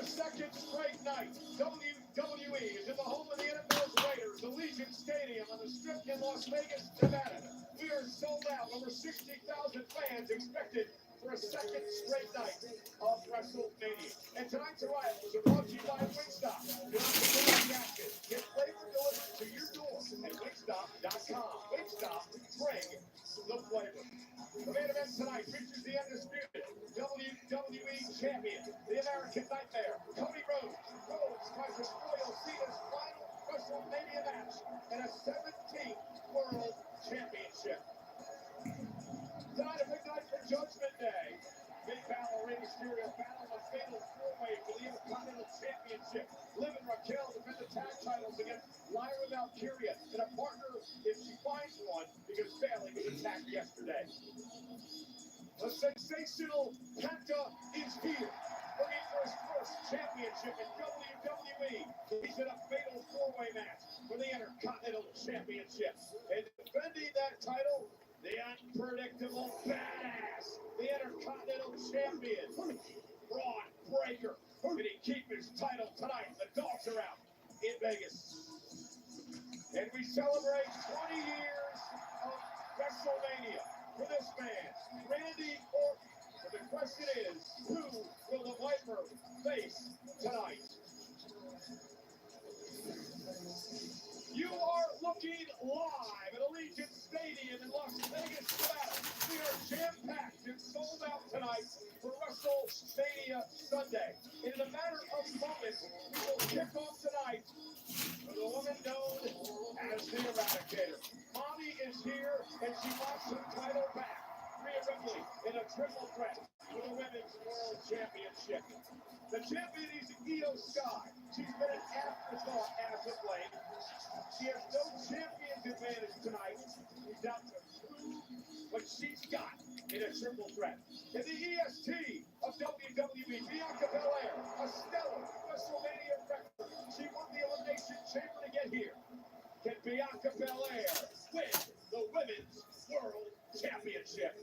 Second straight night, WWE is in the home of the NFL's Raiders, Allegiant Stadium on the Strip in Las Vegas, Nevada. We are sold out. Over 60,000 fans expected for a second straight night of WrestleMania. And tonight's arrival is brought to you by Wingstop. Get flavor delivered to your door at wingstop.com. Wingstop, bring the flavor. The main event tonight features the undisputed WWE Champion, the American Nightmare, Cody Rhodes. Rhodes tries to spoil Cena's final WrestleMania match and a 17th World Championship. Tonight, a big night for Judgment Day. Big battle, Rey Mysterio battle a fatal four-way for the Intercontinental Championship. Liv and Raquel defend the tag titles against Lyra Valkyria and a partner if she finds one because Bayley was attacked yesterday. The sensational Penta is here, looking for his first championship in WWE. He's in a fatal four-way match for the Intercontinental Championship. And defending that title, the unpredictable badass, the Intercontinental Champion, Braun Breaker. Can he keep his title tonight? The dogs are out in Vegas. And we celebrate 20 years of WrestleMania for this man, Randy Orton. But the question is, who will the Viper face tonight? You are looking live at Allegiant Stadium in Las Vegas, Nevada. We are jam-packed and sold out tonight for WrestleMania Sunday. In a matter of moments, we will kick off tonight with a woman known as the Eradicator. Mommy is here, and she wants her title back. Rhea Ripley in a triple threat for the Women's World Championship. The champion is Io Sky. She's been an afterthought as of late. She has no champion's advantage tonight. She's out to prove what she's got in a triple threat. In the EST of WWE, Bianca Belair, a stellar WrestleMania record. She won the Elimination Chamber to get here. Can Bianca Belair win the Women's World Championship?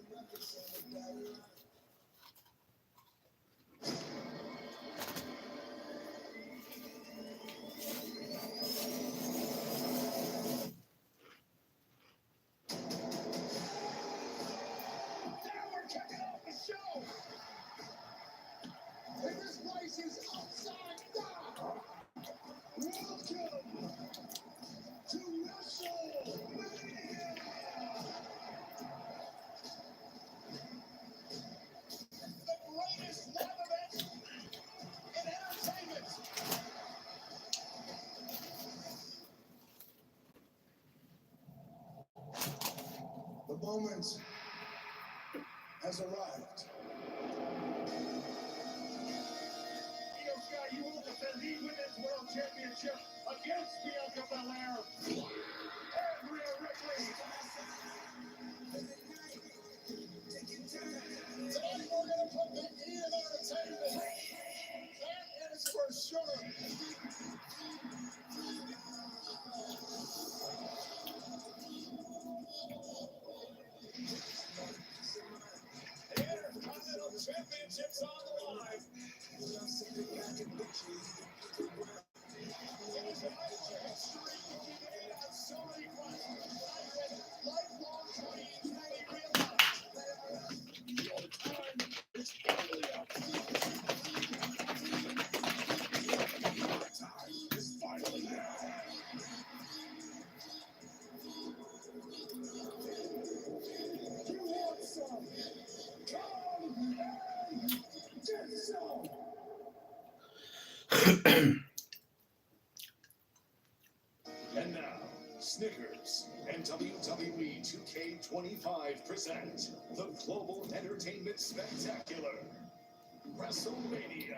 The moment has arrived. Io Sky, you will defend the Women's World Championship against Bianca Belair and Rhea Ripley. Tonight we're going to put the E in entertainment. That is for sure. The Intercontinental Championship's on the line. It is an iconic streak that we made on so many fronts. Lifelong dreams may realize. Your time is finally up. Your time is finally now. You want some? Come and get some. And now, Snickers and WWE 2K25 present the Global Entertainment Spectacular. WrestleMania.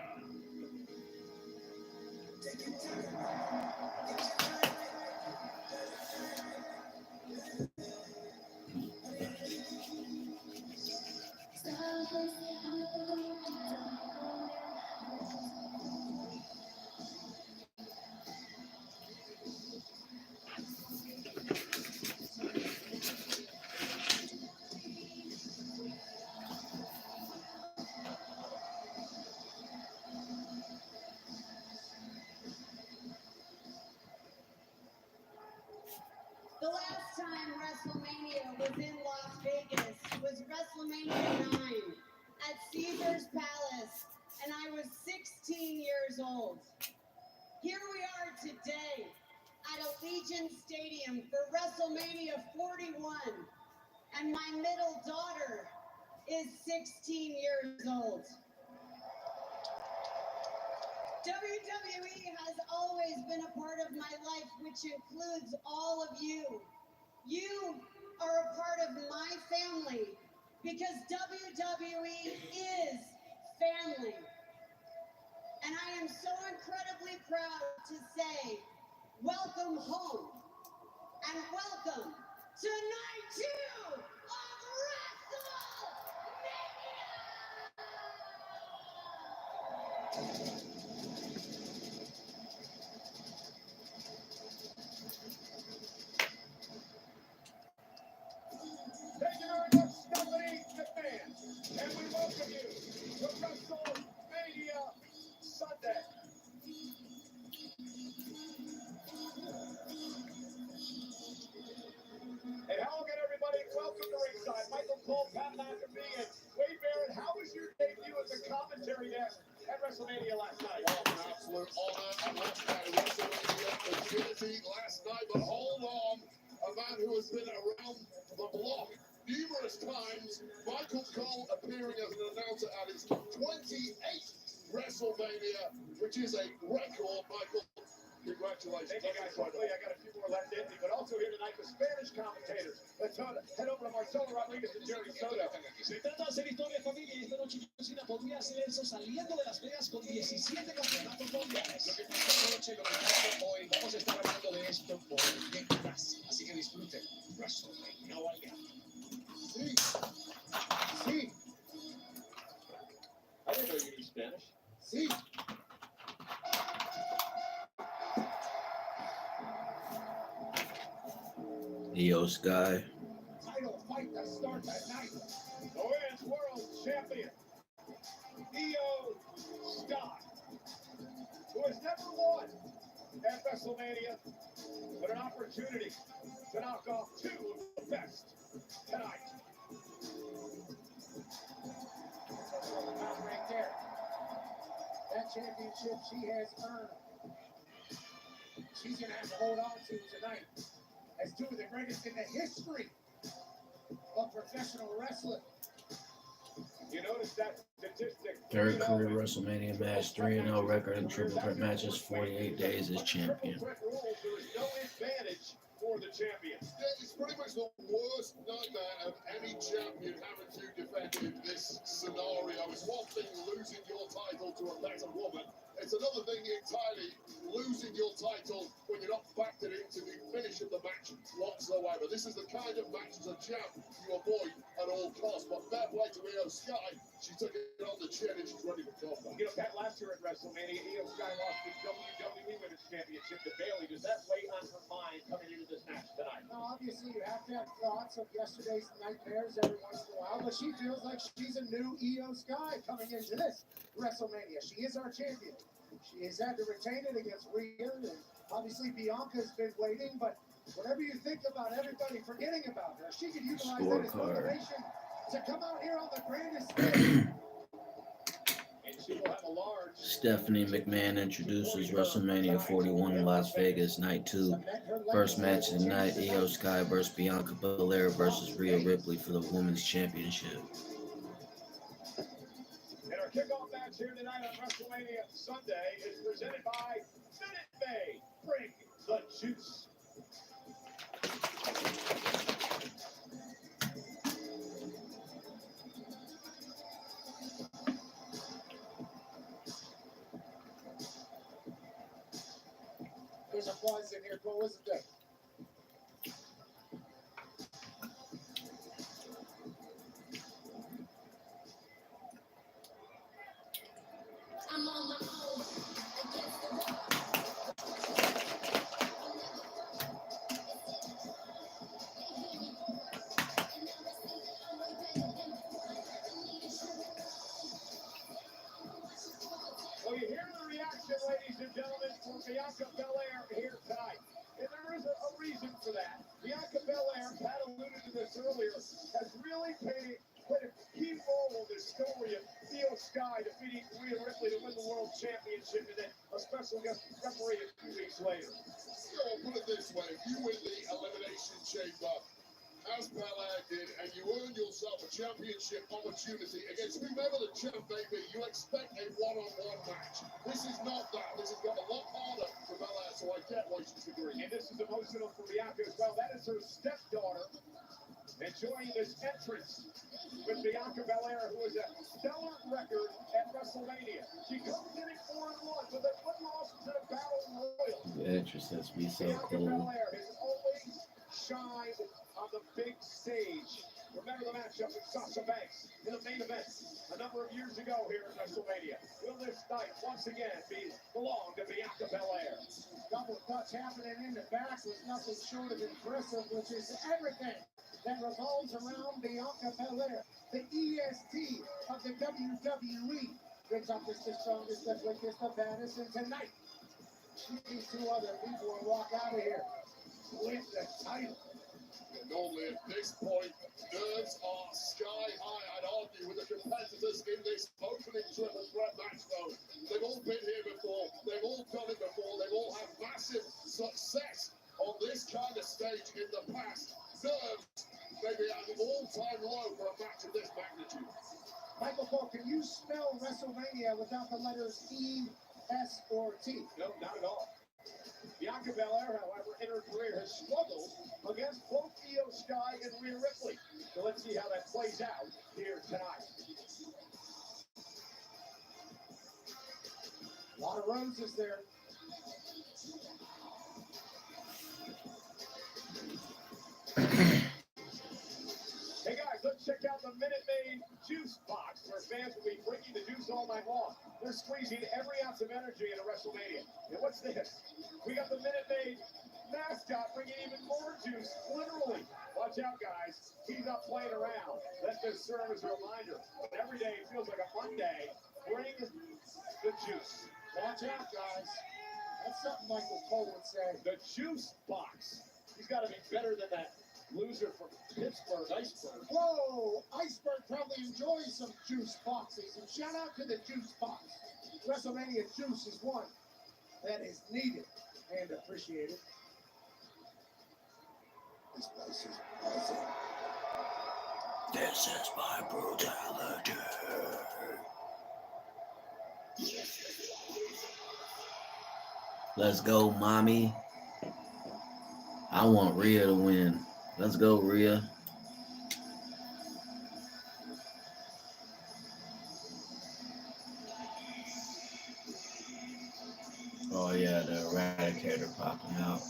The last time WrestleMania was in Las Vegas was WrestleMania 9 at Caesar's Palace, and I was 16 years old. Here we are today at Allegiant Stadium for WrestleMania 41, and my middle daughter is 16 years old. WWE has always been a part of my life, which includes all of you. You are a part of my family because WWE is family. And I am so incredibly proud to say, welcome home and welcome to night 2 of WrestleMania! Thank you very much, Stephanie McMahon. And we welcome you to WrestleMania Sunday. Hey, how again, everybody? Welcome to ringside. Michael Cole, Pat McAfee, and Wade Barrett. How was your debut at the commentary desk at WrestleMania last night? Well, an absolute honor and last night WrestleMania agility last night, but hold on, a man who has been around the block numerous times, Michael Cole appearing as an announcer at his 28th WrestleMania, which is a record, Michael. Congratulations. Thank you guys. Hopefully, I got a few more left in me, but also here tonight, the Spanish commentators. Let's head over to Marcelo Rodriguez and Jerry Soto. Se trata de hacer historia de familia y esta noche John Cena podría hacer eso saliendo de Las Vegas con 17 campeonatos mundiales. Lo que pasó anoche, lo que pasó hoy, vamos a estar hablando de esto por décadas. Así que disfruten. WrestleMania, no vaya. Sí. Sí. I didn't know you knew Spanish. Sí. Yo, Sky. Title fight that starts at night. The Women's World Champion, Io Sky, who has never won at WrestleMania, but an opportunity to knock off two of the best tonight. Right there. That championship she has earned. She's going to have to hold on to tonight as two of the greatest in the history of professional wrestling. You notice that statistic. Third career WrestleMania match, 3-0 record in triple threat matches, 48 days as champion. There is no advantage for the champion. Yeah, it's pretty much the worst nightmare of any champion having to defend in this scenario. It's one thing losing your title to a better woman. It's another thing entirely losing your title when you're not factored into the finish of the match whatsoever. This is the kind of match as a champ you avoid at all costs. But fair play to Io Sky. She took it on the chin and she's ready for combat. You know, Pat, last year at WrestleMania, Io Sky lost the WWE Women's Championship to Bayley. Does that weigh on her mind coming into this match tonight? Now, obviously, you have to have thoughts of yesterday's nightmares every once in a while, but she feels like she's a new Io Sky coming into this WrestleMania. She is our champion. She has had to retain it against Rhea, and obviously Bianca's been waiting, but whatever you think about everybody forgetting about her, she could utilize that as motivation to come out here on the grandest stage. And she will have a large... Stephanie McMahon introduces WrestleMania 41 in Las Vegas, night 2. First match of the night, Io Sky versus Bianca Belair versus Rhea Ripley for the Women's Championship. And our kickoff match here tonight on WrestleMania Sunday is presented by Minute Maid. Bring the juice. There's a buzz in here, Cole, isn't there? I'm on my own against the wall. Well, you hear the reaction, ladies and gentlemen, for Bianca Belair here tonight. And there is a reason for that. Bianca Belair, Pat alluded to this earlier, has really played a key role in the story of Io Sky defeating Rhea Ripley to win the World Championship, and then a special guest referee a few weeks later. So put it this way, if you win the Elimination Chamber, as Belair did, and you earn yourself a championship opportunity against whomever the champ may be, you expect a one-on-one match. This is not that. This has got a lot harder for Belair, so I get why she's agreeing. And this is emotional for Bianca as well. That is her stepdaughter enjoying this entrance with Bianca Belair, who has a stellar record at WrestleMania. She comes in at 4-1 with a one loss to the Battle Royal. The entrance has to be so Bianca cool. Belair has always shined on the big stage. Remember the matchup with Sasha Banks in the main event a number of years ago here at WrestleMania. Will this night once again belong to Bianca Belair? Double clutch happening in the back was nothing short of impressive, which is everything that revolves around Bianca Belair, the EST of the WWE. The toughest, the strongest, the quickest, the baddest, and tonight, these two other people will walk out of here with the title. And normally at this point, nerves are sky high, I'd argue, with the competitors in this opening triple threat match, though. They've all been here before, they've all done it before, they've all had massive success on this kind of stage in the past. Nerves maybe at an all-time low for a match of this magnitude. Michael Cole, can you spell WrestleMania without the letters E, S, or T? No, not at all. Bianca Belair, however, in her career has struggled against both Io Sky and Rhea Ripley. So let's see how that plays out here tonight. A lot of roses there. Hey guys, let's check out the Minute Maid Juice Box, where fans will be drinking the juice all night long. They're squeezing every ounce of energy into WrestleMania. And what's this? We got the Minute Maid mascot bringing even more juice, literally. Watch out, guys. He's not playing around. Let this serve as a reminder. But every day it feels like a Monday. Bring the juice. Watch out, guys. That's something Michael Cole would say. The Juice Box. He's got to be better than that loser from Pittsburgh, Iceberg. Whoa! Iceberg probably enjoys some juice boxes. And shout out to the juice box. WrestleMania juice is one that is needed and appreciated. This place is buzzing. This is my brutality. Let's go, mommy. I want Rhea to win. Let's go, Rhea. Oh yeah, the Eradicator popping out.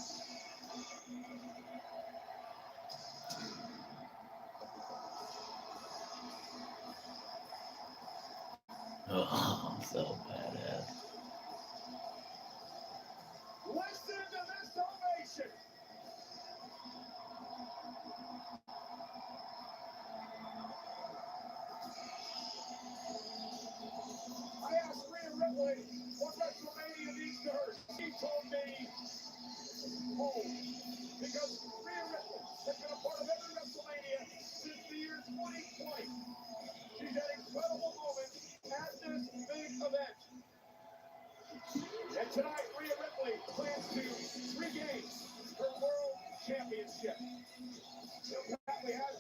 Oh, I'm so badass. Listen to this ovation. I asked Rhea Ripley what WrestleMania means to her. She told me home. Because Rhea Ripley has been a part of every WrestleMania since the year 2020. She's had incredible moments at this big event. And tonight, Rhea Ripley plans to regain her world championship. You know, Pat, we had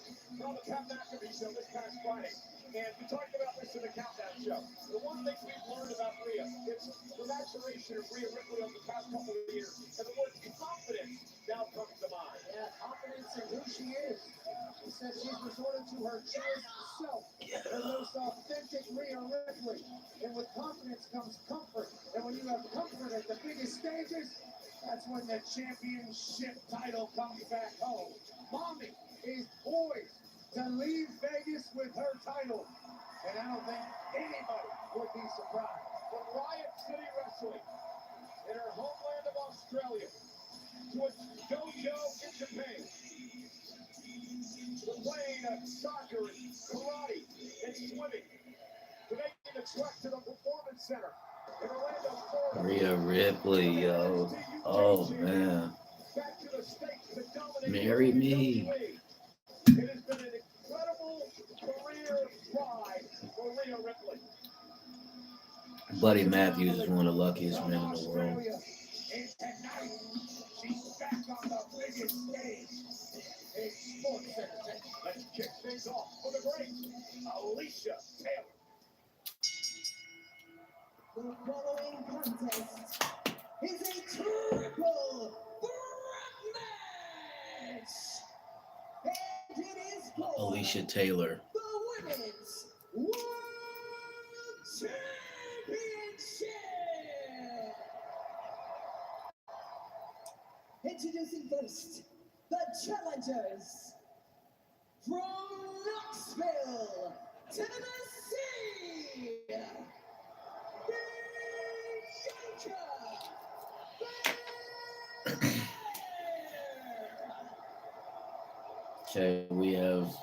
on the Pat McAfee show this past Friday, and we talked about this this in the countdown show. The one thing we've learned about Rhea, it's the maturation of Rhea Ripley over the past couple of years, and the word confidence now comes to mind. Yeah, confidence in who she is. She said she's resorted to her truest self, her most authentic Rhea Ripley. And with confidence comes comfort. And when you have comfort at the biggest stages, that's when the championship title comes back home. Mommy is poised to leave Vegas with her title. And I don't think anybody would be surprised. From Riot City Wrestling, in her homeland of Australia, to a dojo in Japan, to playing soccer and karate and swimming, to making the trek to the Performance Center in Orlando, Florida. Rhea Ripley, yo. Oh, man. Back to the States to dominate Marry me. WWE. It has been an incredible career ride for Rhea Ripley. Buddy Matthews is one of the luckiest men in the world. And tonight, she's back on the biggest stage. It's Sports Center. Let's kick things off with the great Alicia Taylor. The following contest is a triple threat match. And it is for Alicia Taylor. the Women's World Championship. Introducing first, the challengers from Knoxville, Tennessee, Bianca Okay, we have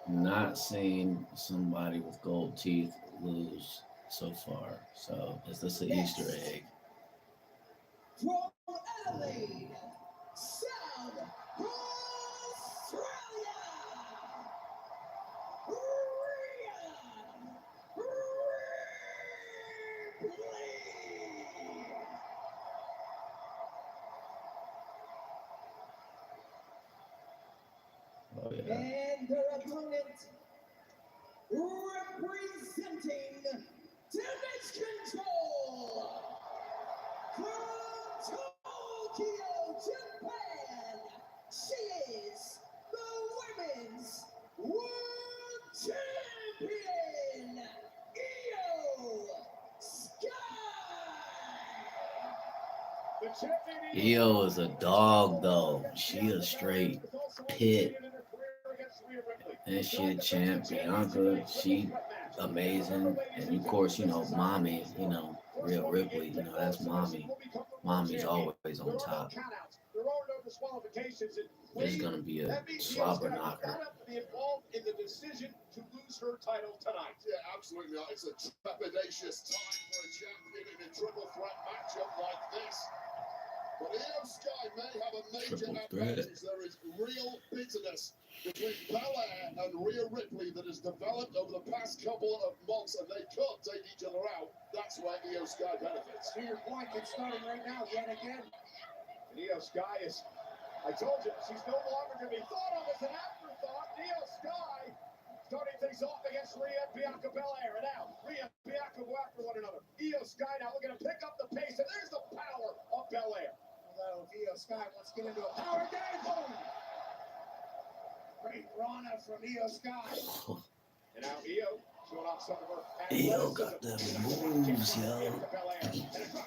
not seen somebody with gold teeth lose so far. So is this an Easter egg? from Adelaide, South Australia, Rhea Ripley. Oh yeah. And their opponent, representing Damage Control from Tokyo, Japan, she is the Women's World Champion, Io Sky. The champion Io is a dog though. She a straight pit. And she a champ. Bianca, she amazing. And of course, you know, mommy, you know, Rhea Ripley, you know, that's mommy. Mommy's always on top. This is gonna be a slobber knocker. Involved in the decision to lose her title tonight. Yeah, absolutely not. It's a trepidatious time for a champion in a triple threat matchup like this. But Io Sky may have a major Triple threat. advantage. There is real bitterness between Belair and Rhea Ripley that has developed over the past couple of months, and they can't take each other out. That's where Io Sky benefits. To your point, it's starting right now yet again. And Io Sky is, I told you, she's no longer going to be thought of as an afterthought. Io Sky starting things off against Rhea and Bianca Belair. And now, Rhea and Bianca go after one another. Io Sky now looking to pick up the pace, and there's the power of Belair. Although if Io Sky wants to get into a power game, boom! Great Rana from Io Sky. And now Io showing off some of her Io got them moves, yo.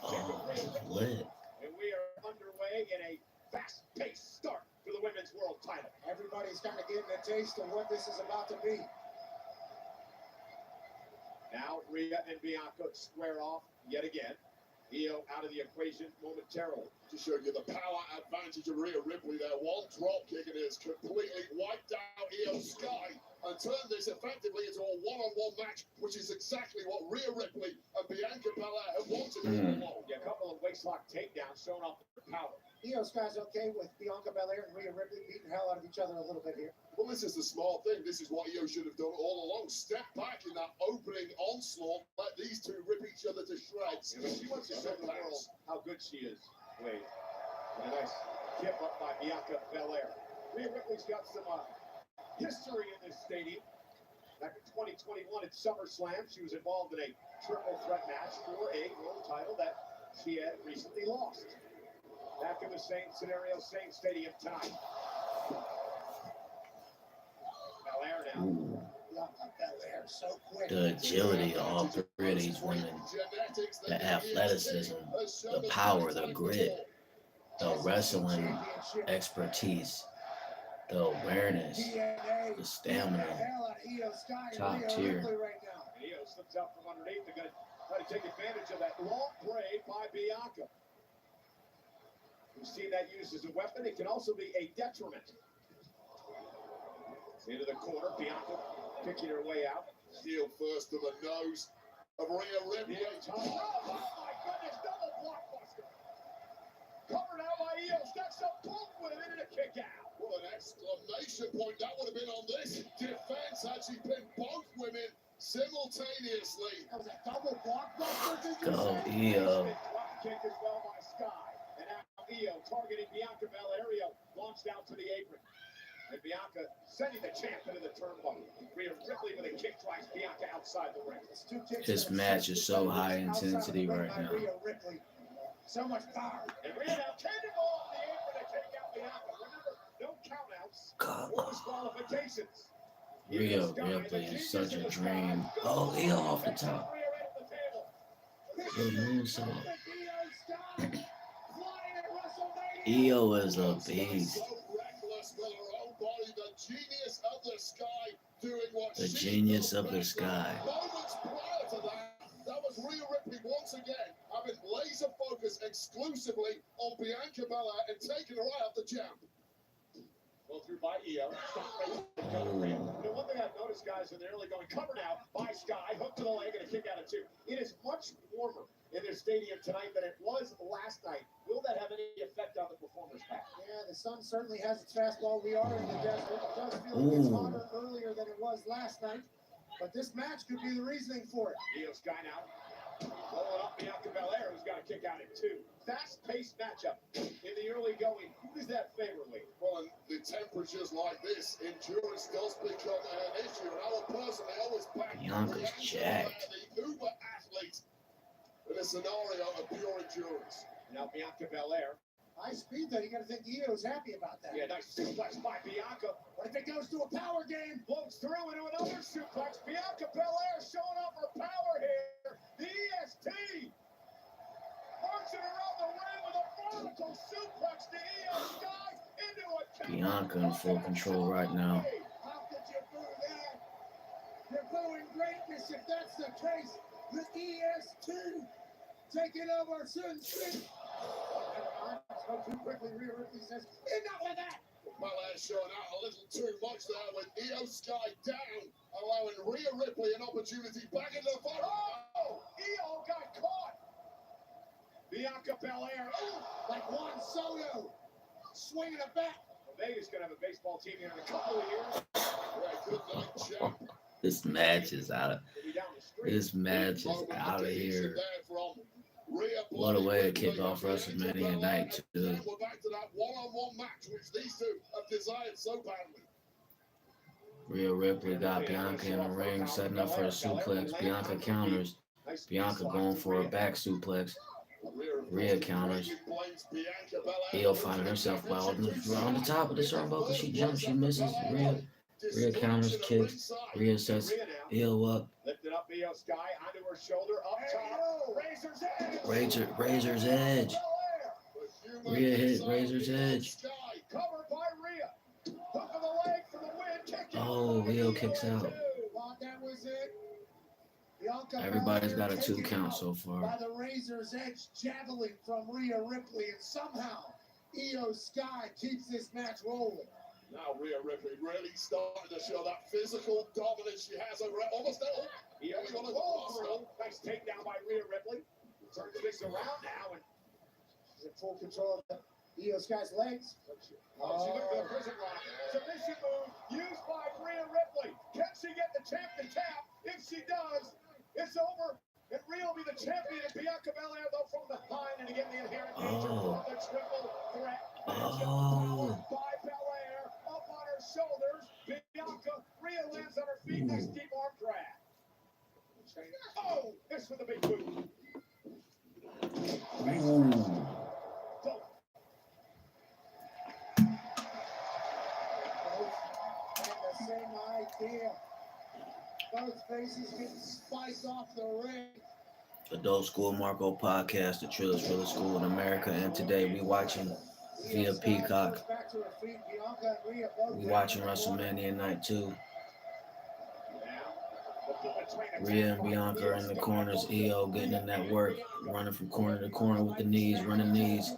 Oh, lit. and we are underway in a fast-paced start for the Women's World title. Everybody's kind of getting a taste of what this is about to be. Now Rhea and Bianca square off yet again. Io out of the equation momentarily. To show you the power advantage of Rhea Ripley there. One drop kick and it has completely wiped out Io Sky and turned this effectively into a one-on-one match, which is exactly what Rhea Ripley and Bianca Belair have wanted all along. Yeah, a couple of waistlock takedowns showing off their power. Io Sky's okay with Bianca Belair and Rhea Ripley beating the hell out of each other a little bit here. Well, this is the small thing. This is what Io should have done all along. Step back in that opening onslaught. Let these two rip each other to shreds. Yeah, but she wants to show the world how good she is. Wait, and a nice kip up by Bianca Belair. Rhea Ripley's got some history in this stadium. Back in 2021 at SummerSlam, she was involved in a triple threat match for a world title that she had recently lost. Back in the same scenario, same stadium tonight. Belair now. Ooh, Belair so quick. the agility of all three of these women, the athleticism, the power, the grit, the wrestling expertise, the awareness, the stamina, top tier. Io slips out from underneath. They're going to try to take advantage of that long braid by Bianca. We've seen that used as a weapon. It can also be a detriment. Into the corner, Bianca picking her way out. Heel first to the nose of Rhea Ripley. Oh my goodness, double blockbuster. Covered out by Io, stacks up both women in a kick out. What an exclamation point that would have been on this defense had she pinned both women simultaneously. That was a double blockbuster. Did you Go say? Io. Drop kick as well by Sky. And now Io targeting Bianca Belair. Io launched out to the apron. And Bianca sending the champ into the turnbuckle. Rhea Ripley with a kick drives Bianca outside the ring. This match is so high intensity right now. So much power. And Rhea now cannonball off the apron to take out Bianca. Remember, no countouts or disqualifications. Rhea Ripley is such a dream. Oh, Io off the top. Good moonsault. Io is a beast. The genius of the sky. Moments prior to that was Rhea Ripley once again having laser focus exclusively on Bianca Belair and taking her right off the champ. Go through by Io. One thing I've noticed, guys, in the early going, covered out by Sky, hook to the leg and a kick out of two. It is much warmer in their stadium tonight than it was last night. Will that have any effect on the performers' back? Yeah, the sun certainly has its fastball. We are in the desert. It does feel like it's hotter earlier than it was last night. But this match could be the reasoning for it. Io Sky now. Rolling up Bianca Belair, who's got a kick out at two. Fast-paced matchup in the early going. Who does that favor, Lee? Well, and the temperatures like this, endurance does become an issue. And I will personally always back Bianca's jacked. the uber athlete in a scenario of pure endurance. Now Bianca Belair. High speed, though. You got to think Io's happy about that. Yeah, nice suplex by Bianca. What if it goes to a power game? Blows through into another suplex. Bianca Belair showing off her power here. The EST. Marching around the ring with a vertical suplex to Io Sky into a Bianca in full control right now. How could you boo that? You're booing greatness if that's the case. The EST taking over Sun City. Go too quickly. Rhea Ripley says, enough of that. Belair showing out a little too much there with Io Sky down, allowing Rhea Ripley an opportunity back into the fight. Oh! Io got caught. Bianca Belair. Like Juan Soto swinging a bat. Vegas gonna have a baseball team here in a couple of years. Yeah, good night, champ. This match is out of. We'll be down the street. This match is out of here. What a way to kick off WrestleMania night too. We're back to that one-on-one match which these two have desired so badly. Rhea Ripley got Bianca in the ring, setting up for a suplex. Bianca counters. Bianca going for a back suplex. Rhea counters. Io finding herself while on the top of the turnbuckle. She jumps, she misses. Rhea counters, kicks. Rhea sets Io up. Lifted up Io Sky onto her shoulder, up top. Razor's Edge. Razor's Edge. Rhea hit Razor's Edge. Covered by Rhea. Hook of the leg for the win. Kick out. Oh, Io kicks out. Thought that was it. Bianca Everybody's got a Belair 2 taken count out so far. by the Razor's Edge javelin from Rhea Ripley, and somehow Io Sky keeps this match rolling. Now Rhea Ripley really starting to show that physical dominance she has over almost all. Io's on the ball through. Nice takedown by Rhea Ripley. Turns things around now, and She's in full control of Io Sky's legs. she looked for the prison lock. Submission move used by Rhea Ripley. Can she get the champ to tap? If she does, it's over. And Rhea will be the champion. And Bianca Belair, though, from behind. And again, the inherent danger of the triple threat. By Belair, up on her shoulders. Bianca, Rhea lands on her feet. Nice deep Oh, this with a big boot. Ooh. Both And the same idea. Both faces getting spiked off the ring. Adult School Marco podcast, the Trillers School in America, and today we watching via Peacock. We watching WrestleMania Night 2. Rhea and Bianca are in the corners. EO getting in that work, running from corner to corner with the knees, running knees.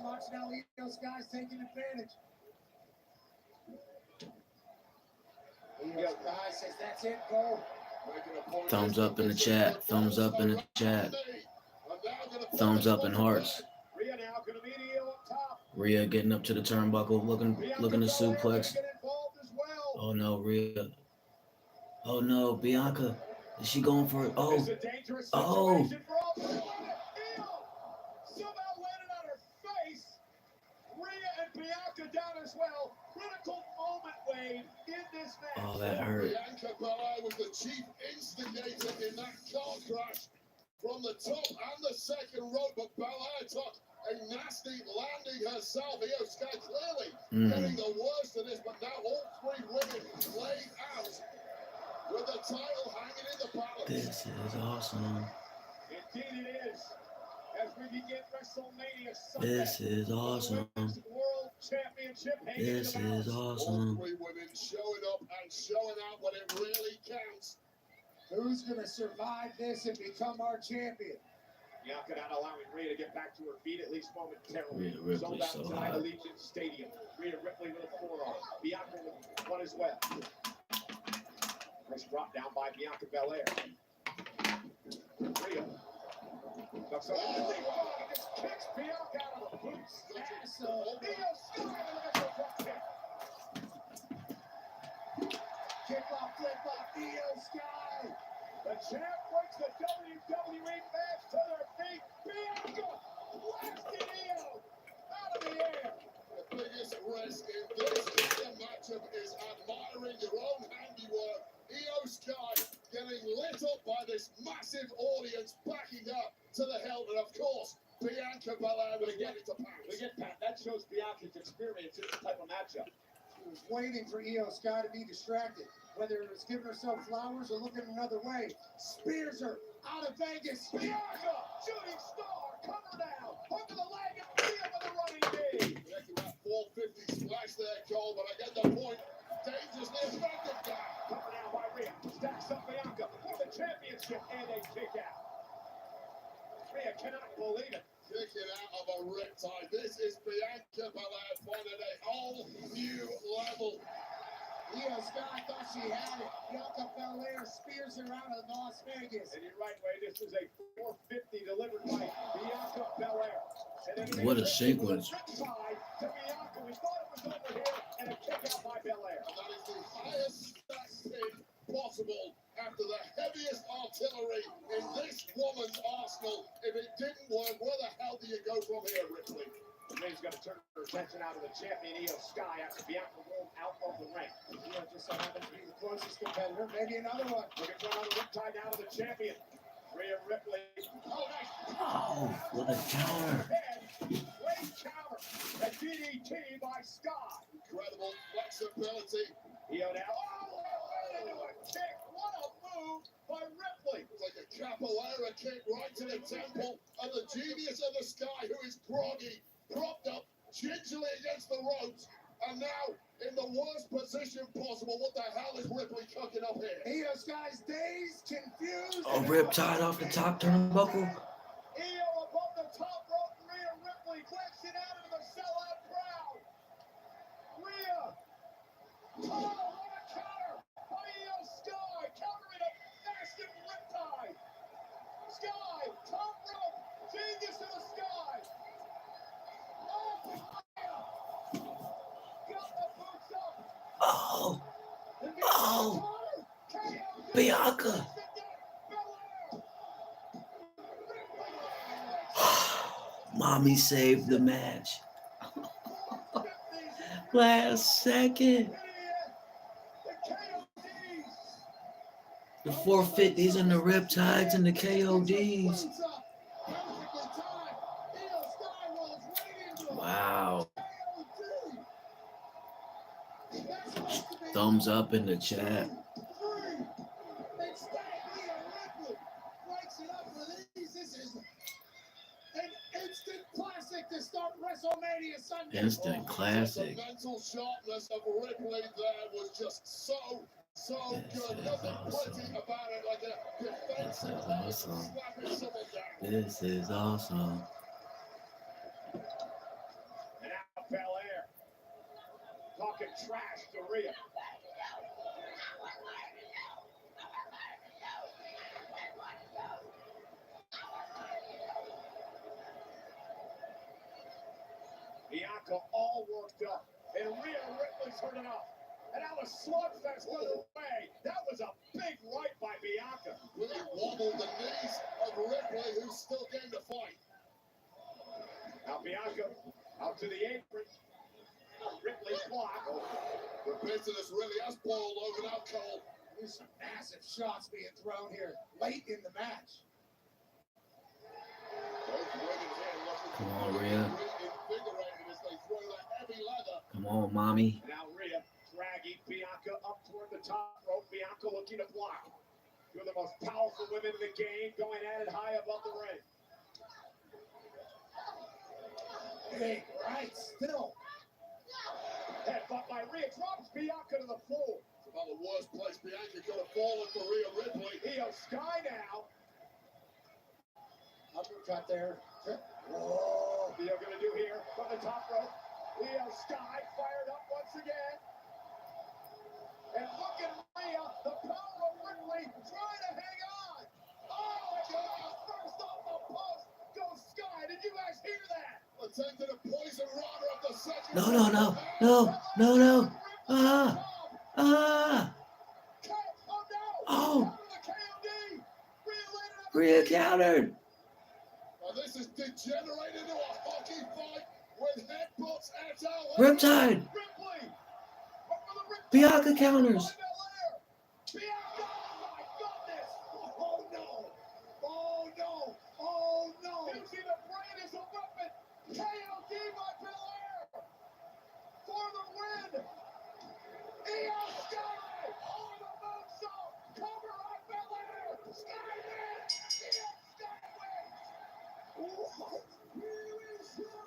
Says that's it, go. Thumbs up in the chat. Thumbs up in the chat. Thumbs up in hearts. Rhea now gonna meet EO up top. Rhea getting up to the turnbuckle, looking to suplex. Get involved as well. Oh no, Rhea. Oh no, Bianca. Is she going for it? Oh, It's a dangerous oh. situation for all. EO somehow landed on her face. Rhea and Bianca down as well. Critical moment, Wade, in this match. Oh, that hurt. Bianca Belair was the chief instigator in that car crash from the top and the second row, but Belair took a nasty landing herself. Io Sky clearly getting the worst of this, but now all three women laid out with the title hanging in the balance. This is awesome. Indeed it is. As we begin WrestleMania Sunday. This is awesome. World Championship. This is All awesome. three women showing up and showing out when it really counts. Who's going to survive this and become our champion? Bianca not allowing Rhea to get back to her feet, at least momentarily. Rhea Ripley's Sold out so tonight hot. at Allegiant Stadium. Rhea Ripley with a forearm. Bianca with one as well. First drop down by Bianca Belair. Rhea. Ducks up in the thing. Oh, he just kicks Bianca out of the boots. Asshole. Io Sky with a missile drop kick. Kickoff, flip off, Io Sky. The champ breaks the WWE match to their feet. Bianca blasted Io out of the air. The biggest risk in this matchup is admiring your own handiwork. Io Sky getting lit up by this massive audience backing up to the hilt, and of course, Bianca Belair was ready to pounce. Again, Pat, that shows Bianca's experience in this type of matchup. She was waiting for Io Sky to be distracted, whether it was giving herself flowers or looking another way. Spears her out of Vegas. Bianca, shooting star, cover down, hook to the leg, and Rhea with a running knee. Making that 450 splash there, Cole, but I get the point. Dangerously effective guy. Cover down by Rhea, stacks up Bianca for the championship, and a kick out. Rhea cannot believe it. Kicking out of a riptide. This is Bianca Belair finding a whole new level. Io Sky thought she had it. Bianca Belair spears her out of Las Vegas. And you're right, Wade, this is a 450 delivered by Bianca Belair. And then What a sequence. Riptide to Bianca. We thought it was over here, and a kick out by Belair. And that is the highest stat pin possible after the heaviest artillery in this woman's arsenal. If it didn't work, where the hell do you go from here, Ripley? Rhea's going to turn her attention out of the champion Io Sky after Bianca rolled out of the ring. Io just so happens to be the closest competitor. Maybe another one. Looking for another riptide out of the champion. Rhea Ripley. Oh, nice. Oh, what a counter. Great counter. A DDT by Sky. Incredible flexibility. Io now. Oh, right into a kick. What a move by Ripley. It's like a capoeira kick right to the temple of the genius of the Sky, who is groggy, propped up gingerly against the ropes, and now in the worst position possible. What the hell is Ripley cooking up here? Io Sky's dazed, confused. A riptide off the top turnbuckle. Io above the top rope. Rhea Ripley clicks it out into the sellout crowd. Rhea. Oh, what a counter by Io Sky. Countering a massive riptide. Sky, top rope. Genius to the sky. Oh, Rhea. Got the boots up. Oh, And oh, KO. Bianca. Mommy saved the match. Last second. The KODs. The 450s and the Riptides and the KODs. Wow. Thumbs up in the chat. Instant classic to start WrestleMania Sunday. Instant classic. The mental sharpness of Ripley there was just so good. Nothing pretty about it, like a defensive awesome. slapping someone down. This is awesome. And now Belair talking trash to Rhea. Bianca all worked up, and Rhea Ripley's hurt enough. And now a slugfest underway. That was a big right by Bianca. Really wobbled the knees of Ripley, who's still game to fight. Now Bianca out to the apron. Ripley's block. The business really has boiled over now, Cole. There's some massive shots being thrown here late in the match. Both women here looking Come on, Rhea. reinvigorated as they throw that heavy leather. Come on, mommy. Now Rhea dragging Bianca up toward the top rope. Bianca looking to block. Two of the most powerful women in the game going at it high above the ring. Big right still. Headbutt by Rhea drops Bianca to the floor. It's about the worst place Bianca could have fallen for Rhea Ripley. Io Sky now. Uppercut there. Whoa. Io gonna do here from the top rope. Io Sky fired up once again. And look at Rhea, the power of Ripley trying to hang on. Oh my God! First off the post goes Sky. Did you guys hear that? Attempted a poison runner of the second. No. Oh. Rhea countered. Now this is degenerated into a hockey fight with headbutts at our Riptide. Bianca counters. Bianca, oh my goodness! Oh no! Oh no! Oh no! Using the brain as a weapon. KOD by Belair for the win. Io Sky on the moonsault. Cover on Belair. Sky wins. Io Sky wins. Here is your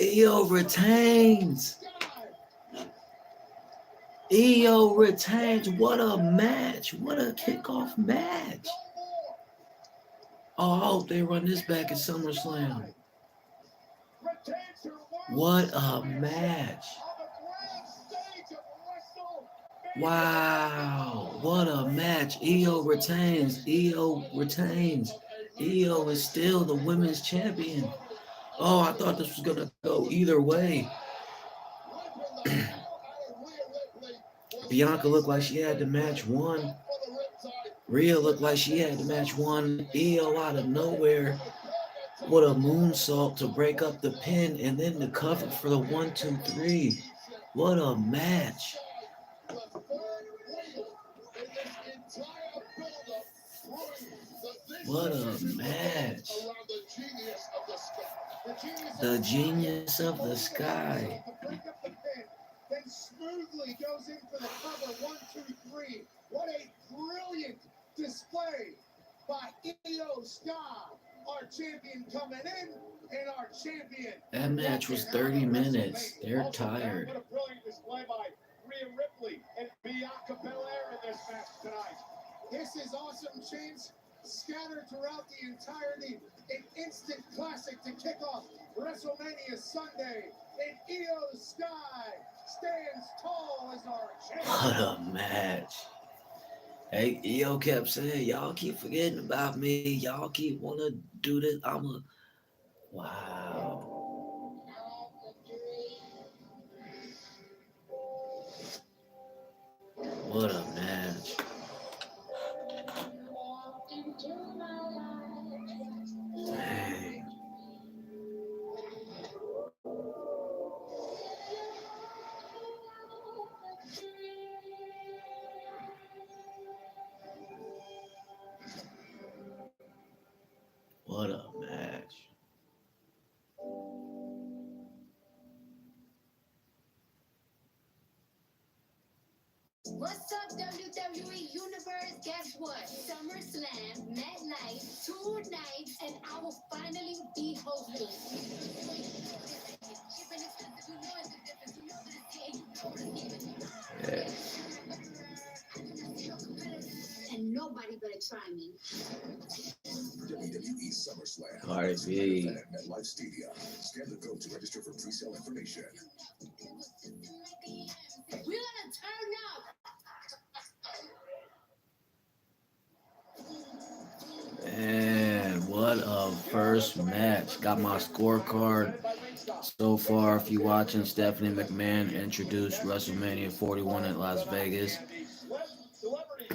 Io retains. Io retains. What a match. What a kickoff match. Oh, I hope they run this back at SummerSlam. What a match. Wow. What a match. Io retains. Io retains. Io is still the women's champion. Oh, I thought this was going to go either way. Bianca looked like she had the match won. Rhea looked like she had the match won. Io out of nowhere with a moonsault to break up the pin and then the cover for the 1-2-3. What a match. What a match. The genius of the sky. Then smoothly goes in for the cover. 1-2-3. What a brilliant display by Io Sky. Our champion coming in and our champion. That match was 30 minutes. They're tired. What a brilliant display by Rhea Ripley and Bianca Belair in this match tonight. This is awesome, Chance. Scattered throughout the entirety. An instant classic to kick off WrestleMania Sunday. And Io Sky stands tall as our champion. What a match. Hey, Io kept saying, y'all keep forgetting about me. Y'all keep want to do this. Wow. What a match. Dang. What a match. What's up, WWE Universe? Guess what? SummerSlam, Met Night, 2 nights, and I will finally be hosting. Yeah. And nobody better try me. WWE SummerSlam. Cardi B. Event at MetLife Stadium. Scan the code to register for pre-sale information. We're gonna turn up. Man, what a first match. Got my scorecard so far. If you watching, Stephanie McMahon introduced WrestleMania 41 at Las Vegas.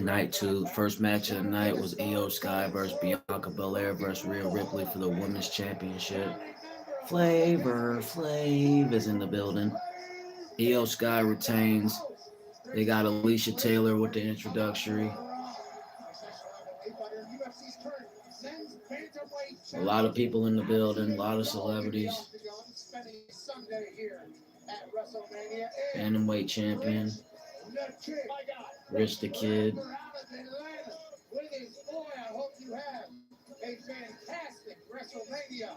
Night 2. First match of the night was Io Sky versus Bianca Belair versus Rhea Ripley for the Women's Championship. Flavor is in the building. Io Sky retains. They got Alicia Taylor with the introductory. A lot of people in the building, a lot of celebrities. Bantamweight champion, Rich the Kid. With his boy, I hope you have a fantastic WrestleMania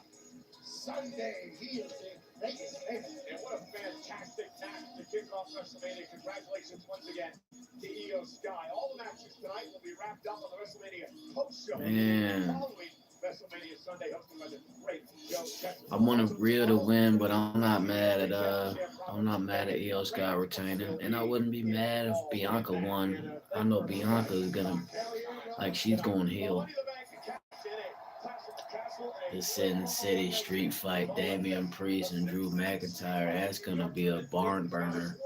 Sunday here in Vegas. And what a fantastic match to kick off WrestleMania. Congratulations once again to Io Sky. All the matches tonight will be wrapped up on the WrestleMania post-show. Man. Following WrestleMania Sunday, hosted by the great Joe Texas. I wanted Rhea to win, but I'm not mad at Io Sky retaining. And I wouldn't be mad if Bianca won. I know Bianca is gonna, she's going heel. The Sin City street fight, Damian Priest and Drew McIntyre. That's gonna be a barn burner.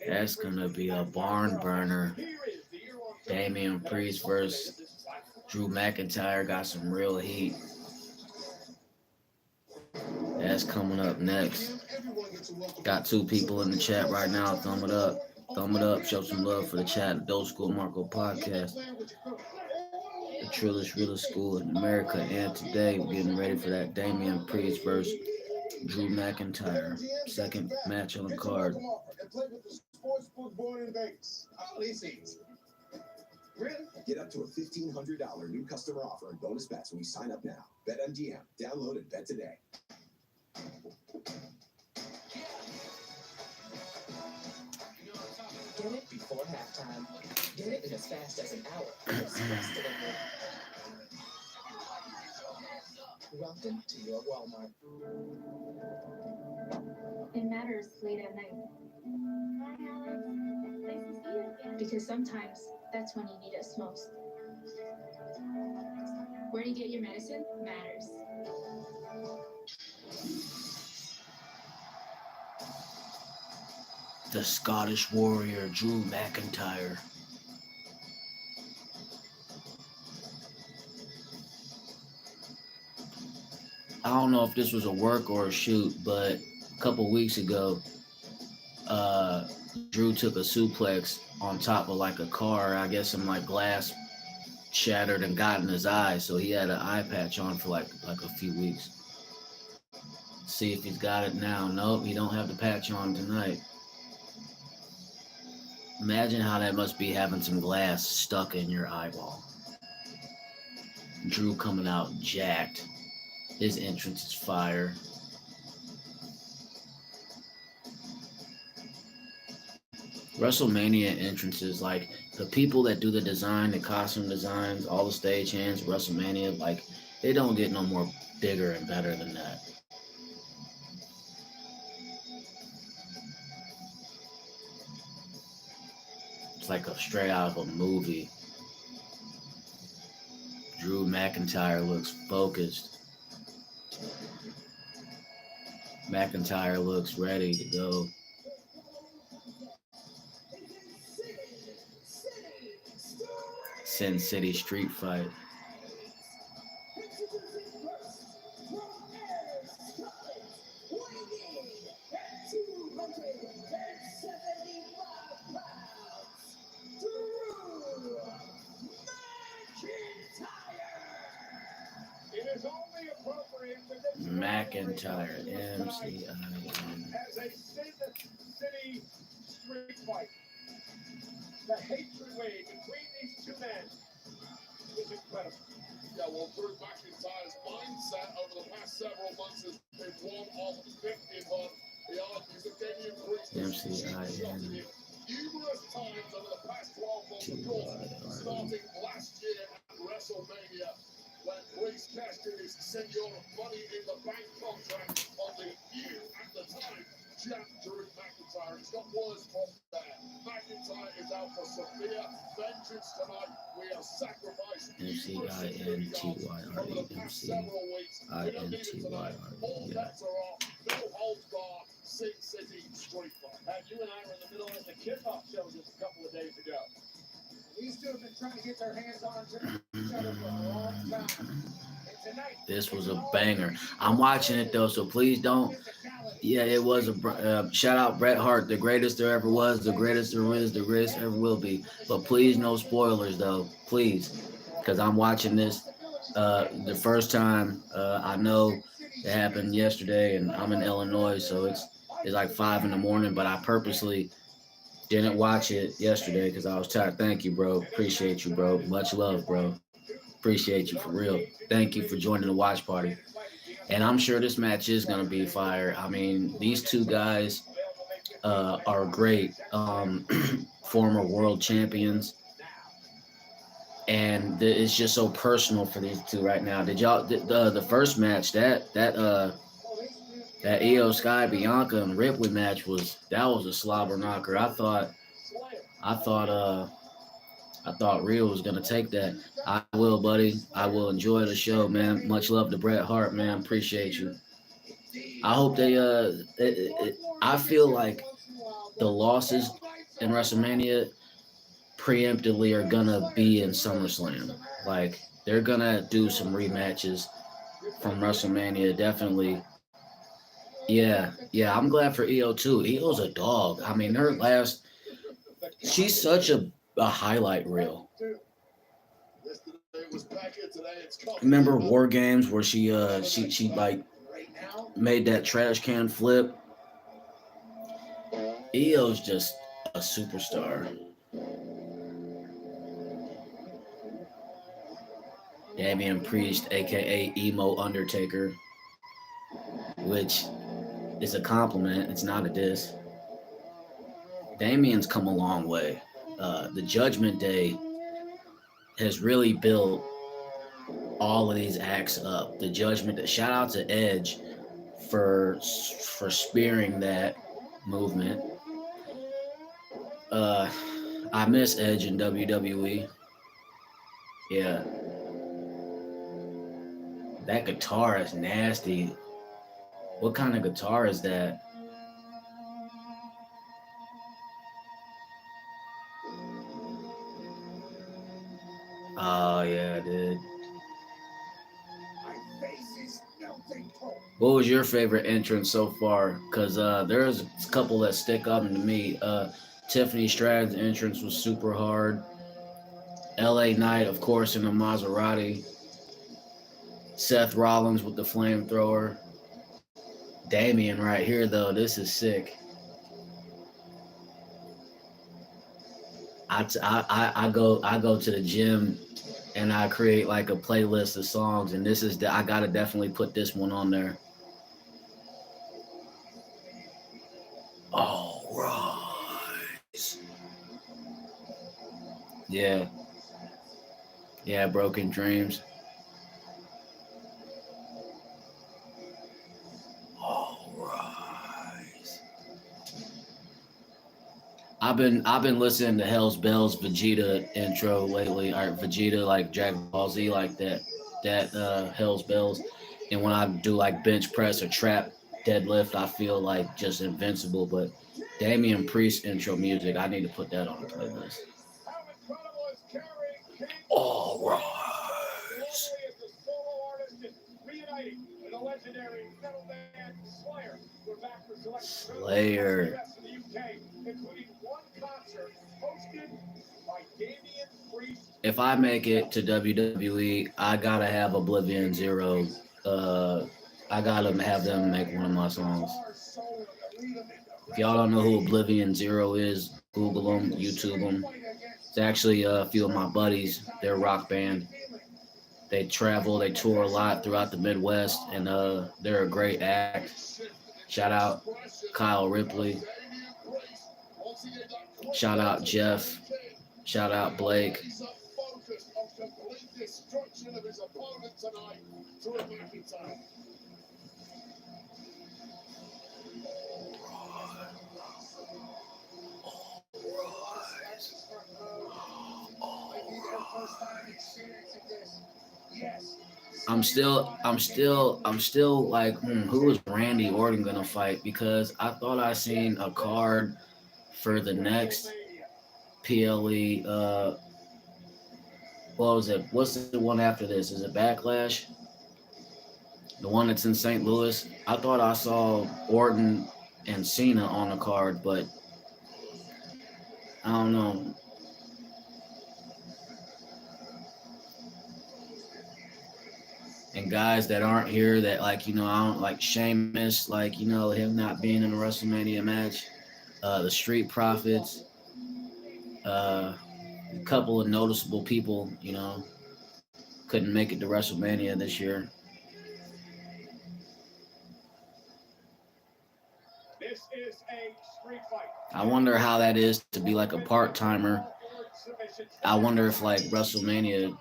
That's gonna be a barn burner. Damian Priest versus Drew McIntyre got some real heat. That's coming up next. Got 2 people in the chat right now. Thumb it up. Thumb it up. Show some love for the chat. The Old School Marco podcast. The trillest, realest school in America. And today we're getting ready for that Damian Priest versus Drew McIntyre. Second match on the card. Get up to a $1,500 new customer offer and bonus bets when you sign up now. BetMGM. Download and bet today. Get it before halftime. Get it in as fast as an hour. Express delivery. Welcome to your Walmart. It matters late at night. Hi, Alex. Nice to see you again. Because sometimes that's when you need us most. Where you get your medicine matters. The Scottish Warrior, Drew McIntyre. I don't know if this was a work or a shoot, but a couple weeks ago, Drew took a suplex on top of a car. I guess some glass shattered and got in his eye, so he had an eye patch on for like a few weeks. See if he's got it now. Nope, he don't have the patch on tonight. Imagine how that must be, having some glass stuck in your eyeball. Drew coming out jacked. His entrance is fire. WrestleMania entrances, the people that do the design, the costume designs, all the stagehands, WrestleMania, they don't get no more bigger and better than that. It's like a straight out of a movie. Drew McIntyre looks focused. McIntyre looks ready to go. Sin City street fight. It is only appropriate that this McIntyre, MCIN. as a Sin City street fight. The hatred wave between these two men is incredible. Yeah, well, Drew McIntyre's mindset over the past several months has been one of victimhood. He argues that Damian Priest has cheap-shotted him numerous times over the past 12 months, of course, starting last year at WrestleMania, when Priest cashed in his Senor Money in the Bank contract on the new, at the time, champ Drew McIntyre. It's got worse from there. McIntyre is out for severe vengeance tonight. We have sacrificed MCINTYRE, over the past several weeks. We don't need it tonight. All bets are off. No holds barred. Sin City street fight. And you and I were in the middle of the kickoff show just a couple of days ago. These two have been trying to get their hands on each other for a long time. And tonight, This was a banger. I'm watching it though, so please don't. Yeah, it was a shout out Bret Hart, the greatest there ever was, the greatest there is, the greatest ever will be. But please, no spoilers though, please, because I'm watching this the first time. I know it happened yesterday, and I'm in Illinois, so it's like 5 in the morning. But I purposely didn't watch it yesterday because I was tired. Thank you, bro. Appreciate you, bro. Much love, bro. Appreciate you for real. Thank you for joining the watch party. And I'm sure this match is going to be fire. I mean, these two guys are great former world champions. And it's just so personal for these two right now. Did y'all, the first match, that Io Sky Bianca and Ripley match was a slobber knocker. I thought Rio was gonna take that. I will, buddy. I will enjoy the show, man. Much love to Bret Hart, man. Appreciate you. I hope they I feel like the losses in WrestleMania preemptively are gonna be in SummerSlam. Like they're gonna do some rematches from WrestleMania, definitely. Yeah, I'm glad for Io too. Io's a dog. I mean, her last, she's such a highlight reel. Remember War Games where she like made that trash can flip? Io's just a superstar. Damian Priest, aka Emo Undertaker, which is a compliment. It's not a diss. Damian's come a long way. The Judgment Day has really built all of these acts up. The Judgment Day. Shout out to Edge for spearing that movement. I miss Edge in WWE. Yeah. That guitar is nasty. What kind of guitar is that? Oh, yeah, dude. What was your favorite entrance so far? Because there's a couple that stick up to me. Tiffany Stratton's entrance was super hard. LA Knight, of course, in the Maserati. Seth Rollins with the flamethrower. Damian right here, though. This is sick. I go to the gym and I create like a playlist of songs, and this is I gotta definitely put this one on there. All right. Yeah, Broken Dreams. All right. I've been listening to Hell's Bells Vegeta intro lately, or Vegeta like Dragon Ball Z, like that Hell's Bells, and when I do like bench press or trap deadlift, I feel like just invincible. But Damian Priest intro music, I need to put that on the playlist. Slayer. If I make it to WWE, I gotta have Oblivion Zero. I gotta have them make one of my songs. If y'all don't know who Oblivion Zero is, Google them, YouTube them. It's actually a few of my buddies. They're a rock band. They travel, they tour a lot throughout the Midwest, and they're a great act. Shout out Kyle Ripley. Shout out Jeff. Shout out Blake. I'm still like, who is Randy Orton gonna fight? Because I thought I seen a card for the next PLE. What was it? What's the one after this? Is it Backlash? The one that's in St. Louis? I thought I saw Orton and Cena on the card, but I don't know. And guys that aren't here that, like, I don't like Sheamus, like, him not being in a WrestleMania match. The Street Profits. A couple of noticeable people, couldn't make it to WrestleMania this year. This is a street fight. I wonder how that is to be like a part-timer. I wonder if like WrestleMania. And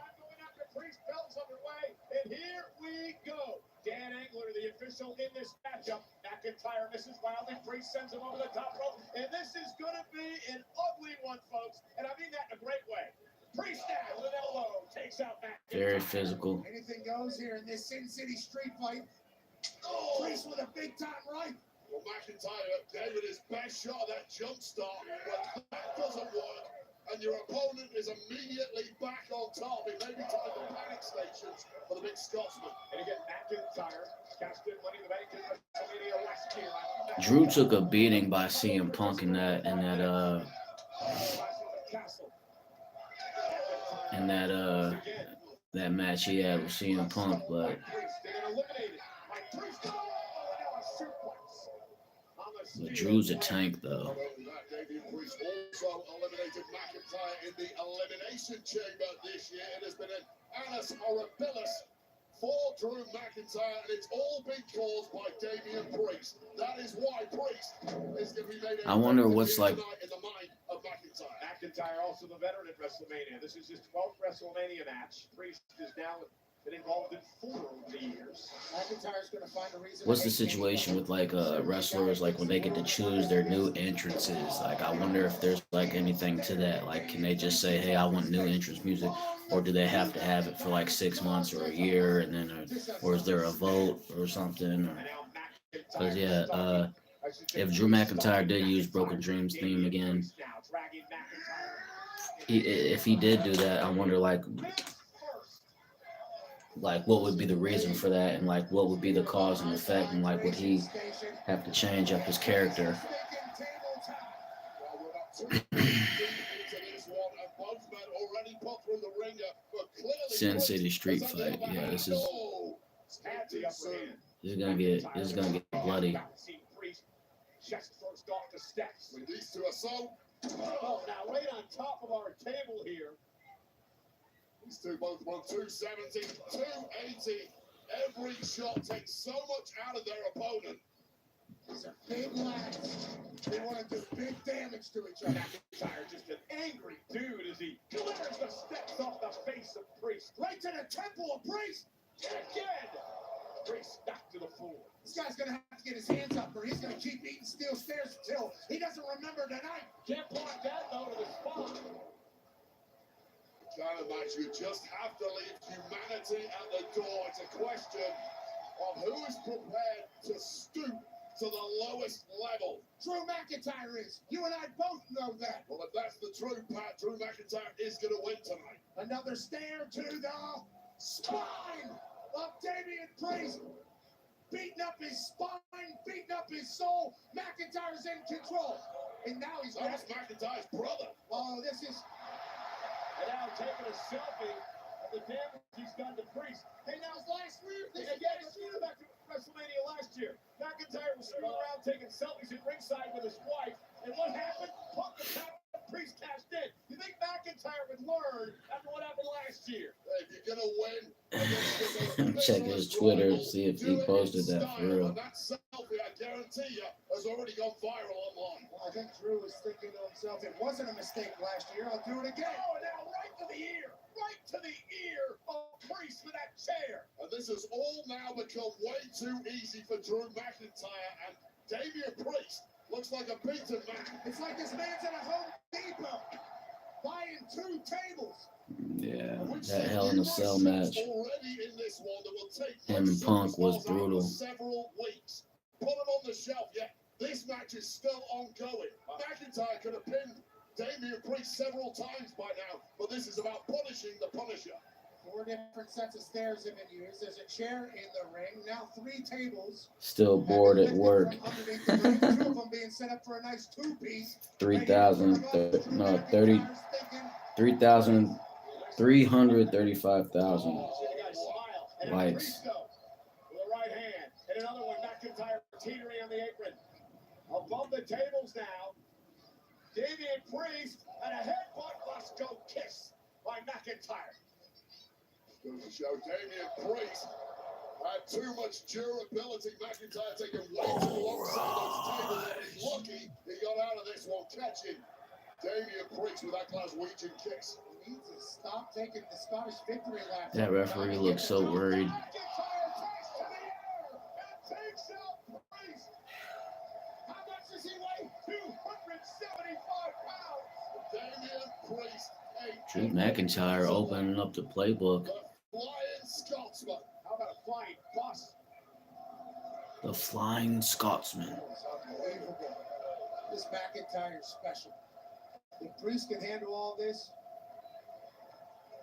here we go. Dan Engler, the official in this matchup. McIntyre misses wildly. Priest sends him over the top rope. And this is going to be an ugly one, folks. And I mean that in a great way. Priest now with an elbow takes out McIntyre. Very physical. Anything goes here in this Sin City street fight. Priest with a big time right. Well, McIntyre gave it his best shot of that jump start, but that doesn't work, and your opponent is immediately back on top. It may be time for panic stations for the big Scotsman. And again, McIntyre cashed in money to make it WrestleMania last year. Drew took a beating by CM Punk in that match he had with CM Punk, but Drew's a tank though. Priest also eliminated McIntyre in the Elimination Chamber this year. It has been an annus horribilis for Drew McIntyre, and it's all been caused by Damian Priest. That is why Priest is going to be made. I wonder what's like. In the mind of McIntyre. McIntyre, also the veteran at WrestleMania. This is his 12th WrestleMania match. Priest is now been involved in 4 of the years. McIntyre's going to find a reason. What's the situation with like wrestlers, like when they get to choose their new entrances? Like, I wonder if there's like anything to that. Like, can they just say, "Hey, I want new entrance music," or do they have to have it for like 6 months or a year, and then, or is there a vote or something? Because if Drew McIntyre did use Broken Dreams theme again, if he did do that, I wonder like what would be the reason for that, and like what would be the cause and effect, and like would he have to change up his character? Sin City street fight. Yeah, this is gonna get bloody. Chest first off the steps. These two are so. Oh, now right on top of our table here. These two both won 270, 280. Every shot takes so much out of their opponent. These are big lads. They want to do big damage to each other. McIntyre, just an angry dude as he delivers the steps off the face of Priest. Right to the temple of Priest. Again. Priest back to the floor. This guy's going to have to get his hands up, or he's going to keep eating steel stairs until he doesn't remember tonight. Can't block that though to the spot. Kind of match, you just have to leave humanity at the door. It's a question of who is prepared to stoop to the lowest level. Drew McIntyre is. You and I both know that. Well, if that's the truth, Pat, Drew McIntyre is going to win tonight. Another stair to the spine of Damian Priest. beating up his spine, beating up his soul. McIntyre's in control. And now he's That was McIntyre's brother. oh, this is And now taking a selfie of the damage he's done to Priest. Hey, now last year, let's go back to WrestleMania last year. McIntyre was screwing around taking selfies at ringside with his wife. And what happened? Punk attacked, Priest cashed in. You think McIntyre would learn after what happened last year? If you're gonna win, against your Check his Twitter, see if he do it posted in that for style. real. And that selfie, I guarantee you, has already gone viral online. I think Drew was thinking to himself, it wasn't a mistake last year, I'll do it again. Oh, now right to the ear of Priest with that chair. And this has all now become way too easy for Drew McIntyre, and Damian Priest looks like a beaten man. It's like this man's at a Home Depot buying 2 tables. Yeah, Which that said Hell in a Cell numerous match. already in this one that will take Him and most Punk was superstars out brutal. for several weeks. Put them on the shelf, yeah. This match is still ongoing. McIntyre could have pinned Damian Priest several times by now, but this is about punishing the Punisher. 4 different sets of stairs have been used. There's a chair in the ring. Now 3 tables. Still bored at work. 2 of them being set up for a nice 2-piece. 3,000, no, 30, 3,000, 335,000 See the guy smile. And likes. Priest goes with the right hand. And another one, McIntyre teetering on the apron. Above the tables now. Damian Priest and a headbutt must go kiss by McIntyre. Goes to show Damian Priest had too much durability. McIntyre taking way too long side those tables, and he's lucky he got out of this one, catching Damian Priest with that Glaswegian kicks. He needs to stop taking the Scottish victory lap. That referee looks so worried. McIntyre takes to the air and takes out Priest. How much does he weigh? 275 pounds. Damian Priest, Drew McIntyre opening up the playbook. the Flying Scotsman. How about a flying bus? The Flying Scotsman. It's unbelievable. This McIntyre's special. If Priest can handle all this,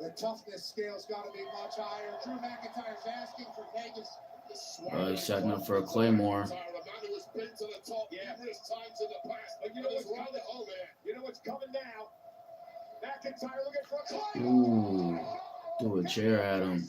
the toughness scale's got to be much higher. Drew McIntyre's asking for Vegas. He's setting up for a Claymore. A man who has been to the top numerous times in the past. But you know what's round coming? at home here. You know what's coming now? McIntyre looking for a Claymore. Ooh, threw a chair at him.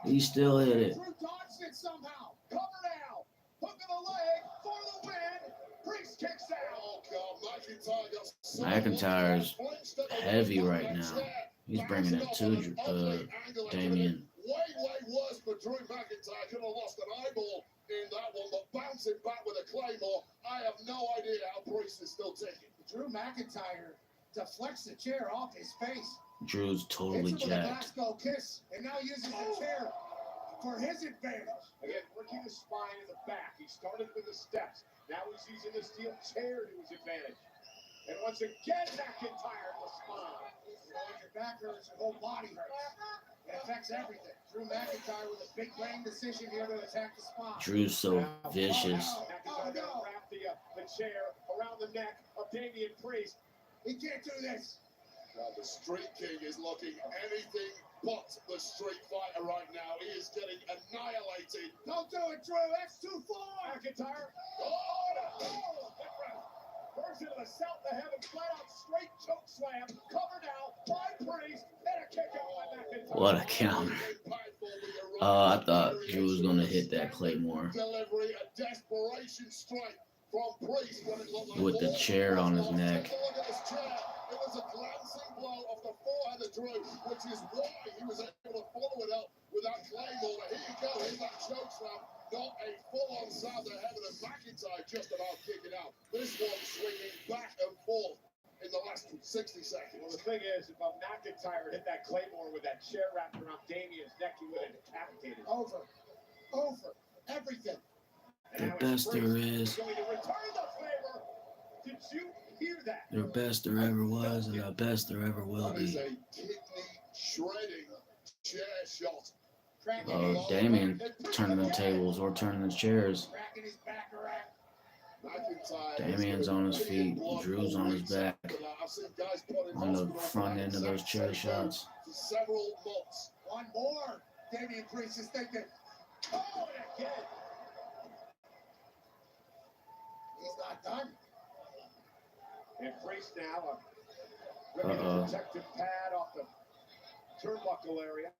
He still hit it. Drew dodged it somehow. Cover now. Hook of the leg for the win. Priest kicks out. Oh, God, McIntyre got so McIntyre's flinched at the heavy leg right of that now. chair. He's bringing it to Damian. Way worse for Drew McIntyre. Could have lost an eyeball in that one, but bouncing back with a Claymore, I have no idea how Priest is still taking. Drew McIntyre deflects the chair off his face. Drew's totally Hits him with a jacked. Glasgow kiss, and now uses the chair for his advantage. Again, working the spine and the back. He started with the steps. Now he's using the steel chair to his advantage. And once again, McIntyre in the spine. You know, when your back hurts, your whole body hurts. It affects everything. Drew McIntyre with a big brain decision here to attack the spine. Drew's so Now, vicious. McIntyre gonna wrap the chair around the neck of Damian Priest. He can't do this. Now, the Street King is looking anything but the Street Fighter right now. He is getting annihilated. Don't do it, Drew. That's too far. McIntyre. Oh, Burst into the south of heaven, flat out straight choke slam. Covered out by Priest. And a kick out by McIntyre. What a counter. I thought Drew was going to hit that Claymore Delivery, a desperation strike from Priest when it looked like with the chair on his neck. Take a look at this chair. It was a glancing blow off the forehead of Drew, which is why he was able to follow it up with that Claymore. Here you go, here's that choke slam. Not a full-on sound to heaven, and McIntyre just about kicking out. This one swinging back and forth in the last 60 seconds. Well, the thing is, if McIntyre hit that Claymore with that chair wrapped around Damian's neck, he would have decapitated him. Over. Everything. The best there is, Going to return the favor. Did you hear that? the best there ever was, and the best there ever will That is be. a kidney shredding chair shot. Oh, Damian turning the tables or turning the chairs. Cracking his back around. McIntyre Damian's on his feet. Drew's on his back. I've seen guys put in On the hospital front end of those chair shots. for several months. One more. Damian Priest is thinking. Oh, and again. He's not done. And Priest now ripping a protective pad off the turnbuckle area.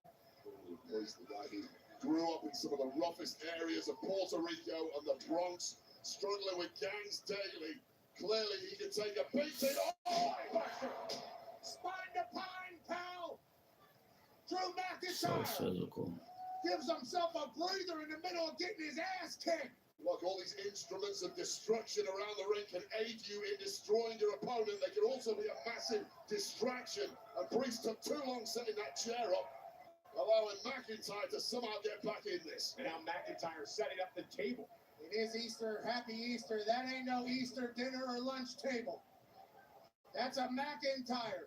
Priest, the guy who grew up in some of the roughest areas of Puerto Rico and the Bronx, struggling with gangs daily. Clearly, he can take a beating. Oh, Buster. Spine to pine, pal. Drew So McIntyre physical. gives himself a breather in the middle of getting his ass kicked. Look, all these instruments of destruction around the ring can aid you in destroying your opponent. They can also be a massive distraction. And Priest took too long setting that chair up, allowing McIntyre to somehow get back in this. And now McIntyre setting up the table. It is Easter. Happy Easter. That ain't no Easter dinner or lunch table. That's a McIntyre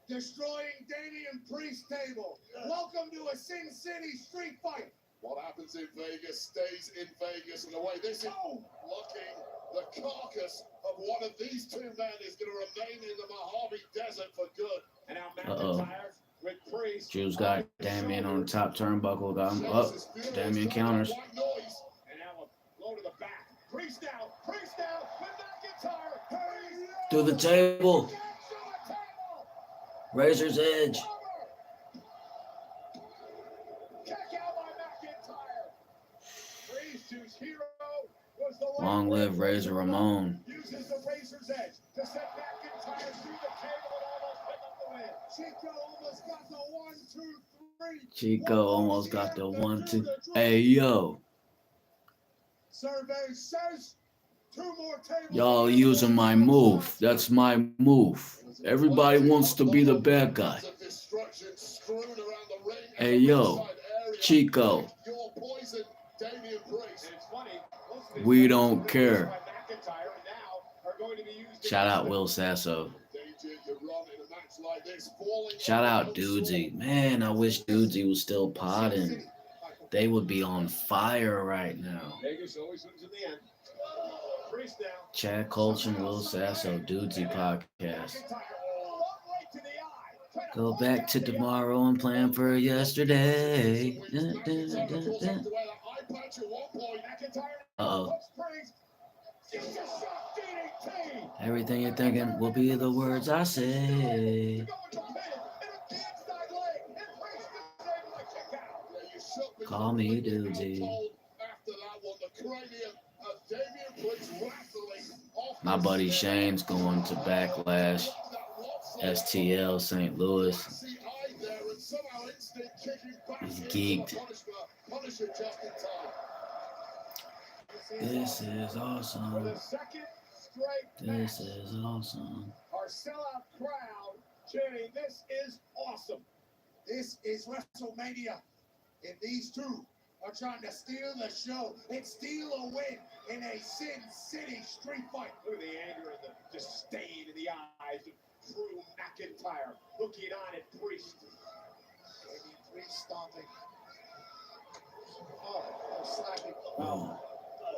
destroying Damian Priest table. Welcome to a Sin City street fight. What happens in Vegas stays in Vegas. And the way this is looking, the carcass of one of these two men is going to remain in the Mojave Desert for good. And now McIntyre with Priest. Drew's got Damian on the top turnbuckle. Got him up. Damian counters. And now a blow to the back. Priest now with McIntyre. Through the table. Razor's Edge. Kick out by McIntyre. Priest, whose hero was the Long live Razor Ramon. uses the Razor's Edge to set McIntyre through the table and almost pick up the win. Chico almost got the 1, 2, 3. Chico almost got the 1, 2. Hey, yo. Survey says 2 more tables. Y'all using my move. That's my move. Everybody wants to be the bad guy. Hey, yo. Chico. We don't care. Shout out Will Sasso. Shout out Dudesy. Man, I wish Dudesy was still potting. They would be on fire right now. Vegas always wins in the end. Priest now. Chad Colchin, Will Sasso, Dudesy podcast. Go back to tomorrow and plan for yesterday. Uh-oh. Everything you're thinking will be the words I say. Call me Dudesy. My buddy Shane's going to Backlash. STL St. Louis. He's geeked. This is awesome. This is awesome. Our sellout crowd chanting, "This is awesome." This is WrestleMania. And these two are trying to steal the show and steal a win in a Sin City street fight. Look at the anger and the disdain in the eyes of Drew McIntyre looking on at Priest. Damian Priest stomping. Oh, slapping. Oh.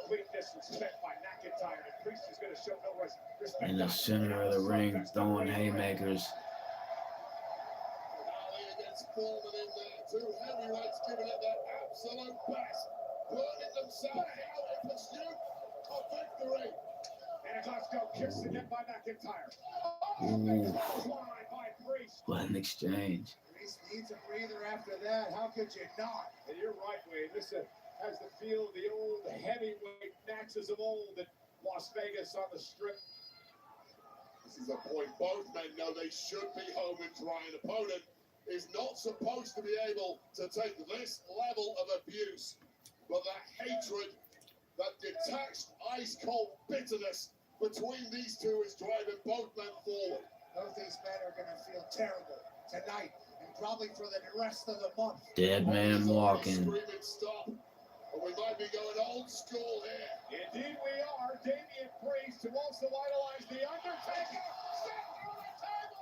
Complete disrespect by McIntyre, and Priest is going to show no respect. In the center of the ring, throwing haymakers. Foreman in there, 2 heavyweights giving it their absolute best, burning themselves out in pursuit of victory. And Costco kicks the net by McIntyre. Ooh. Line by Priest. What an exchange. Priest needs a breather after that. How could you not? And you're right, Wade. This has the feel of the old heavyweight matches of old at Las Vegas on the Strip. This is a point both men know they should be home and dry. An opponent is not supposed to be able to take this level of abuse. But that hatred, that detached, ice-cold bitterness between these two is driving both men forward. Both these men are going to feel terrible tonight and probably for the rest of the month. Dead man walking. Screaming stop. But we might be going old school here. Indeed we are. Damian Priest, who also idolized The Undertaker, set on the table.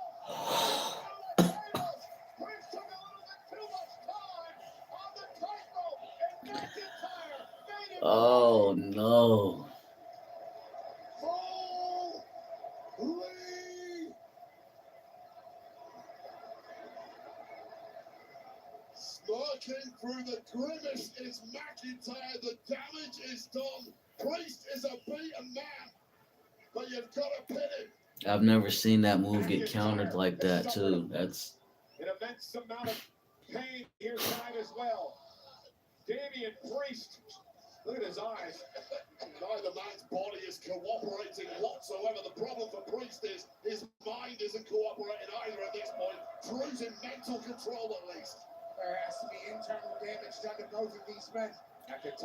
Priest took a little bit too much time on the tightrope, and McIntyre made him. Oh, no. Smirking through the grimace is McIntyre. The damage is done. Priest is a beaten man, but you've got to pin him. I've never seen that move get countered like that too. That's an immense amount of pain here tonight as well. Damian Priest, look at his eyes. Neither man's body is cooperating whatsoever. The problem for Priest is his mind isn't cooperating either at this point. Drew's in mental control at least. There has to be internal damage done to both of these men.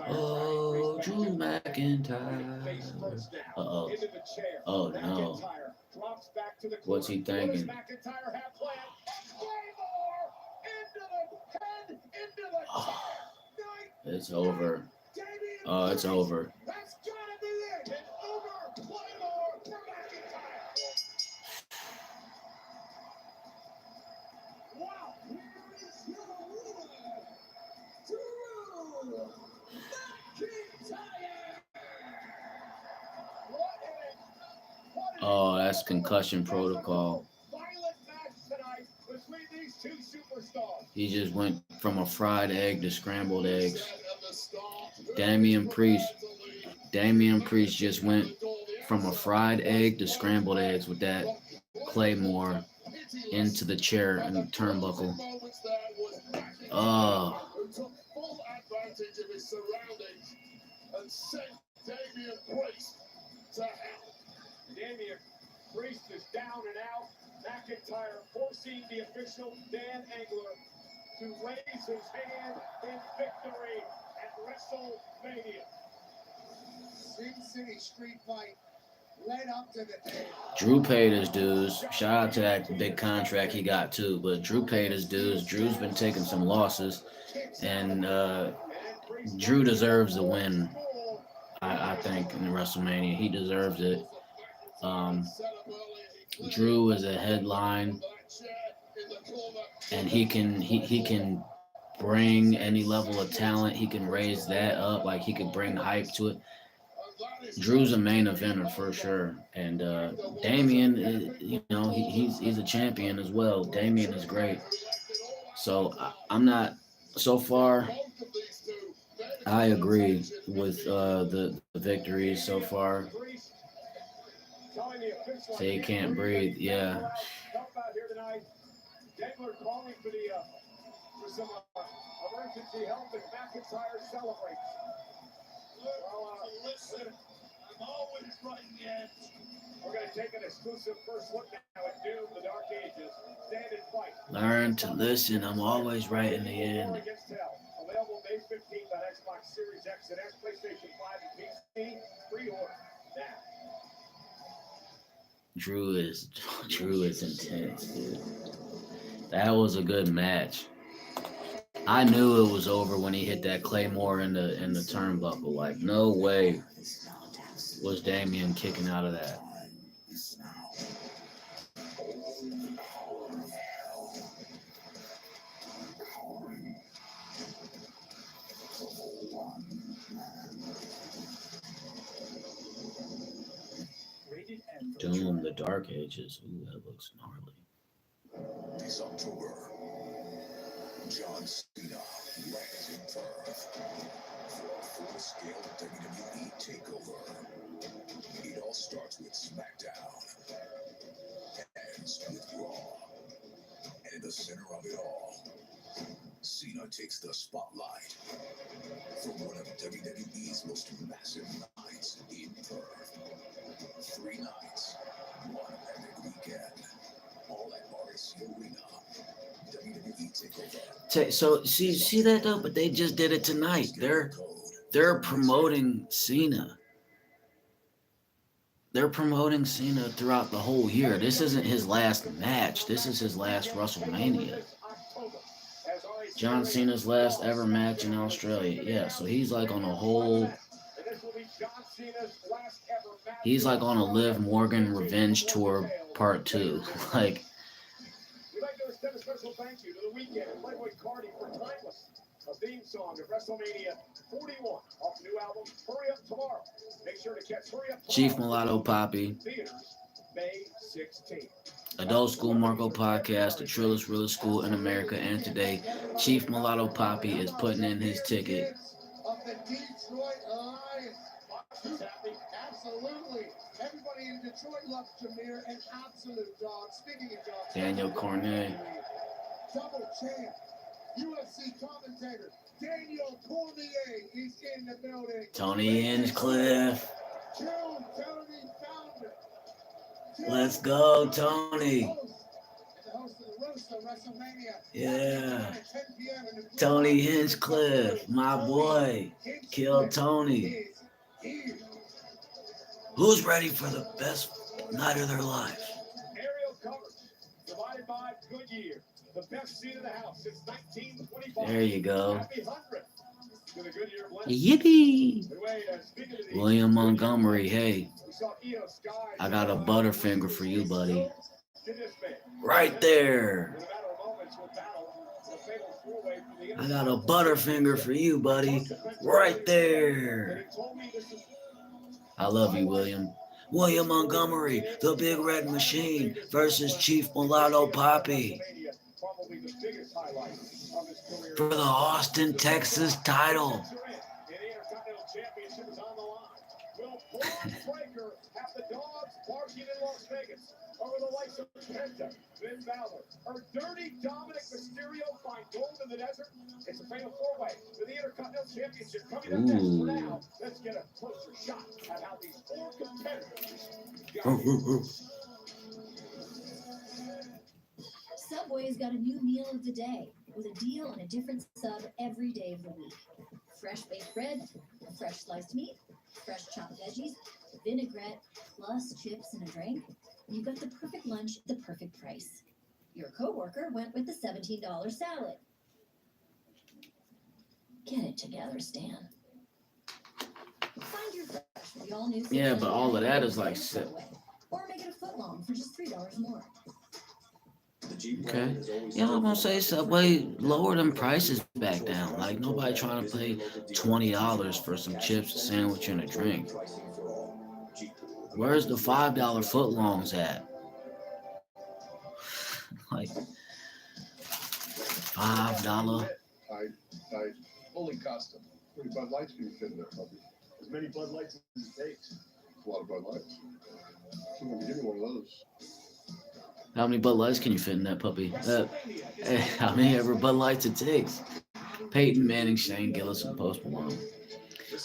oh, Drew McIntyre. Uh-oh. Into the chair. Oh no. McIntyre drops back to the corner. What's he thinking? What does McIntyre have planned? Claymore into the head, into the chair. It's over. Oh, it's over. That's gotta be it. It's over. Claymore for McIntyre. Wow. Here is your winner, Drew McIntyre. Oh, that's concussion protocol. Violent match tonight between these two superstars. He just went from a fried egg to scrambled eggs. Damian Priest just went from a fried egg to scrambled eggs with that Claymore into the chair and the turnbuckle. Oh. Who took full advantage of his surroundings and sent Damian Priest to hell. Damian Priest is down and out. McIntyre forcing the official Dan Engler to raise his hand in victory at WrestleMania. Sin City street fight led up to the day. Drew paid his dues. Shout out to that big contract he got too. But Drew paid his dues. Drew's been taking some losses. And Drew deserves the win, I think, in WrestleMania. He deserves it. Drew is a headline, and he can bring any level of talent. He can raise that up, like he could bring hype to it. Drew's a main eventer for sure, and Damian, he's a champion as well. Damian is great, so I'm not so far. I agree with the victories so far. Say he can't breathe. Yeah. Dangler calling for some emergency help, and McIntyre celebrates. Listen, I'm always right in the edge. We're going to take an exclusive first look now at Doom, the Dark Ages. Stand and fight. Learn to listen. I'm always right in the end. Available May 15th on Xbox Series X and S, PlayStation 5 and PC. Pre-order now. Drew is intense, dude. That was a good match. I knew it was over when he hit that Claymore in the turnbuckle. Like, no way was Damian kicking out of that. Doom, the Dark Ages. Ooh, that looks gnarly. This October, John Cena lands in Perth for a full-scale WWE takeover. It all starts with SmackDown, ends with Raw, and in the center of it all, Cena takes the spotlight for one of WWE's most massive nights in Perth. 3 nights, 1 epic weekend, all at RSC Arena. WWE takeover. So see that though, but they just did it tonight. They're promoting Cena. They're promoting Cena throughout the whole year. This isn't his last match. This is his last WrestleMania. John Cena's last ever match in Australia. Yeah, so he's like on a whole. He's like on a Liv Morgan revenge tour part 2. Like. We'd like to extend a special thank you to The Weeknd and Playboy Cardi for Timeless, a theme song of WrestleMania 41 off the new album Hurry Up Tomorrow. Make sure to catch Hurry Up Tomorrow. Chief Mulatto Poppy. Theaters May 16th. Adult School Marco Podcast, the trillest, realest school in America, and today, Chief Mulatto Poppy is putting in his ticket. Of the Detroit Lions. Absolutely. Everybody in Detroit loves Jameer, an absolute dog. Speaking of dogs, Daniel Cornet. double champ, UFC commentator, Daniel Cormier is in the building. Tony Hinchcliffe. Tony Founder. Let's go, Tony. The host of the WRESTLEMANIA. Yeah. At 10 p.m. in the Tony Hinchcliffe, my boy. Kill Tony. is here. Who's ready for the best night of their lives? Aerial coverage provided by Goodyear. The best seat in the house since 1925. There you go. Happy 100th to the Goodyear blend. Yippee! Anyway, speaking of the William Montgomery, hey, we saw Io Sky. I got a butterfinger for you, buddy. To this man. Right there. In a matter of moments, we'll battle the fatal four-way for the I got a butterfinger for you, buddy. Right there. He told me this is I love you, William. William Montgomery, the Big Red Machine versus Chief Mulatto Poppy probably the biggest highlight of his career. for the Austin, Texas title. The Intercontinental Championship is on the line. Will Braun Breaker have the dogs barking in Las Vegas over the likes of Penta, Finn Balor, or Dirty Dominic Mysterio find gold in the desert? It's a fatal four-way for the Intercontinental Championship coming up next. For now, let's get a closer shot at how these four competitors got here. Subway's got a new meal of the day with a deal on a different sub every day of the week. Fresh baked bread, fresh sliced meat, fresh chopped veggies, vinaigrette, plus chips and a drink. You got the perfect lunch at the perfect price. Your coworker went with the $17 salad. Get it together, Stan. Find your fresh with the all-new. Yeah, but all of that is like Subway. Or make it a foot long for just $3 more. Okay. Yeah, I'm gonna say Subway lower them prices back down. Like nobody trying to pay $20 for some chips, a sandwich, and a drink. Where's the $5 footlongs at? Like $5. Tight. Fully custom. How many Bud Lights can you fit in there, puppy? As many Bud Lights as it takes. That's a lot of Bud Lights. Someone give me one of those. How many Bud Lights can you fit in that puppy? How many ever Bud Lights it takes? Peyton Manning, Shane Gillis, and Post Malone.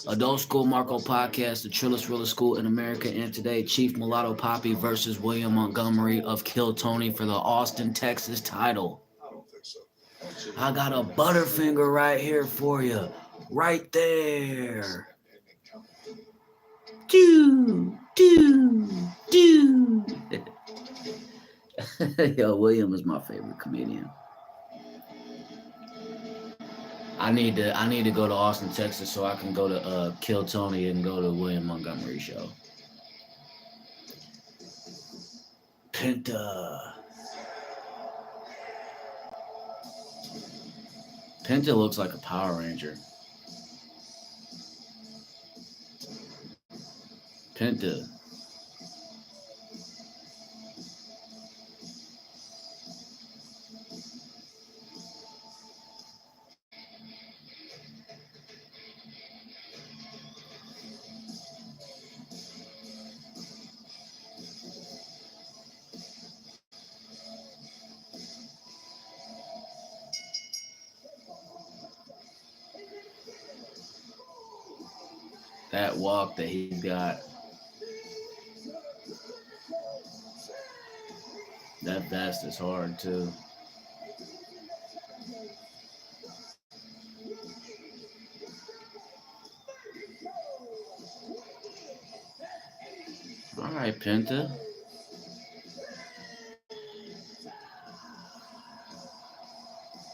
Adult School Marco Podcast, the trillest, realest school in America, and today, Chief Mulatto Poppy versus William Montgomery of Kill Tony for the Austin, Texas title. I don't think so. I got a butterfinger right here for you. Right there. Do. Yo, William is my favorite comedian. I need to go to Austin, Texas, so I can go to Kill Tony and go to William Montgomery show. Penta looks like a Power Ranger. Penta. That walk that he's got. That vest is hard too. All right, Penta.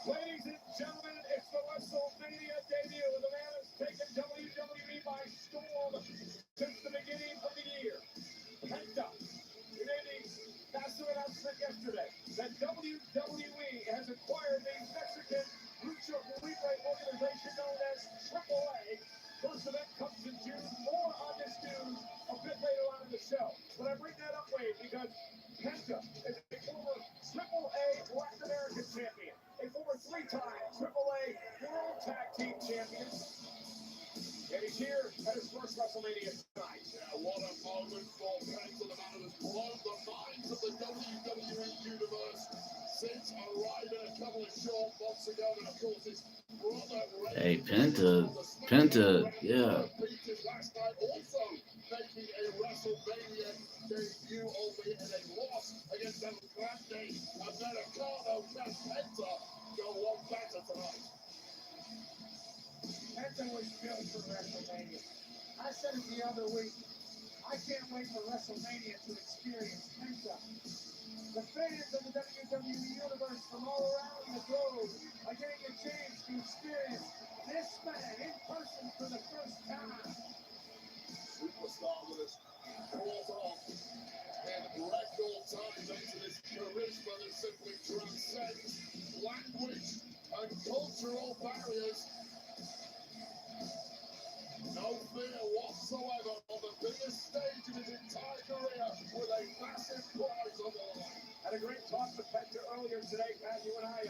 Ladies and gentlemen, it's the WrestleMania debut of the man who's taken WWE by storm since the beginning of the year. Penta. We made the massive announcement yesterday that WWE has acquired the Mexican Lucha Libre organization known as AAA. First event comes in June. More on this news a bit later on in the show. But I bring that up, Wade, because three-time AAA World Tag Team Champions. And he's here at his first WrestleMania tonight. Yeah, what a moment for Penta, the man who has blown the minds of the WWE Universe since arriving a couple of short months ago. And of course, his brother, Hey, Penta, yeah. beaten last night, also making a WrestleMania debut, albeit in a loss against El Grande Americano. Can Penta go one better tonight? Penta was built for WrestleMania. I said it the other week. I can't wait for WrestleMania to experience Penta. The fans of the WWE Universe from all around the globe are getting a chance to experience this man in person for the first time. Superstar with us brought on in record time into this charisma that simply transcends language and cultural barriers. No fear whatsoever on the biggest stage in his entire career with a massive prize on the line. Had a great talk with Penta earlier today, Pat. You and I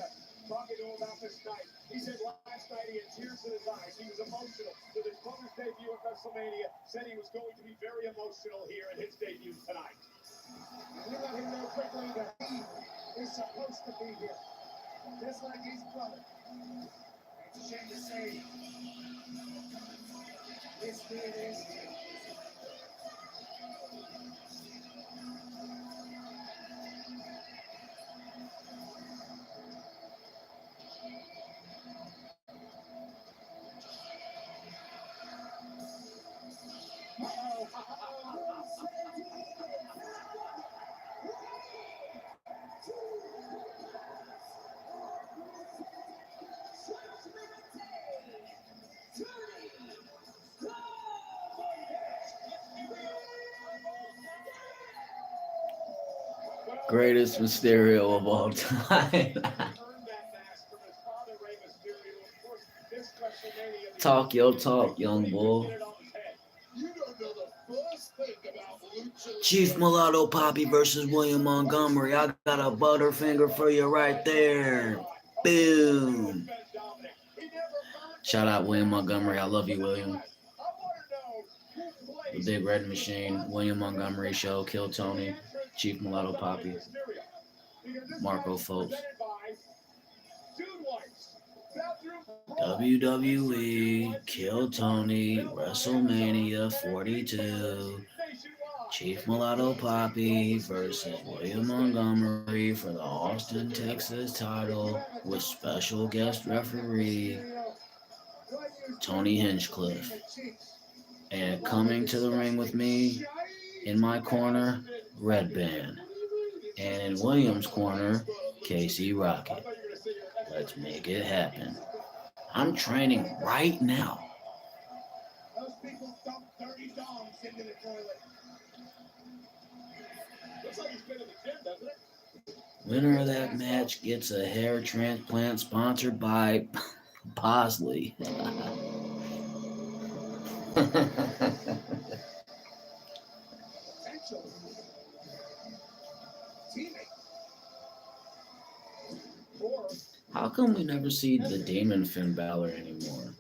talking to him about this night. He said last night he had tears in his eyes. He was emotional with his brother's debut at WrestleMania. Said he was going to be very emotional here at his debut tonight. We let him know quickly that he is supposed to be here, just like his brother. It's a shame to say this kid is. Greatest Mysterio of all time. Talk your talk, young boy. You don't know the first thing about Lucha Chief Mulatto Poppy versus William Montgomery. I got a butterfinger for you right there. Boom. Shout out William Montgomery. I love you, William. The Big Red Machine, William Montgomery Show, Kill Tony, Chief Mulatto Poppy, Marco Foltz. WWE, Kill Tony, WrestleMania 42, Chief Mulatto Poppy versus William Montgomery for the Austin, Texas title with special guest referee Tony Hinchcliffe. And coming to the ring with me, in my corner, Red Band. And in Williams' corner, KC Rocket. Let's make it happen. I'm training right now. Those people dump dirty dogs into the toilet. Looks like he's been to the gym, doesn't it? Winner of that match gets a hair transplant sponsored by Bosley. How come we never see the Demon Finn Balor anymore?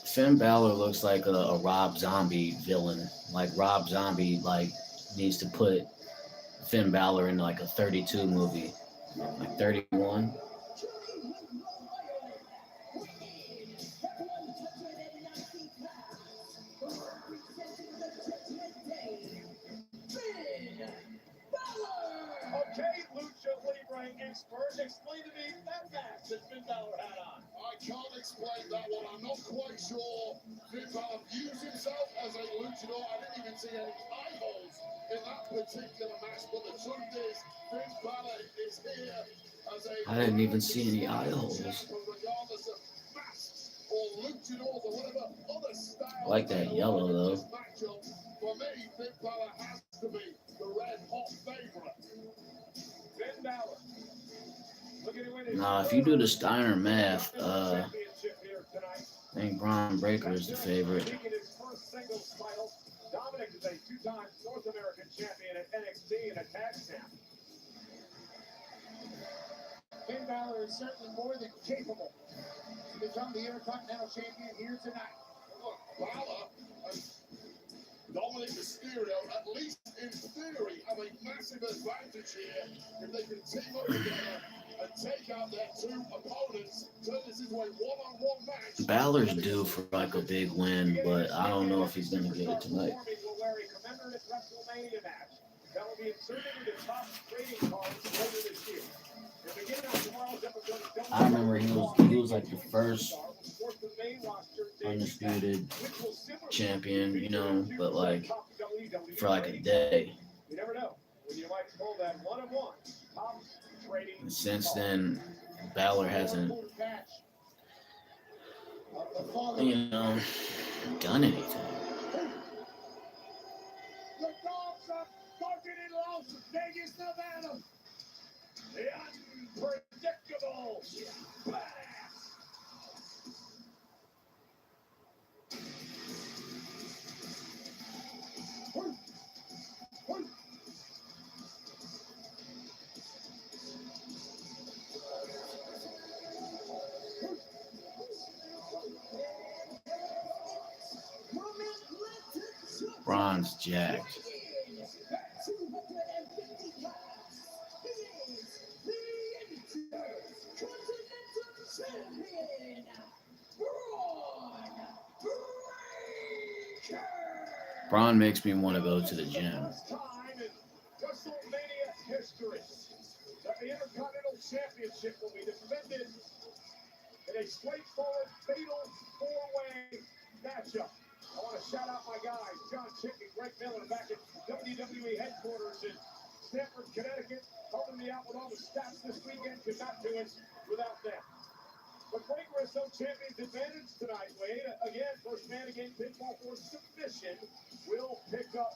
Finn Balor looks like a Rob Zombie villain. Like Rob Zombie needs to put Finn Balor in like a 32 movie. Like 31. Okay, Lucha Libre expert, explain to me that mask that Finn Balor had on. I can't explain that one. I'm not quite sure Finn Balor views himself as a luchador. I didn't even see any eye holes in that particular match, but the truth is, Finn Balor is here as a... I didn't even see any eye holes. Regardless of masks or luchadors or whatever other style... I like that yellow, though. For me, Finn Balor has to be the red hot favorite. Finn Balor. Nah, if you do the Steiner math, I think Braun Breaker is the favorite. Dominic is a two-time North American champion at NXT and a tag champ. Finn Balor is certainly more than capable to become the Intercontinental Champion here tonight. Look, Balor and Dominic Mysterio, at least in theory, have a massive advantage here if they can team up together and take out their two opponents, turn this into a one-on-one match. Balor's due for like a big win, but I don't know if he's gonna get it tonight. Will wear a commemorative WrestleMania match that will be inserted into top trading cards later this year. And beginning on tomorrow's episode of I remember he was like the first undisputed champion, you know, but like for like a day. You never know when you might pull that one-on-one top trading. And since then, Balor hasn't, you know, done anything. The dogs are barking in Las Vegas, Nevada. The unpredictable Badass. Braun's jacked. Braun makes me want to go to the gym. WrestleMania history. The Intercontinental Championship will be defended in a straightforward, fatal four-way matchup. I want to shout out my guys, John Chick and Greg Miller, back at WWE headquarters in Stamford, Connecticut, helping me out with all the stats this weekend. Could not do it without them. The Great Wrestling Champions advantage tonight, Wade. Again, first man again, pinfall for submission will pick up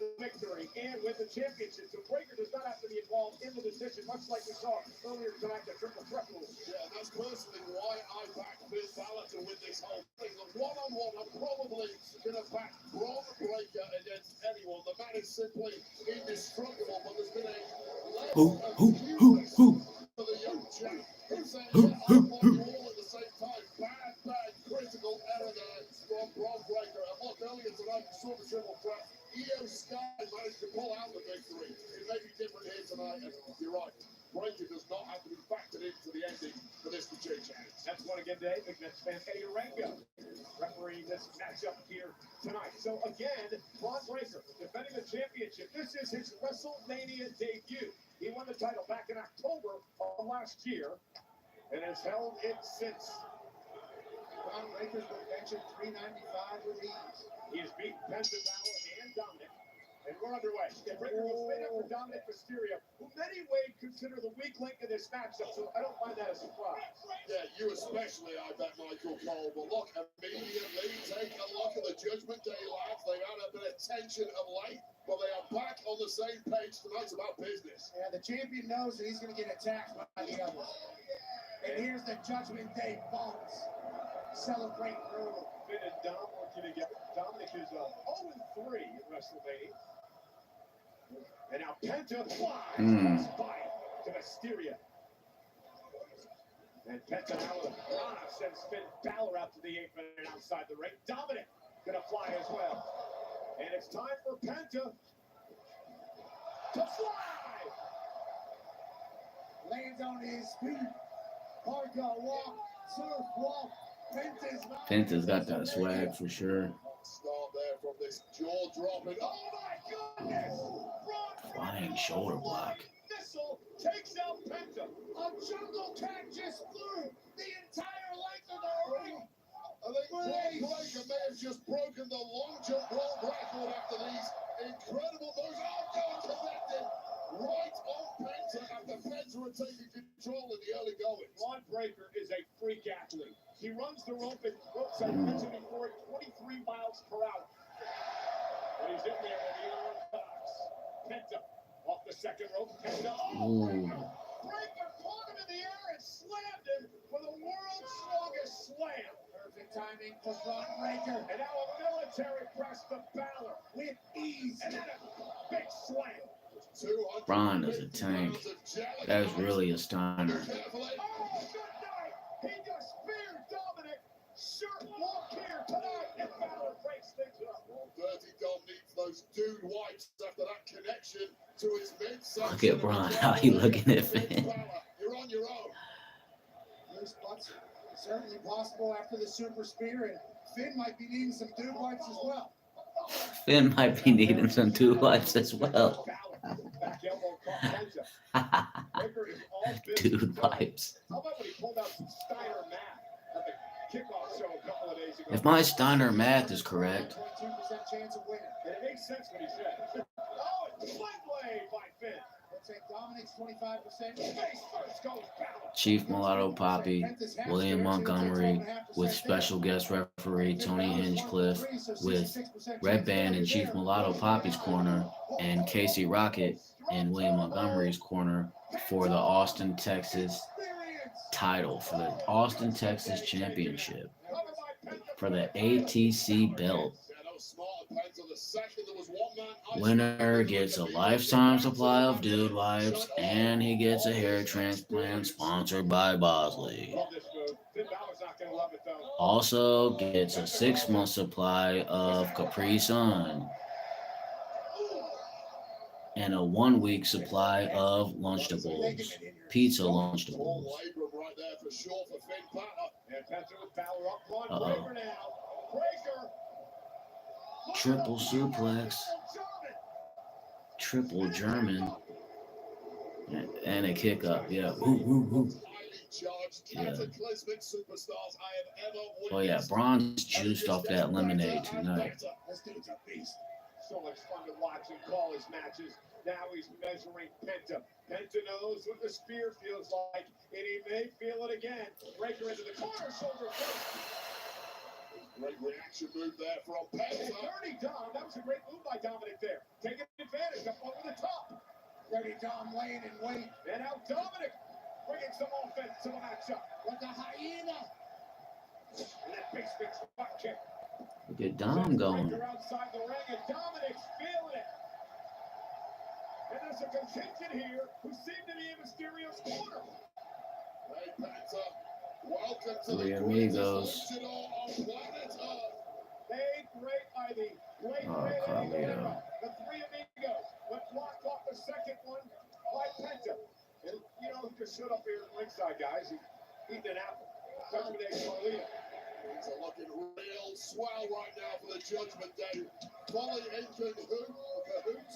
the victory and win the championship. So Breaker does not have to be involved in the decision, much like we saw earlier tonight, the triple threat rules. Yeah, that's personally why I backed Finn Balor to win this whole thing. The one-on-one, I'm probably going to back Braun Breaker against anyone. The man is simply indestructible, but there's been a level of cuteness for the young chap. He's saying, let's jump on you all at the same time. Bad, critical error there from Braun Breaker. And look, earlier tonight, we saw the triple threat. Io Sky managed to pull out the victory. It may be different here tonight, and you're right. Breaker does not have to be factored into the ending for this to change hands. That's one again today. Big Mets fan Eddie Rango refereeing this matchup here tonight. So again, Braun Breaker defending the championship. This is his WrestleMania debut. He won the title back in October of last year and has held it since. Braun Breaker's been mentioned 395 with ease. He has beaten Penta, Balor, and Dominic. And we're underway. The Breaker was made up for Dominic Mysterio, who many would consider the weak link in this matchup, so I don't find that a surprise. Yeah, you especially, I bet, Michael Cole. But look, immediately take a look at the Judgment Day lads. They've had a bit of tension of late, but they are back on the same page tonight about business. Yeah, the champion knows that he's going to get attacked by the others. And here's the Judgment Day bombs. Celebrate early. Finn and Dom working together. Dominic is 0-3 at WrestleMania. And now Penta flies by to Mysterio. And Penta now with a prana sends Finn Balor out to the apron and outside the ring. Dominic gonna fly as well. And it's time for Penta to fly. Lands on his feet. Parka walk, surf walk. Penta's got that swag for sure. Start there from this jaw dropping. Oh my goodness! Flying shoulder block. Missile takes out Penta. A jungle cat just flew the entire length of the ring. I think Braun Breaker may have just broken the long jump world record after these incredible moves. Oh, God, connected right on Penta after Penta had taken control in the early going. Braun Breaker is a freak athlete. He runs the rope and ropes, I mentioned before, at 23 miles per hour. But he's in there with the arm box. Penta off the second rope. Penta. Oh, Breaker caught him in the air and slammed him with a world's strongest slam. Perfect timing for Brock Breaker. And now a military press to Balor With ease. and then a big slam. Braun is a tank. That is really a Steiner. Oh, good night. He just speared Dominic. Shirt walk here tonight, and Balor breaks things up. Well, Dirty Dom needs those dude wipes after that connection to his midsection. Look at Braun, how he looking at Finn. You're on your own. Loose butts certainly possible after the super spear, and Finn might be needing some dude wipes as well. Finn might be needing some two wipes as well. Back elbow caught Penta. Breaker is all business. Dude wipes. How about when he pulled out some Steiner math at the kickoff show a couple of days ago? If my Steiner math is correct, 22% chance of winning. And it makes sense when he said, oh, it's sling blade by Finn. We'll take Dominic's 25%. Face first goes Balor. Chief Mulatto Poppy, William Montgomery, with special guest referee Tony Hinchcliffe, with Red Band in Chief Mulatto Poppy's corner, and Casey Rocket in William Montgomery's corner for the Austin, Texas title, for the Austin, Texas Championship, for the ATC belt. Winner gets a lifetime supply of dude wipes, and he gets a hair transplant sponsored by Bosley. Love this move. Finn Balor's not going to love it, though. Also gets a 6-month supply of Capri Sun and a 1-week supply of Lunchables, pizza Lunchables. Uh-oh. Triple suplex, triple German, and a kick up. Yeah. Ooh. Yeah. Oh yeah, Braun's juiced off that lemonade tonight. This dude's a beast. So much fun to watch and call his matches. Now he's measuring Penta. Penta knows what the spear feels like, and he may feel it again. Breaker into the corner, shoulder first. Great reaction move there from Penta. Dirty Dom, that was a great move by Dominic there. Taking advantage, up over the top. Dirty Dom laying in wait. And now Dominic bringing some offense to the matchup. With the hyena. And that big spin spot kick. Look at Dom going. Breaker outside the ring, and Dominic's feeling it. And there's a contingent here who seem to be in Mysterio's corner. Hey, Penta, welcome to Three the amigos. greatest on planet Earth. Made great by the late Carlito. The Three Amigos would block off the second one by Penta. And you know who just stood up here at ringside, guys? He's eating an apple. Judgment Day Carlito. Things are looking real swell right now for the Judgment Day. Fully in cahoots,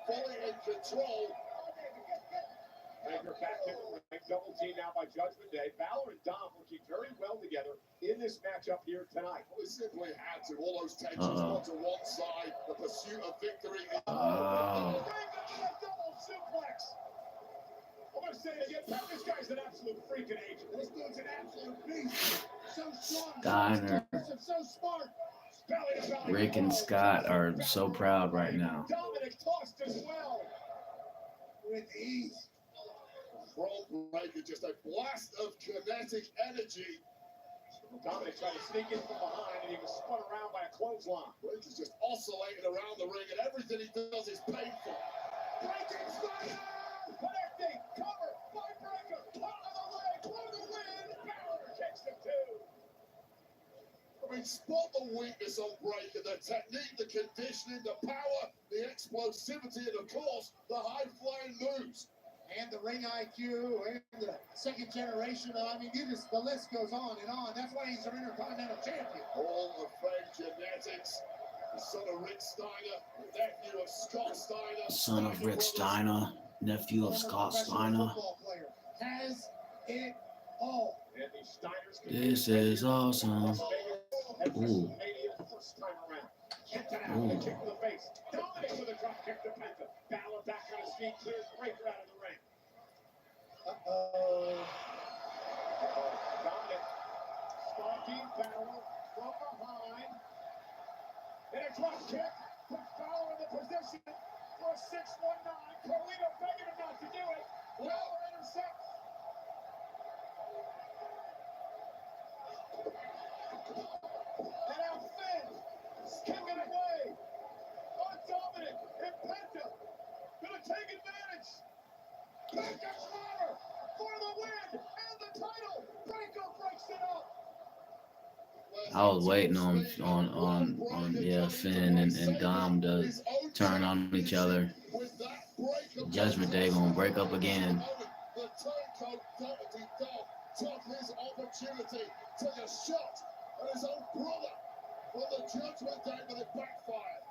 fully in control. Breaker back in the ring, double team now by Judgment Day. Balor and Dom working very well together in this matchup here tonight. We simply had to. All those tensions gone to one side. The pursuit of victory. Oh. Double suplex. I'm going to say it again. This guy's an absolute freaking agent. This dude's an absolute beast. So strong. Steiner, So smart. Rick and Scott are so proud right now. Dominic tossed as well. With ease. From Breaker, just a blast of kinetic energy. Dominic tried to sneak in from behind, and he was spun around by a clothesline. Breaker's just oscillating around the ring, and everything he does is painful. Breaking Steiner! Connecting! Cover by Breaker! Out of the leg! For the win! Balor takes the two! I mean, spot the weakness on Breaker, the technique, the conditioning, the power, the explosivity, and of course, the high-flying moves. And the ring IQ and the second generation. I mean, the list goes on and on. That's why he's an Intercontinental Champion. Hall of Fame genetics. The son of Rick Steiner, nephew of Scott Steiner. Son of Rick Steiner, nephew of Scott Steiner. Has it all. And the Steiners This is awesome. Ooh. First time around. Penta out with a kick to the face. Dominic with a drop kick to Penta. Balor back on his feet, clears Breaker out of the ring. Dominic stalking Balor from behind. And a drop kick puts Balor in the position for a 619. Carlito begging him not to do it. Balor intercepts. And now Finn is kicking away. On Dominic and Penta. Gonna take advantage. Penta Driver for the win and the title. Breaker breaks it up. I was waiting on yeah, Finn and Dom to turn on each other. Judgment Day gonna break up again. The turncoat Dirty Dog took his opportunity, took a shot at his own brother for the Judgment Day, but it backfired.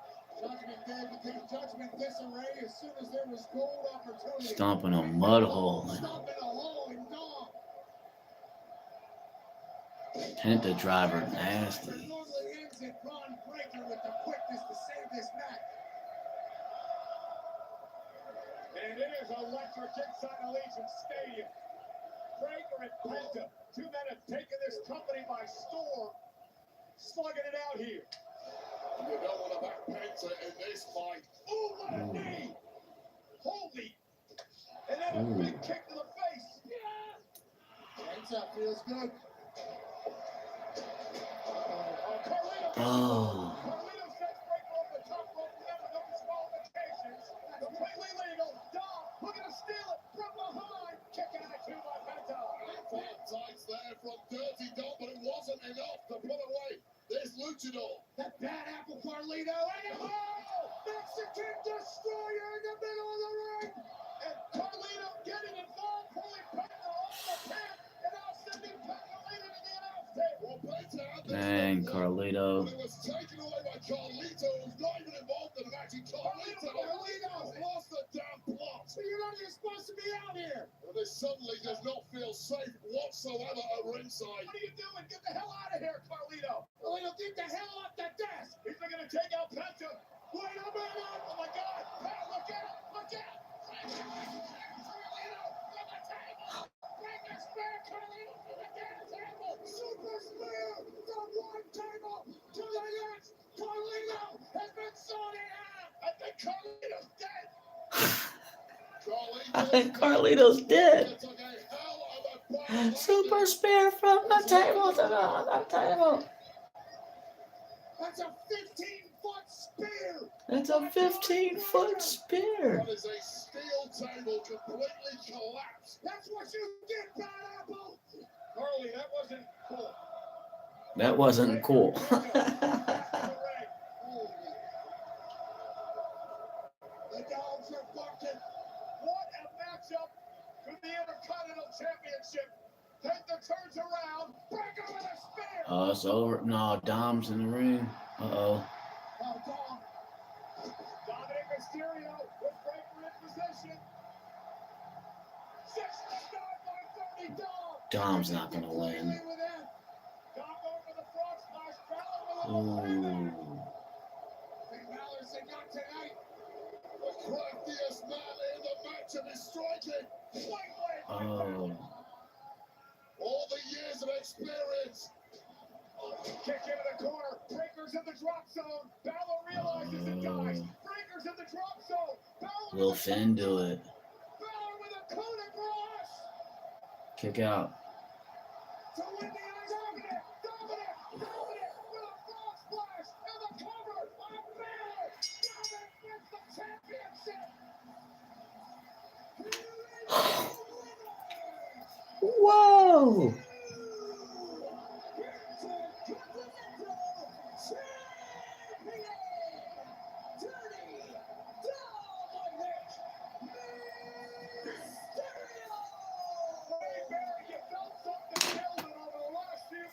Judgment Day became Judgment Disarray as soon as there was gold opportunity. Stomping a mud hole. Stomping a hole in Dom. Penta Driver nasty. Normally ends in Braun Breaker with the quickness to save this match. And it is electric inside Allegiant Stadium. Breaker and Penta, two men have taken this company by storm, slugging it out here. You don't want to back Penta in this fight. Ooh, what a knee! Holy! And then a big kick to the face. Penta feels good. Carlito. Oh. Carlito sets Breaker off the top rope. Remember, no disqualifications. Completely legal. Dom looking to steal it from behind. Kick out at two by Penta. Tights there from Dirty Dog, but it wasn't enough to put away this luchador. That bad apple Carlito. And Mexican Destroyer in the middle of the ring. And Carlito getting involved, pulling Penta off the pin, and now sending Penta later to the announce table. Well, Penta had this Dang, one, Carlito. but it was taken away by Carlito, who's not even involved in the match. Carlito has lost the damn plot. So you're not even supposed to be out here. Well, this suddenly does not feel safe whatsoever at ringside. What are you doing? Get the hell out of here, Carlito. Carlito, get the hell off the desk. He's going to take out Penta. Wait a minute. Oh, my God. Pat, look out. Look out. Carlito from the table. Break the spear, Carlito from the damn table. Super spear from one table to the next. Carlito has been sorted out. I think Carlito's dead. I think Carlito's dead. Took a hell of a bump. Super spear from the table to the other table. That's a 15-foot spear. It's a 15-foot spear. That is a steel table completely collapsed. That's what you get, Bad Apple. Carly, that wasn't cool. That wasn't cool. The dogs are barking. What a matchup for the Intercontinental Championship. Penta turns around. Breaker with a spear. Oh, it's over. No, Dom's in the ring. Uh-oh. Oh, Dom. Dominic Mysterio with Breaker in position. 69 by 30 Dom. Dom's not going to win. Dom going for the frog splash. Balor with a Ooh. Finn Balor said not tonight. The craftiest man in the match and is striking. Oh. All the years of experience. Kick into the corner. Breaker's in the drop zone. Balor realizes it, guys. Breaker's in the drop zone. Balor Will with a Finn do it? Balor with a coup de grace. Kick out. To win the ice. Dominic with a frog splash and the cover on Balor. Dominic wins the championship. Whoa.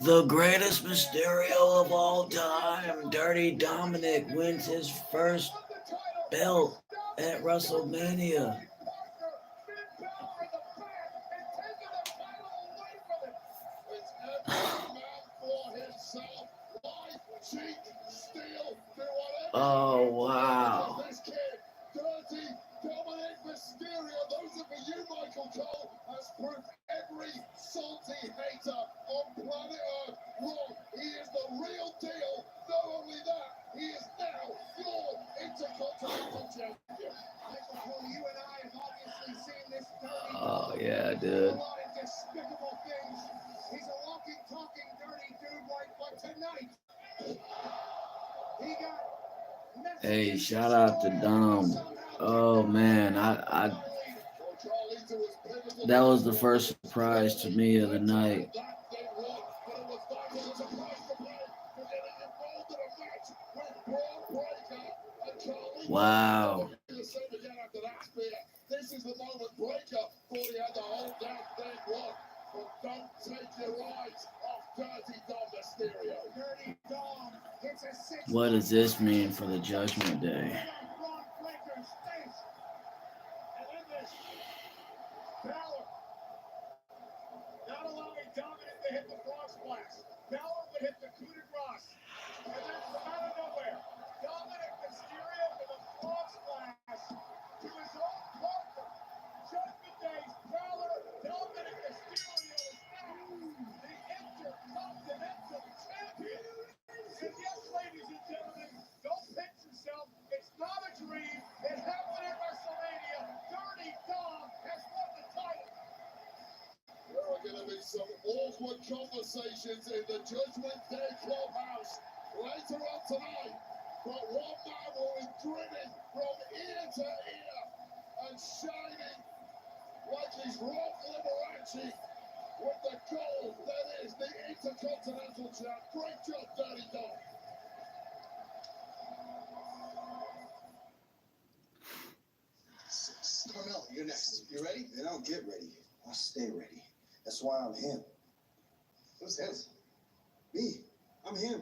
The greatest Mysterio of all time, Dirty Dominic, wins his first belt at WrestleMania. Oh, wow. This kid, Dirty Dominic Mysterio, those are for you, Michael Cole, has proved every salty hater on planet Earth wrong. He is the real deal. Not only that, he is now your Intercontinental Champion. Michael Cole, you and I have obviously seen this dirty. Oh, yeah, A dude. lot of despicable things. He's a walking, talking, dirty dude, right? But tonight. Hey, shout out to Dom. Oh man, that was the first surprise to me of the night. Wow. This is the moment Breaker thought he had the whole damn thing won. But don't take your eyes off Dirty Dom Mysterio. Dirty Dom hits a six. What does this mean for the Judgment Day? Braun Breaker's face. And in this, Balor not allowing Dominic to hit the frog splash. Balor would hit the coup de grace. And then from out of nowhere, Dominic Mysterio with a frog splash to his own partner. Judgment Day's Balor, Dominic Mysterio is now the Intercontinental Champion. And yes, ladies and gentlemen, don't pinch yourself. It's not a dream. It happened at WrestleMania. Dirty Dom has won the title. There are going to be some awkward conversations in the Judgment Day Clubhouse later on tonight. But one man will be grinning from ear to ear and shining like he's Rob Liberace with the gold that is the Intercontinental Champ. Great job, Dirty Dom. Carmel, you're next. You ready? Man, I'll get ready. I'll stay ready. That's why I'm him. Who's him? Me. I'm him.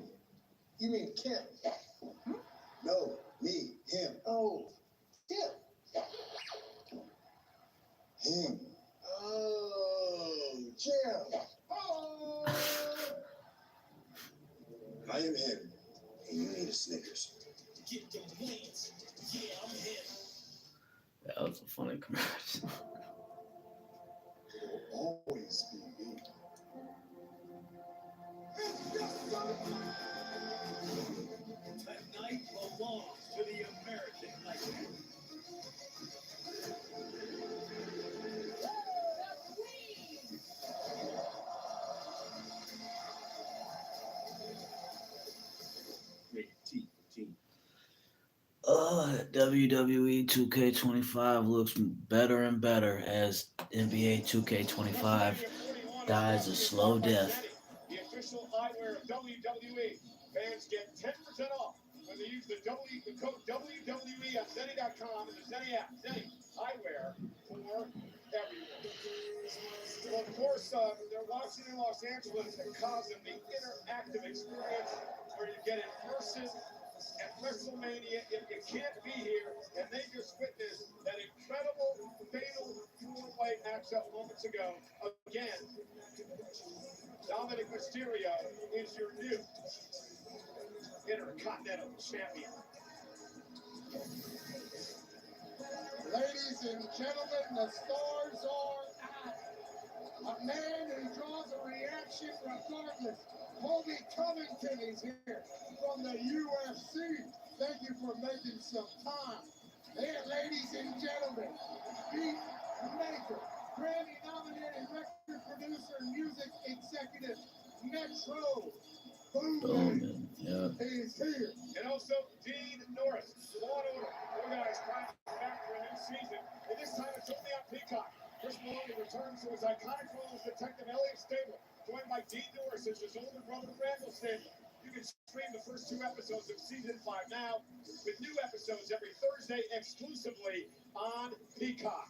You mean Kim? No, me, him. Oh, Kim. Him. Oh, Jim. Oh. I am him, and you need a Snickers. Get them wings. Yeah, I'm him. That was a funny commercial. It will always be me. Tonight belongs to the American Nightmare. WWE 2K25 looks better and better as NBA 2K25 dies a slow death. The official eyewear of WWE. Fans get 10% off when they use the code WWE on Zenny.com and the Zenny app. Zenny, eyewear for everyone. Well, of course, they're watching in Los Angeles and causing the interactive experience where you get immersive at WrestleMania if you can't be here, and they just witnessed that incredible fatal four-way matchup moments ago. Again, Dominic Mysterio is your new Intercontinental Champion. Ladies and gentlemen, the stars are out. A man who draws a reaction regardless. Colby Covington is here from the UFC. Thank you for making some time. And ladies and gentlemen, Beat Maker, Grammy-nominated record producer and music executive, Metro Boomin is here. And also Dean Norris, Law and Order. Four guys trying to come back for a new season. And this time it's only on Peacock. Chris Maloney returns to his iconic role as Detective Elliot Stabler, joined by Dean Norris as his older brother Randall Stabler. You can stream the first 2 episodes of season 5 now, with new episodes every Thursday exclusively on Peacock.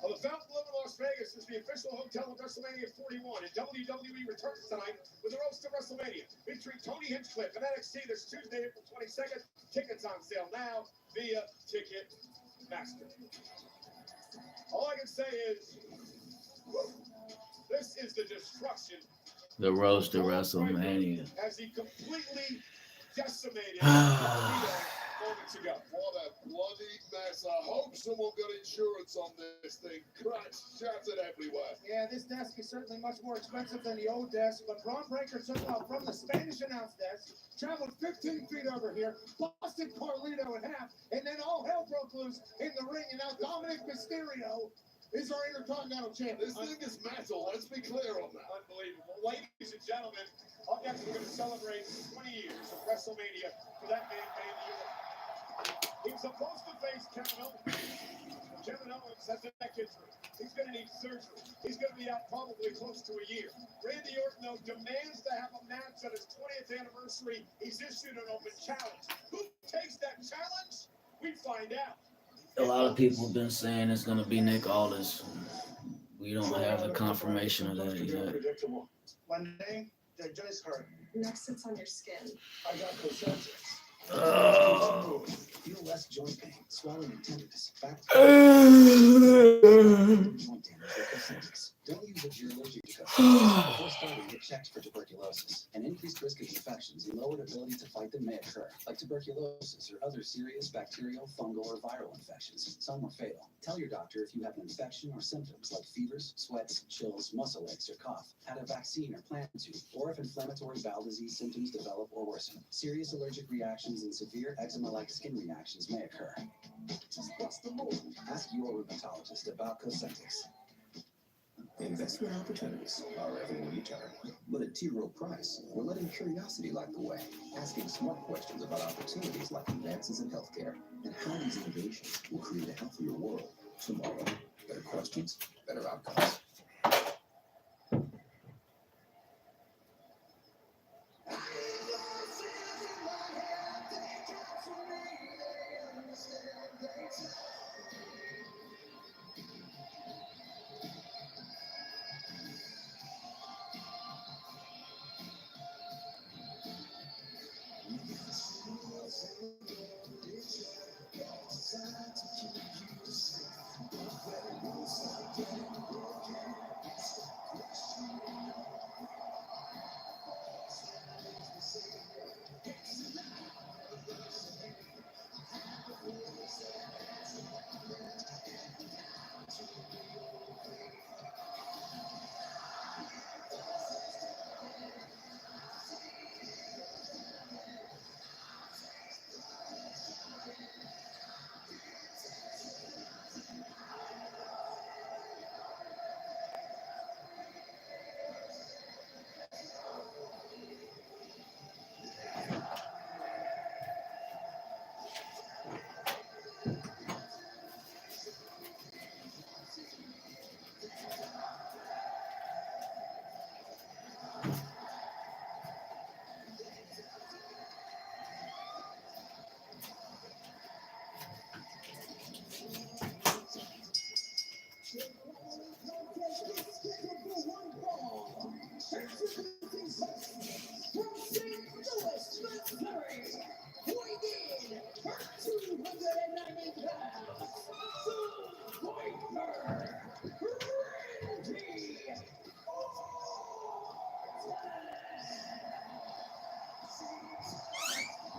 Well, the Fountainbleau in Las Vegas is the official hotel of WrestleMania 41, and WWE returns tonight with the roast of WrestleMania, featuring Tony Hinchcliffe and NXT this Tuesday, April 22nd. Tickets on sale now via Ticketmaster. All I can say is, this is the destruction. The roast of WrestleMania. As he completely decimated moments ago. What a bloody mess. I hope someone got insurance on this thing. Cracks shattered everywhere. Yeah, this desk is certainly much more expensive than the old desk, but Braun Breaker took off from the Spanish announce desk, traveled 15 feet over here, busted Carlito in half, and then all hell broke loose in the ring, and now Dominic Mysterio He's our Intercontinental Champion. This thing is metal. Let's be clear on that. Unbelievable. Ladies and gentlemen, up next we're going to celebrate 20 years of WrestleMania for that man named the He was supposed to face Kevin Owens. Kevin Owens has a neck injury. He's going to need surgery. He's going to be out probably close to a year. Randy Orton, though, demands to have a match on his 20th anniversary. He's issued an open challenge. Who takes that challenge? We find out. A lot of people have been saying it's gonna be Nick Aldis. We don't have the confirmation of that yet. Monday, they're just hurt. Next sits on your skin. I got consensus. Feel less joint pain, swelling, and tenderness. Back to joint damage with Cosentyx. Don't use it if you're allergic to Cosentyx. Before starting, get checked for tuberculosis. An increased risk of infections and lowered ability to fight them may occur, like tuberculosis or other serious bacterial, fungal, or viral infections. Some are fatal. Tell your doctor if you have an infection or symptoms like fevers, sweats, chills, muscle aches, or cough, had a vaccine or plan to, or if inflammatory bowel disease symptoms develop or worsen. Serious allergic reactions and severe eczema-like skin reactions may occur. Just bust the move. Ask your rheumatologist about Cosentyx. Investment opportunities are everywhere you turn. But at T. Rowe Price, we're letting curiosity light the way, asking smart questions about opportunities like advances in healthcare and how these innovations will create a healthier world tomorrow. Better questions, better outcomes.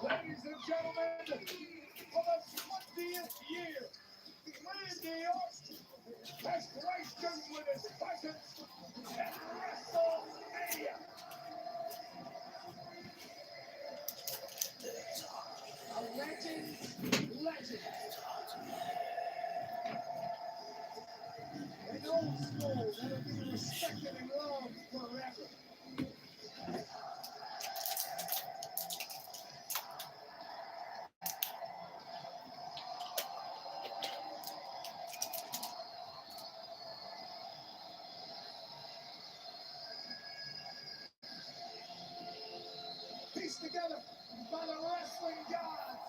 Ladies and gentlemen, for the 20th year, Randy Orton has graced us with his presence at WrestleMania. A legend. An old school that'll be respected and loved forever. Pieced together by the wrestling gods.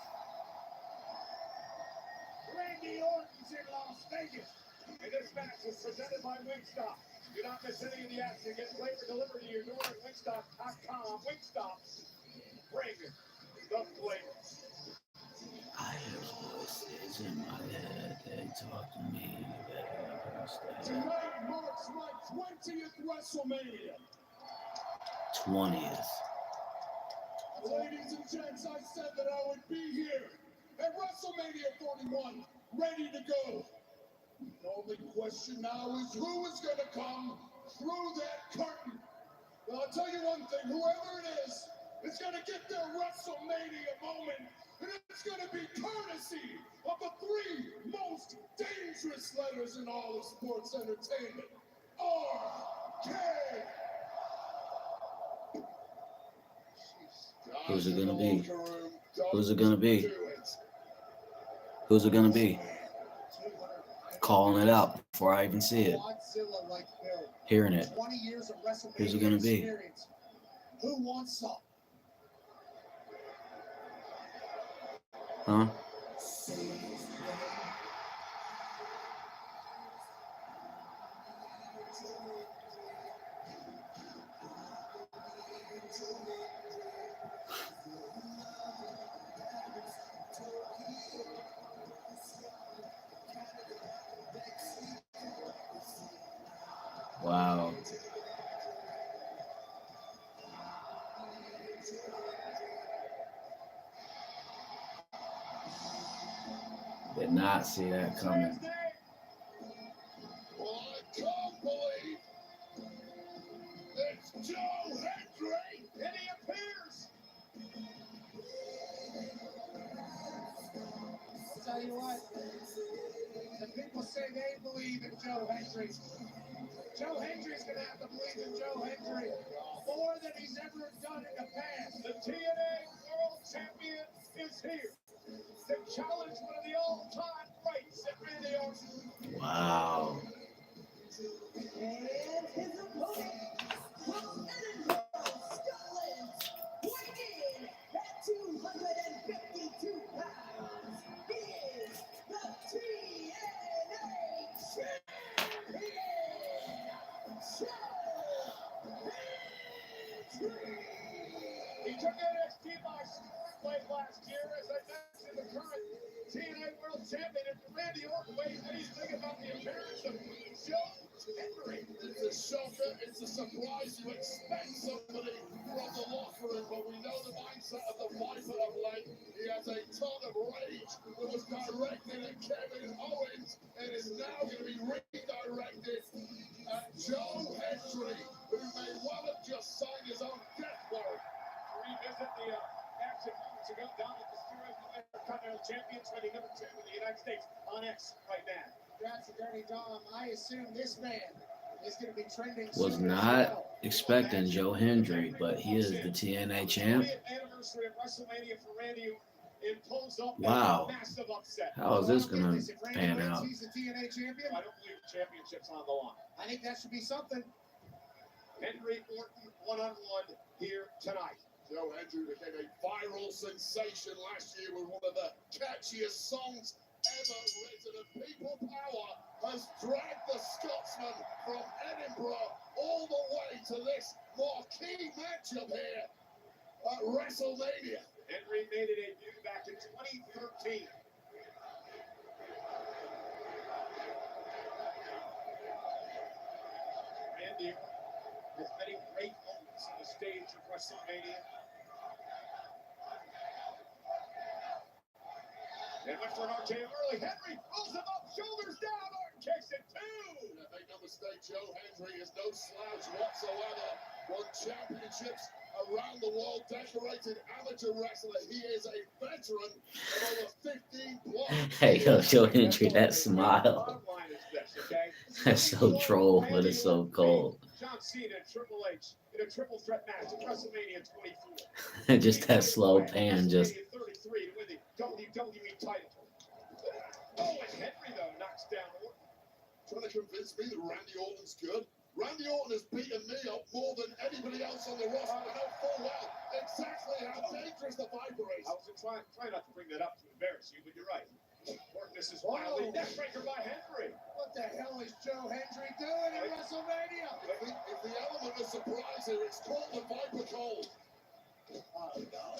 Randy Orton's in Las Vegas. And this match is presented by Wingstop. Do not miss any of the action. Get flavor delivered to your door at wingstop.com. Wingstop. Bring the flavor. I hear voices in my head. They talk to me. Tonight marks my 20th WrestleMania. 20th. Ladies and gents, I said that I would be here at WrestleMania 41, ready to go. The only question now is who is going to come through that curtain. Well, I'll tell you one thing, whoever it is going to get their WrestleMania moment, and it's It's going to be courtesy of the 3 most dangerous letters in all of sports entertainment. R-K. Who's it gonna be? Who's it gonna be? Who's it gonna be? Calling it out before I even see it. Hearing it. Who's it gonna be? Who wants some? Huh? Wow. Did not see that coming. Well, I can't believe it's Joe Hendry, and he appears. I'll tell you what, the people say they believe in Joe Hendry. Joe Hendry's going to have to believe in Joe Hendry more than he's ever done in the past. The TNA World Champion is here to challenge one of the all-time greats at Randy Orton. Wow. And his opponent from Edinburgh, Scotland, weighing in at 252 pounds, he is the TNA Champion, He took NXT by storm late last year, as I mentioned, the current TNA World Champion. And Randy Orton weighs what he's thinking about the appearance of Joe Hendry. It's a shocker, it's a surprise. You expect somebody from the locker room, but we know the mindset of the Viper of late. He has a ton of rage that was directed at Kevin Owens and is now going to be redirected at Joe Hendry, who may well have just signed his own death warrant. Revisit the action moments ago down at the Intercontinental Champions, ready number 2 in the United States on X right now. That's a dirty Dom. I assume this man is going to be trending. Was soon as not well. expecting Joe Hendry, but he is the TNA champ. 20th anniversary of WrestleMania for Randy Orton. It pulls up Wow. a massive upset. How is this gonna If Randy pan wins, out? He's the TNA champion. I don't believe the championship's on the line. I think that should be something. Henry Orton one-on-one here tonight. Joe Hendry became a viral sensation last year with one of the catchiest songs ever written, and People Power has dragged the Scotsman from Edinburgh all the way to this marquee matchup here at WrestleMania. Henry made a debut back in 2013. Randy Orton has many great moments on the stage of WrestleMania. And went for an RKO early. Henry rolls him up, shoulders down, Orton kicks it too. Yeah, make no mistake, Joe Hendry is no slouch whatsoever. Won championships around the world, decorated amateur wrestler. He is a veteran of over 15 plus. Hey, yo, Joe Hendry, that smile. Bottom line is this, okay? That's so troll, but it's so cold. John Cena and Triple H in a triple threat match at WrestleMania 24. Just that slow pan, just. WrestleMania 33 to win the WWE title. Oh, and Henry though knocks down Orton. Trying to convince me that Randy Orton's good. Randy Orton has beaten me up more than anybody else on the roster. I know full well exactly how dangerous the Viper is. I was trying not to bring that up to embarrass you, but you're right. Orton, this is wildly neckbreaker by Henry. What the hell is Joe Hendry doing at WrestleMania? If the element of surprise here, it's called the Viper Cold. Oh, no.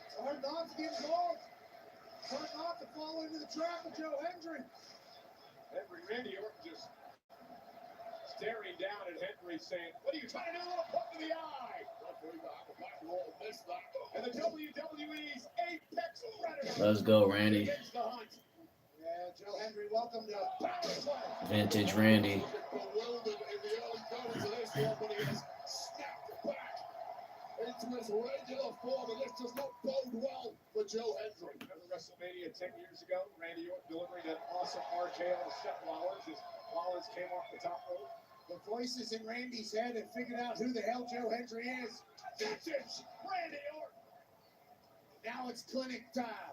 It's hard not to get involved. It's hard not to fall into the trap of Joe Hendry. Randy Orton just staring down at Henry saying, what are you trying to do? A little poke to the eye. And the WWE's Apex Predator. Let's go, Randy. Begins the hunt. Yeah, Joe Hendry, welcome to Power Slam. Vintage Randy. Bewildered in the early goings of this one, but he has snapped back into its regular form, and this does not bode well for Joe Hendry. Remember WrestleMania 10 years ago? Randy Orton delivering that awesome RKO to Seth Rollins as Rollins came off the top rope. The voices in Randy's head have figured out who the hell Joe Hendry is. Vintage Randy Orton. Now it's clinic time.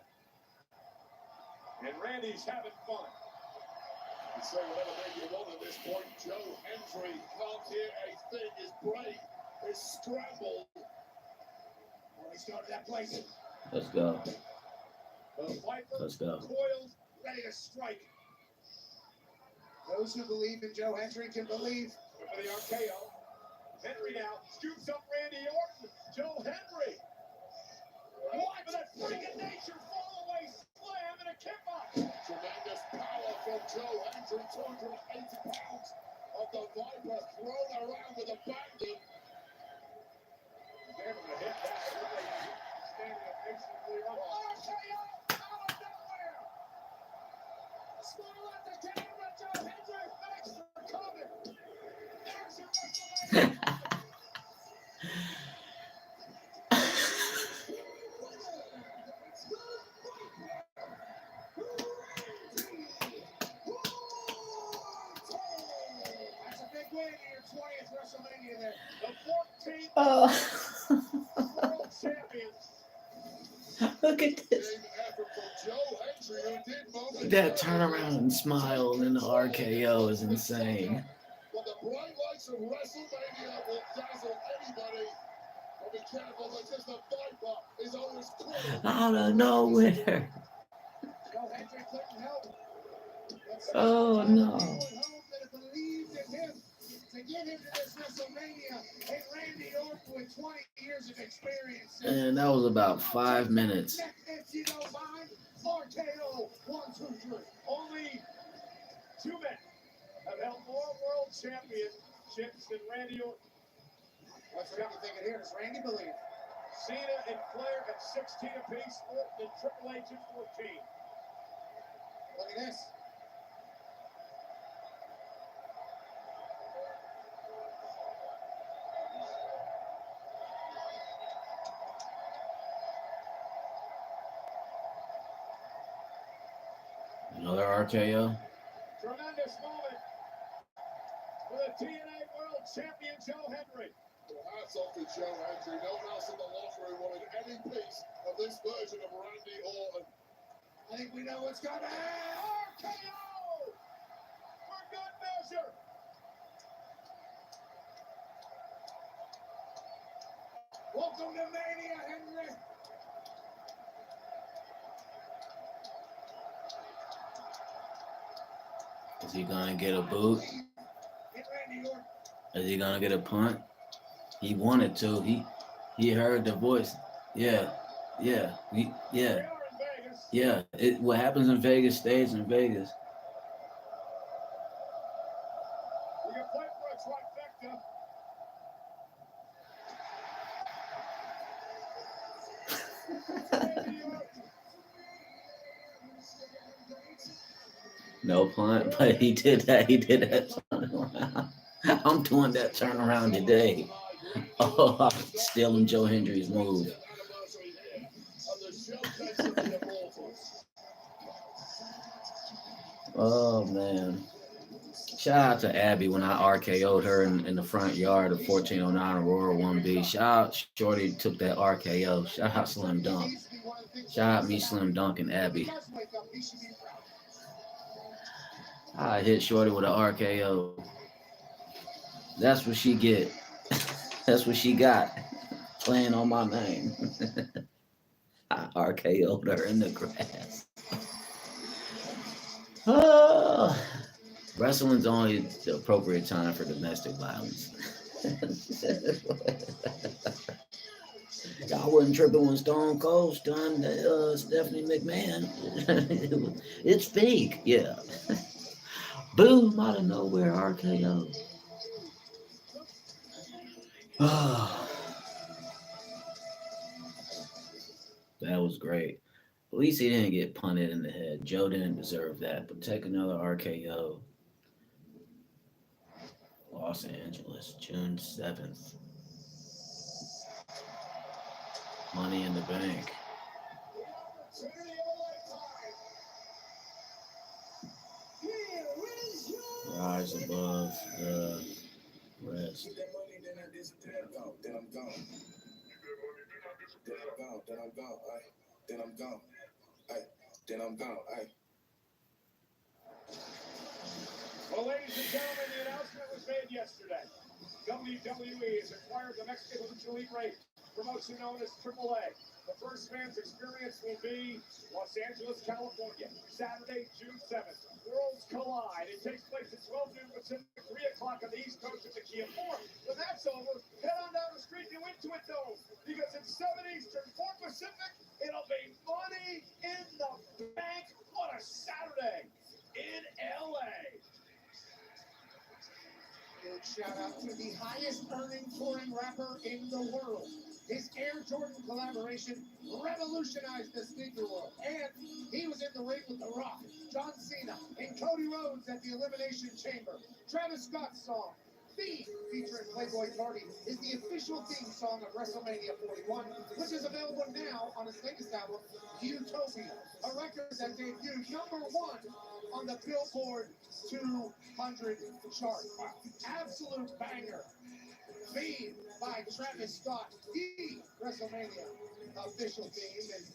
And Randy's having fun. You say whatever name you want at this point, Joe Hendry can't hear a thing. His brain is scrambled. Already started that place. Let's go. The Viper Let's go. coiled, ready to strike. Those who believe in Joe Hendry can believe. For the RKO. Henry now scoops up Randy Orton. Joe Hendry. What? For that freaking nature fall away slam and a kick out. Tremendous power from Joe Hendry. 280 pounds of the Viper thrown around with abandon. He's able to hit that. Everybody standing up makes it clear. RKO out of nowhere. Smile at the camera. Joe Hendry. Thanks for coming. There's your WrestleMania. That's a big win in your 20th WrestleMania there. The 14th Oh, World Champions. look at this. Game effort from Joe Hendry, who did moment. That turnaround and smile and the RKO is insane. But the bright lights of WrestleMania will dazzle anybody. But be careful because the Viper is always cool. Out of nowhere. Joe Hendry couldn't help. Oh, no. Home that have believed in him to get into this WrestleMania. And Randy Orton with 20 years of experience. And that was about 5 minutes. If you don't mind, RKO 1, 2, 3. Only two men have held more world championships than Randy Orton. What's Randy thinking here? Does Randy believe? Cena and Flair at 16 apiece, Orton and Triple H at 14. Look at this. Another RKO. Tremendous moment for the TNA World Champion Joe Hendry. Well, hats off to Joe Hendry. No one else in the locker room wanted any piece of this version of Randy Orton. I think we know what's coming. RKO for good measure. Welcome to Mania, Henry. Is he gonna get a boot? Get Randy Orton. Is he gonna get a punt? He wanted to. He heard the voice. Yeah. Yeah. We are in Vegas. Yeah. What happens in Vegas stays in Vegas. We can play for a trifecta. Randy Orton. No punt, but he did that. He did that turnaround. I'm doing that turnaround today. Oh, I'm stealing Joe Hendry's move. Oh, man. Shout out to Abby when I RKO'd her in the front yard of 1409 Aurora 1B. Shout out Shorty took that RKO. Shout out Slim Dunk. Shout out me, Slim Dunk, and Abby. I hit Shorty with an RKO. That's what she get. That's what she got. Playing on my name. I RKO'd her in the grass. Oh. Wrestling's only the appropriate time for domestic violence. I wasn't tripping when Stone Cold stunned Stephanie McMahon. It's fake, yeah. Boom, out of nowhere, RKO. That was great. At least he didn't get punted in the head. Joe didn't deserve that, but take another RKO. Los Angeles, June 7th. Money in the Bank. Opportunity of a lifetime. Here is your Rise above the rest. Get that money, then I disappear. Oh, then I'm gone. Then I'm gone. Then I'm gone. Ay. Then I'm gone. Ay. Then I'm gone. Ay. Well, ladies and gentlemen, the announcement was made yesterday. WWE has acquired the Mexican Lucha Libre promotion known as AAA. The first fans experience will be Los Angeles, California, Saturday, June 7th. Worlds collide. It takes place at 12 noon Pacific, 3 o'clock on the East Coast at the Kia Forum. When that's over, head on down the street to Intuit Dome, because it's 7 Eastern, 4 Pacific. It'll be money in the bank on a Saturday in LA. Huge shout out to the highest earning touring rapper in the world. His Air Jordan collaboration revolutionized the sneaker world. And he was in the ring with The Rock, John Cena, and Cody Rhodes at the Elimination Chamber. Travis Scott's song, Theme, featuring Playboy Cardi, is the official theme song of WrestleMania 41, which is available now on his latest album, Utopia, a record that debuted #1 on the Billboard 200 chart. Absolute banger. Theme by Travis Scott, the WrestleMania official theme. And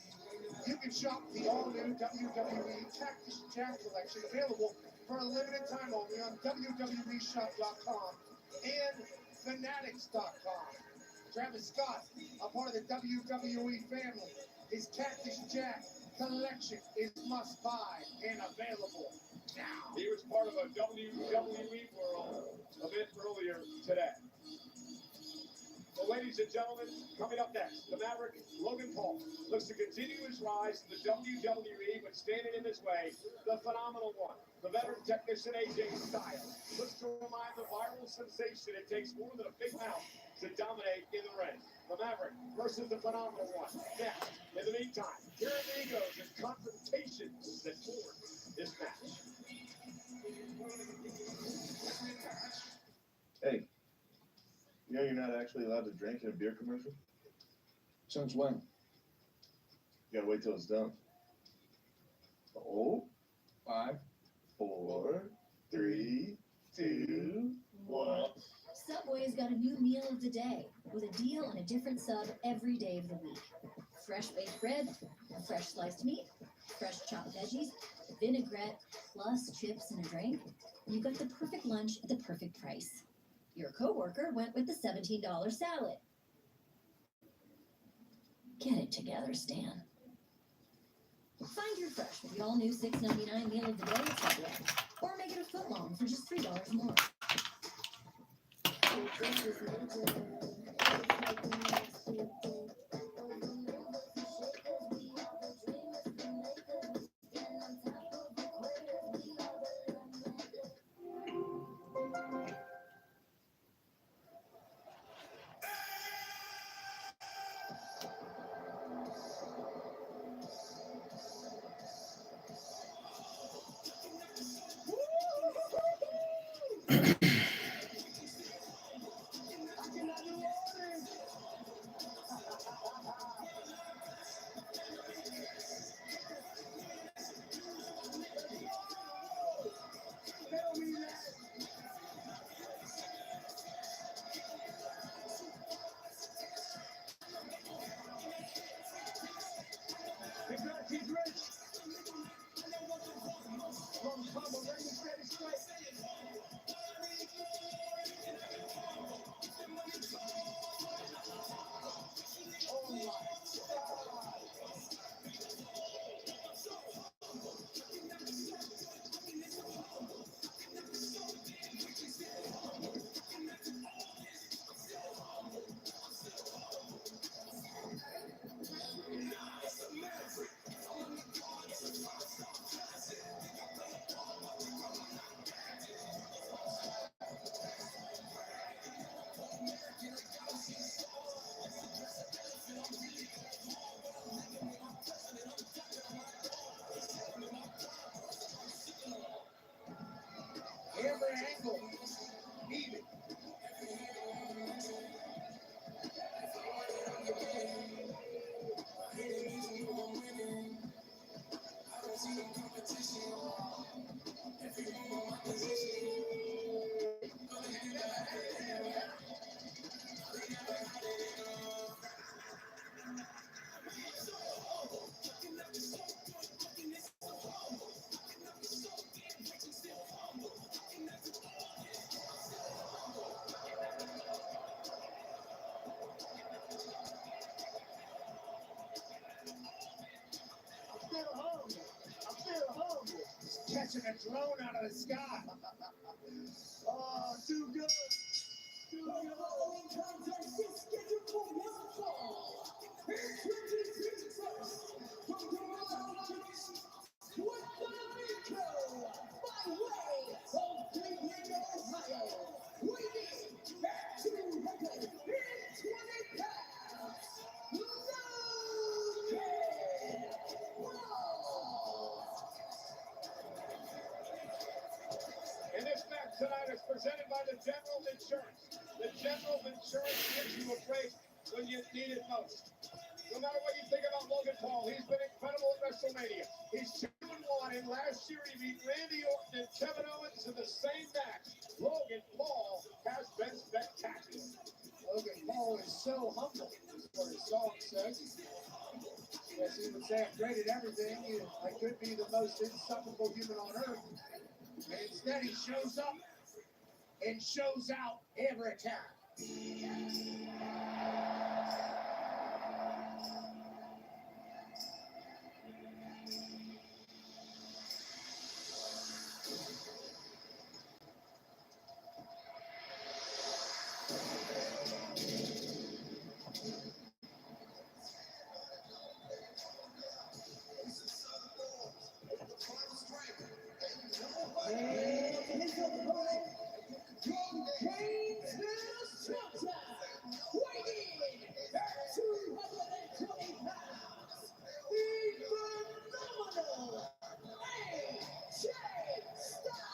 you can shop the all-new WWE Cactus Jack collection, available for a limited time only on WWEshop.com and Fanatics.com. Travis Scott, a part of the WWE family. His Cactus Jack collection is must-buy and available now. He was part of a WWE World event earlier today. Well, ladies and gentlemen, coming up next, the Maverick Logan Paul looks to continue his rise in the WWE, but standing in his way, the phenomenal one, the veteran technician AJ Styles, looks to remind the viral sensation it takes more than a big mouth to dominate in the ring. The Maverick versus the phenomenal one. Next, in the meantime, here are the egos and confrontations that form this match. Hey, you know you're not actually allowed to drink in a beer commercial? Since when? You gotta wait till it's done. Oh, 5, 4, 3, 2, 1. Subway's got a new meal of the day with a deal on a different sub every day of the week. Fresh baked bread, fresh sliced meat, fresh chopped veggies, vinaigrette, plus chips and a drink. You got the perfect lunch at the perfect price. Your coworker went with the $17 salad. Get it together, Stan. Find your fresh with the all-new $6.99 meal of the day at Subway. Or make it a foot long for just $3 more. catching a drone out of the sky. Oh, too good. The following contest is scheduled for one fall. Introducing first, from Toronto, Puerto Rico, by way of Cleveland, Ohio, weighing at 220 pounds, Logan Paul. And this match tonight is presented by the General Insurance. The General Insurance gives you a break when you need it most. No matter what you think about Logan Paul, he's been incredible at WrestleMania. He's 2-1, and last year he beat Randy Orton and Kevin Owens in the same match. Logan Paul has been spectacular. Logan Paul is so humble, is what his song says. Yes, he would say, I've traded everything. I could be the most insufferable human on earth. And instead, he shows up and shows out every time. And his opponent, from Gainesville, Georgia, weighing at 220 pounds, the phenomenal AJ Styles.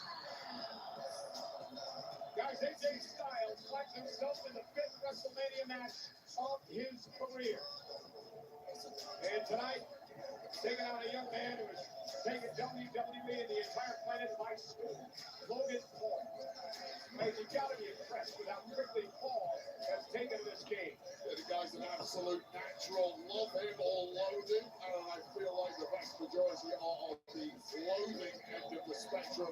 Guys, AJ Styles finds himself in the 5th WrestleMania match of his career. And tonight, taking on a young man who has taken WWE and the entire planet by storm, Logan Paul. Guys, you gotta be impressed with how quickly Paul has taken this game. Yeah, the guy's an absolute natural. Love him or loathe him. And I feel like the vast majority are on the loathing end of the spectrum.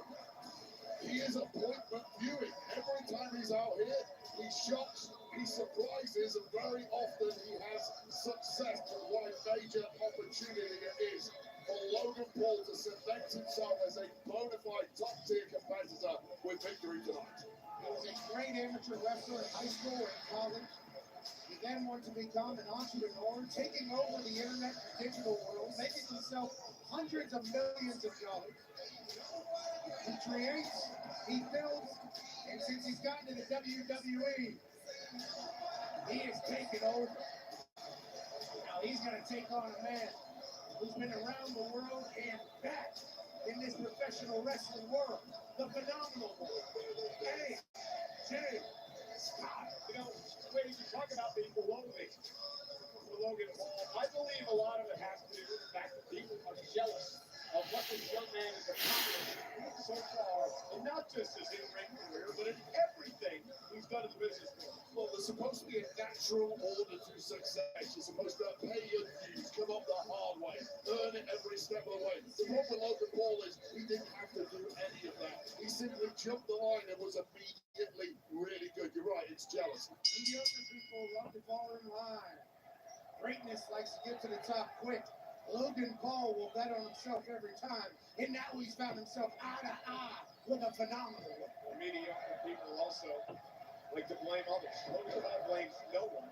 He is appointment viewing. Every time he's out here, he shocks, he surprises, and very often he has success. But what a major opportunity it is for Logan Paul to cement himself as a bona fide top-tier competitor with victory tonight. He was a great amateur wrestler in high school and college. He then went to become an entrepreneur, taking over the internet and digital world, making himself hundreds of millions of dollars. He creates, he builds, and since he's gotten to the WWE, he has taken over. Now he's going to take on a man who's been around the world and back in this professional wrestling world, the phenomenal one, AJ Styles. You know, when you talk about people loathing for Logan Paul, I believe a lot of it has to do with the fact that people are jealous of what this young man has accomplished so far, and not just his in-ring career, but in everything he's done in the business world. Well, there's supposed to be a natural order to success. You're supposed to pay your dues, come up the hard way, earn it every step of the way. The problem with Logan Paul is he didn't have to do any of that. He simply jumped the line and was immediately really good. You're right, it's jealous. Mediocre people love to fall in line. Greatness likes to get to the top quick. Logan Paul will bet on himself every time, and now he's found himself eye to eye with a phenomenal one. Mediocre people also like to blame others. Logan Paul blames no one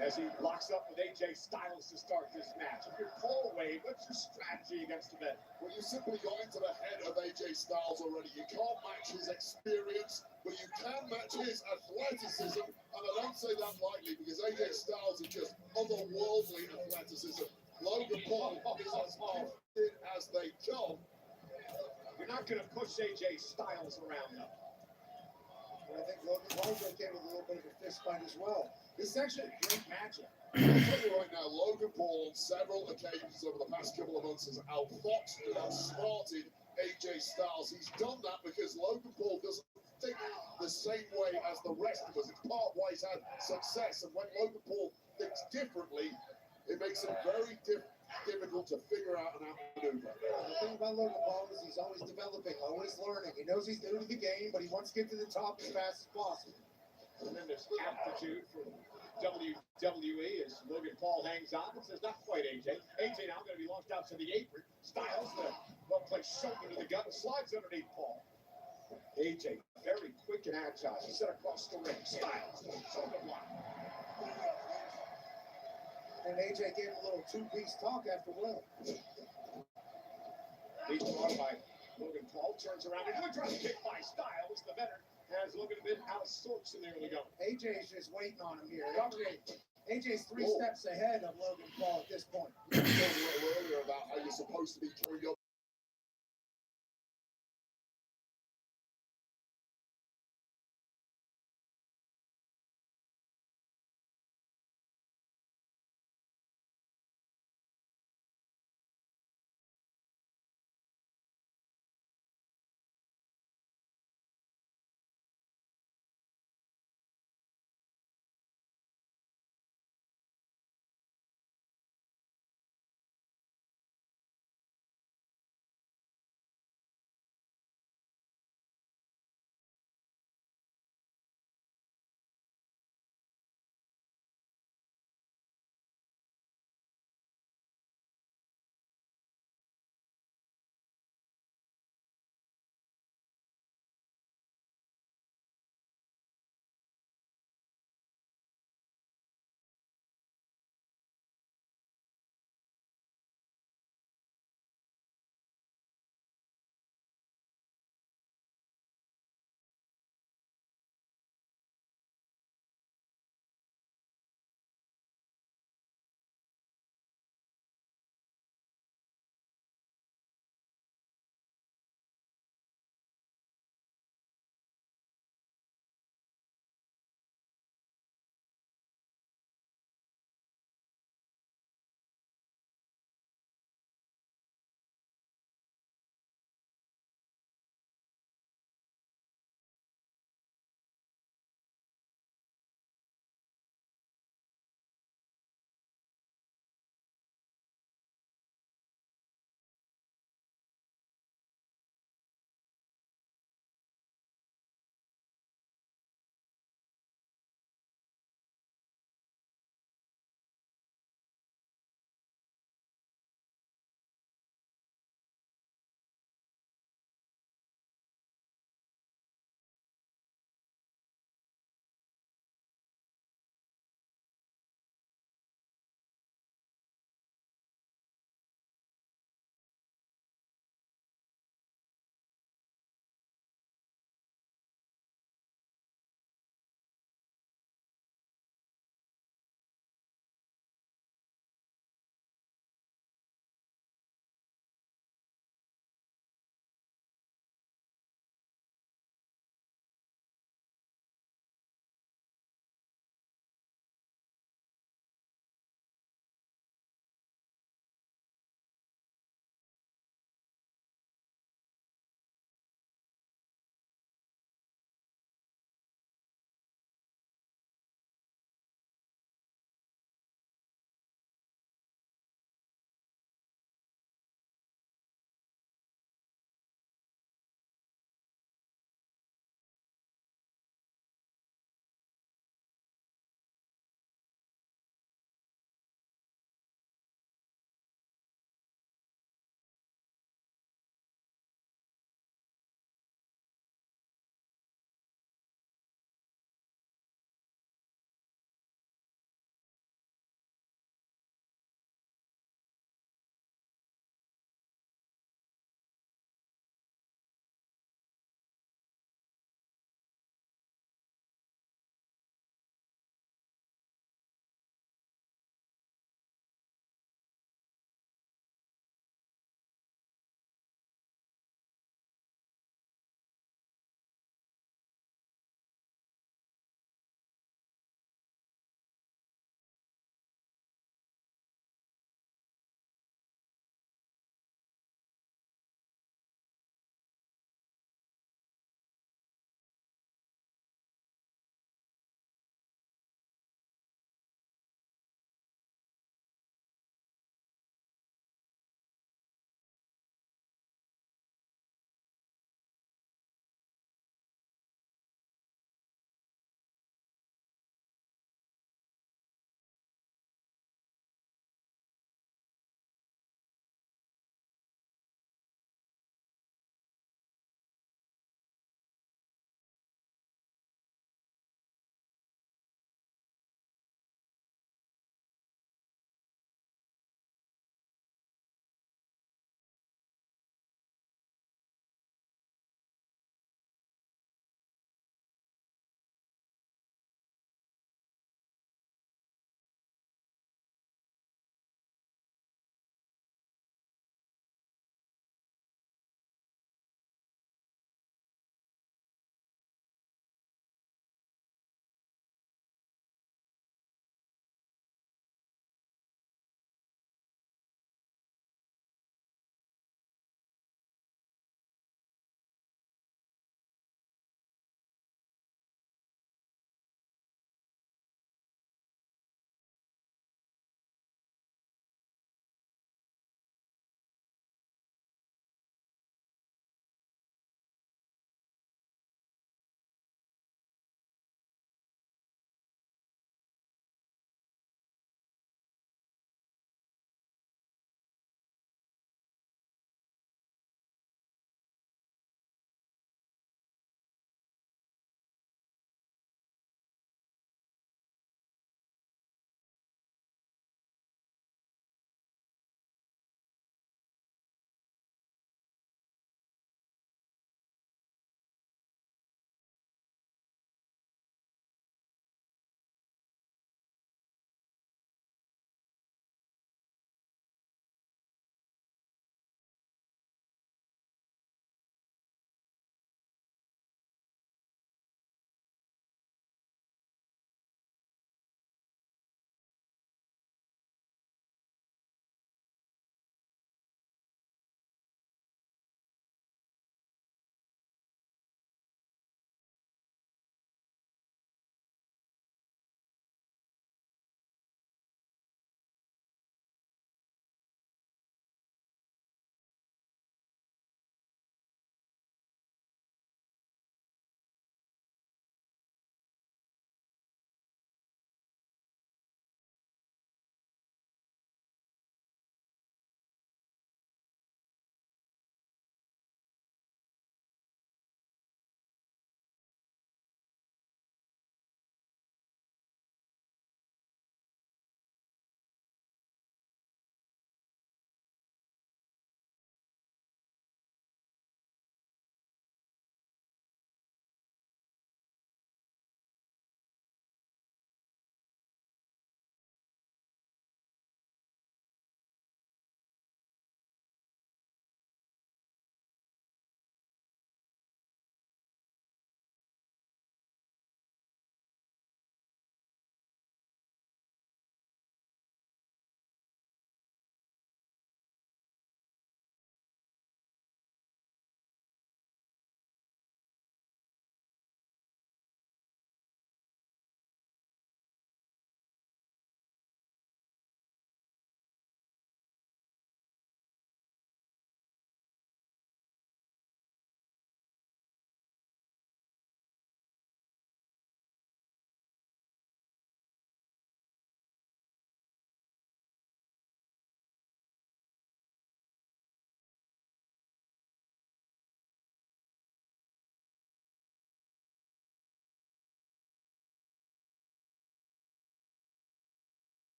as he locks up with AJ Styles to start this match. If you're Paul Wade, what's your strategy against the men? Well, you simply got into the head of AJ Styles already. You can't match his experience, but you can match his athleticism, and I don't say that lightly because AJ Styles is just otherworldly athleticism. Logan Paul is as gifted as they come. You're not going to push AJ Styles around, though. But I think Logan Paul's okay with a little bit of a fist fight as well. This is actually a great matchup. I'll tell you right now, Logan Paul on several occasions over the past couple of months has outfoxed and outsmarted AJ Styles. He's done that because Logan Paul doesn't think the same way as the rest of us. It's part why he's had success. And when Logan Paul thinks differently, it makes it very difficult to figure out and outmaneuver. The thing about Logan Paul is he's always developing, always learning. He knows he's new to the game, but he wants to get to the top as fast as possible. And then there's aptitude for WWE WE as Logan Paul hangs on and says, not quite AJ. AJ now going to be launched out to the apron. Styles, the well-placed shoulder to the gut, and slides underneath Paul. AJ, very quick and agile. He set across the ring. Styles, shoulder block. And AJ gave a little two-piece talk after well. Lead brought by Logan Paul, turns around into a drop kick by Styles. The veteran has Logan a bit out of sorts in the early going. AJ's just waiting on him here. AJ's three Whoa. steps ahead of Logan Paul at this point. You were talking a little earlier about how you're supposed to be throwing your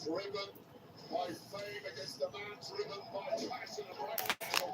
driven by fame against the man driven by passion and right now.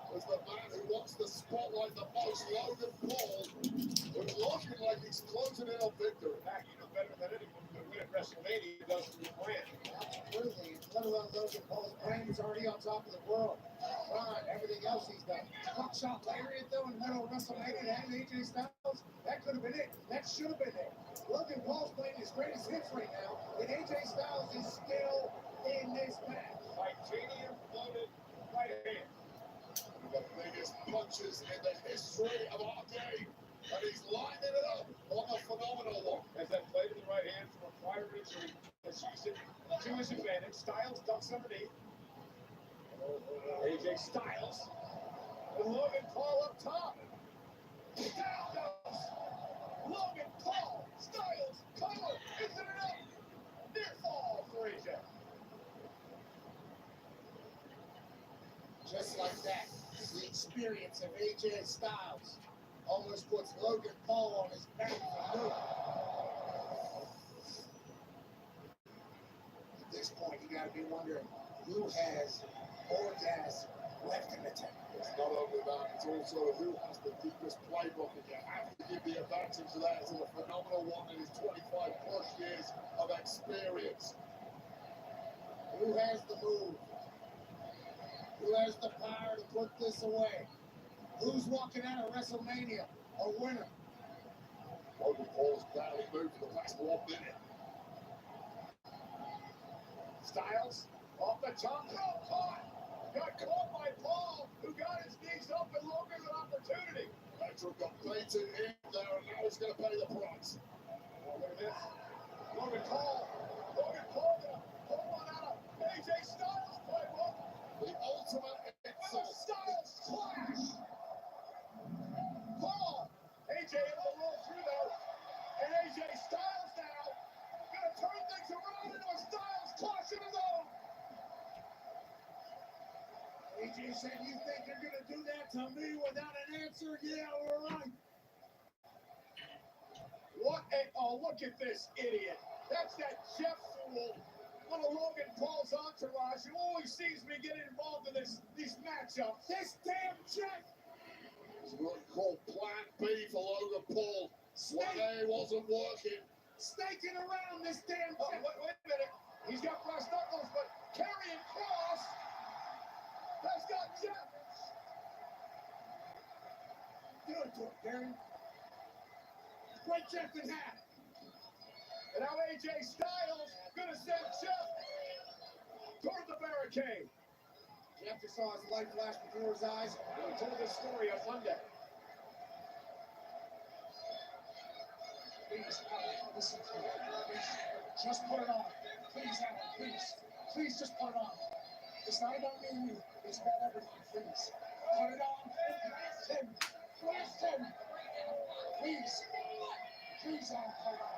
As the man who wants the spotlight the most, Logan Paul, who's looking like he's closing in on victory. Back, you know better than anyone to win at WrestleMania does for your brand. Absolutely. Let alone Logan Paul's brand is already on top of the world. Fine, everything else he's done. Buckshot lariat though in the middle of WrestleMania to end AJ Styles. That could have been it. That should have been it. Logan Paul's playing his greatest hits right now, and AJ Styles is still in this match. Titanium loaded right hand. The biggest punches in the history of our game. And he's lining it up on a phenomenal one. As that play to the right hand from a prior injury has used it to his advantage. Styles ducks underneath. AJ Styles. And Logan Paul up top. Down goes Logan Paul. Styles. Collar. Isn't it up? Near fall for AJ. Just like that, the experience of AJ Styles almost puts Logan Paul on his back for good. At this point, you gotta be wondering who has more gas left in the tank. It's not only that, it's also who has the deepest playbook, and you have to give the advantage to that to a phenomenal one in his 25 plus years of experience. Who has the move? Who has the power to put this away? Who's walking out of WrestleMania a winner? Logan Paul's barely moved for the last 1 minute. Styles off the top rope, caught. Got caught by Paul, who got his knees up and Logan's an opportunity. Metro got baited in there, and now he's going to pay the price. Oh, look at this. Logan Paul gonna pull one out of AJ Styles' playbook. The ultimate insult. Styles clash. Paul. AJ able to roll through though. And AJ Styles now gonna turn things around into a Styles clash of his own. AJ said, "You think you're gonna do that to me without an answer? Yeah, we're right." What a, oh, look at this idiot. That's that Jeff fool, one of Logan Paul's entourage, who always sees me getting involved in these matchups. This damn Jeff. It's what we call Plan B for Logan Paul. Plan A wasn't working. Snaking around this damn Oh, Jeff. wait a minute. He's got brass knuckles, but Karrion Kross has got Jeff. Do it to him, Gary. Break Jeff in half. And now AJ Styles gonna send Jeff toward the barricade. Jeff just saw his light flash before his eyes. We told this story on Monday. Please, Alan, listen to me. Please, just put it on. Please, Alan, please. Please just put it on. It's not about me and you. It's about everyone. Please. Put it on and blast him. Blast him. Please. Please, Alan, put it on.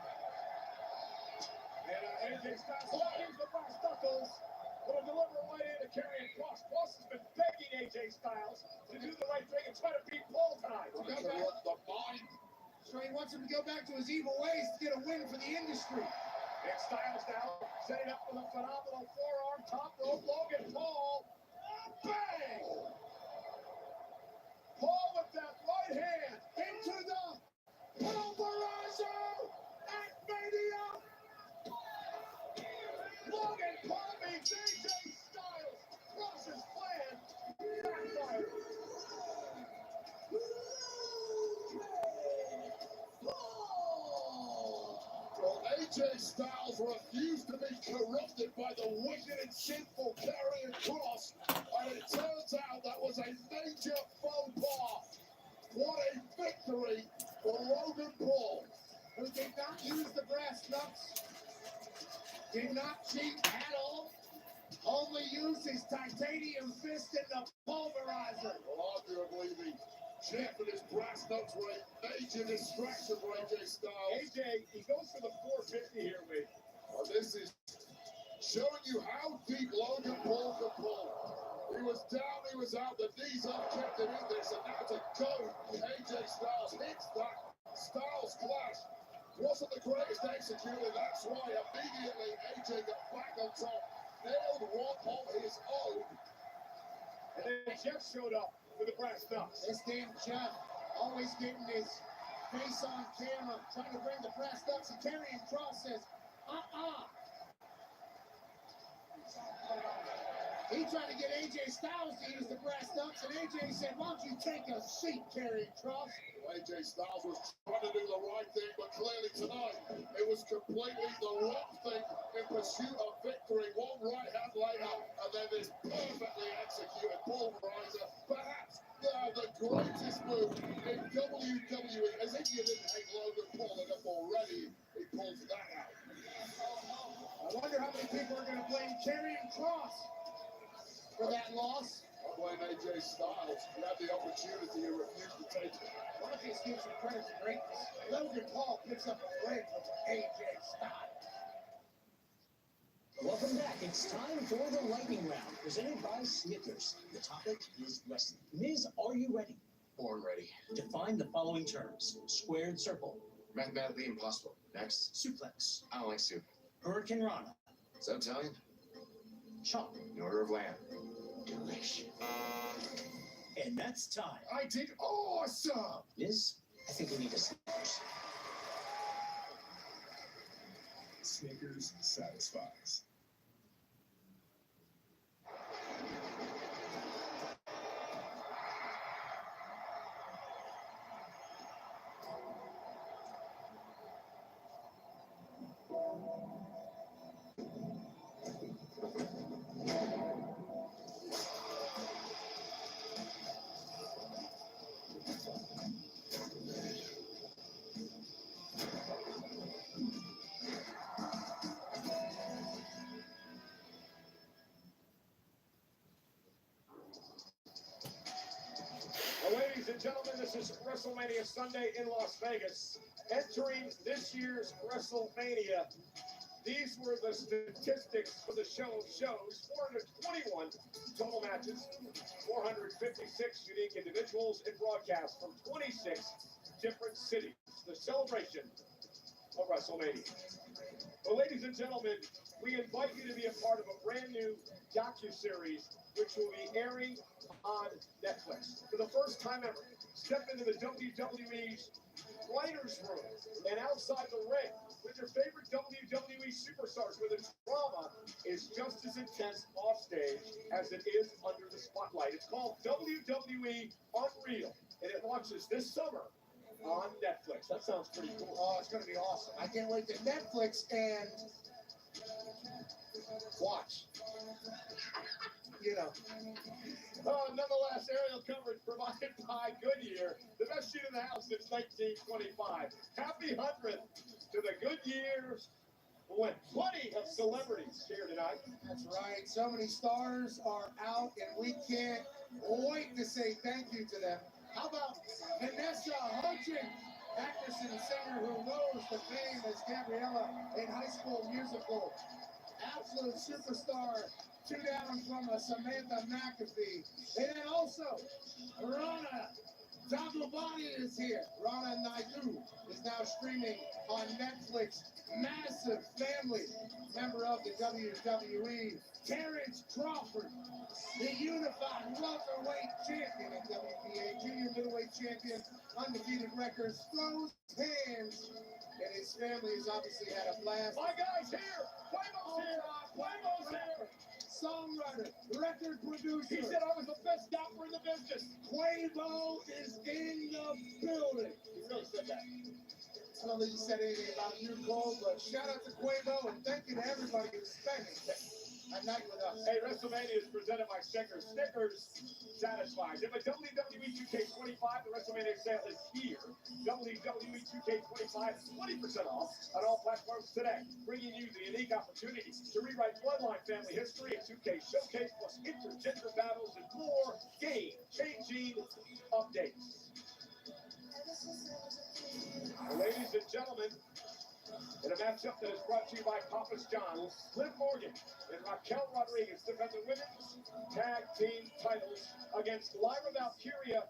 And AJ Styles here's the brass knuckles. Gonna deliver right into Karrion Kross. Kross has been begging AJ Styles to do the right thing and try to beat Paul tonight. The mind. So he wants him to go back to his evil ways to get a win for the industry. And Styles now setting up for the phenomenal forearm top rope. Logan Paul. Bang! Paul with that right hand into the pulverizer at Mania. Logan Paul beats AJ Styles. Kross's plan backfired. Well, AJ Styles refused to be corrupted by the wicked and sinful Karrion Kross, and it turns out that was a major faux pas. What a victory for Logan Paul, Who did not use the brass knucks, did not cheat at all, only used his titanium fist in the pulverizer. well, arguably the Jeff and his brass knucks were a major distraction for AJ Styles. AJ, he goes for the 450 here, mate. This is showing you how deep Logan Paul can pull. He was down, he was out, the knees up kept him in this, and now to go, AJ Styles hits that Styles clash. wasn't the greatest executor. That's why immediately AJ got back on top, nailed one of his own. And then Jeff showed up for the brass knucks. This damn Jeff, always getting his face on camera, trying to bring the brass knucks, and Karrion Kross says, He tried to get AJ Styles to use the brass knucks, and AJ said, why don't you take a seat, Karrion Kross? AJ Styles was trying to do the right thing, but clearly tonight it was completely the wrong thing in pursuit of victory. One right hand layup, and then this perfectly executed pulverizer. Perhaps the greatest move in WWE. As if you didn't hate Logan Paul enough already, he pulls that out. I wonder how many people are going to blame Karrion Kross for that loss. I blame AJ Styles. He had the opportunity and refused to take it. Why don't you give some credit to greatness? Logan Paul picks up a win from AJ Styles. Welcome back. It's time for the lightning round, presented by Snickers. The topic is wrestling. Miz, are you ready? Born ready. Define the following terms. Squared circle. Mathematically impossible. Next. Suplex. I don't like soup. Hurricane Rana. Is that Italian? Chop. The order of lamb. Delicious. And that's time. I did awesome! Miz, I think we need a Snickers. Snickers satisfies. Ladies and gentlemen, this is WrestleMania Sunday in Las Vegas. Entering this year's WrestleMania, these were the statistics for the show of shows. 421 total matches, 456 unique individuals and broadcasts from 26 different cities. The celebration of WrestleMania. Well, ladies and gentlemen, we invite you to be a part of a brand new docuseries which will be airing on Netflix. For the first time ever, step into the WWE's writer's room and outside the ring with your favorite WWE superstars, where the drama is just as intense offstage as it is under the spotlight. It's called WWE Unreal, and it launches this summer on Netflix. That sounds pretty cool. Oh, it's going to be awesome. I can't wait to Netflix and watch. You know. Nonetheless, aerial coverage provided by Goodyear, the best shoe in the house since 1925. Happy 100th to the Goodyears. With plenty of celebrities here tonight. That's right. So many stars are out, and we can't wait to say thank you to them. How about Vanessa Hudgens, actress and singer who knows the fame as Gabriella in High School Musical. Absolute superstar. 2 down from Samantha McAfee. And then also, Rana Dagobani is here. Rana Naidu is now streaming on Netflix. Massive family member of the WWE. Terrence Crawford, the unified welterweight champion of WBA, junior middleweight champion, undefeated records, throws hands, and his family has obviously had a blast. My guy's here! Quavo's here! Quavo's here! Songwriter, record producer. He said I was the best rapper in the business. Quavo is in the building. He really said that. I don't think he said anything about you, Cole, but shout out to Quavo and thank you to everybody who's spending a night with us. Hey, WrestleMania is presented by Snickers. Snickers satisfies. If a WWE 2K25, the WrestleMania sale is here. WWE 2K25 is 20% off on all platforms today, bringing you the unique opportunity to rewrite Bloodline family history and 2K Showcase, plus intergender battles and more game-changing updates. Ladies and gentlemen, in a matchup that is brought to you by Papa's John's, Liv Morgan and Raquel Rodriguez defend the women's tag team titles against Lyra Valkyria.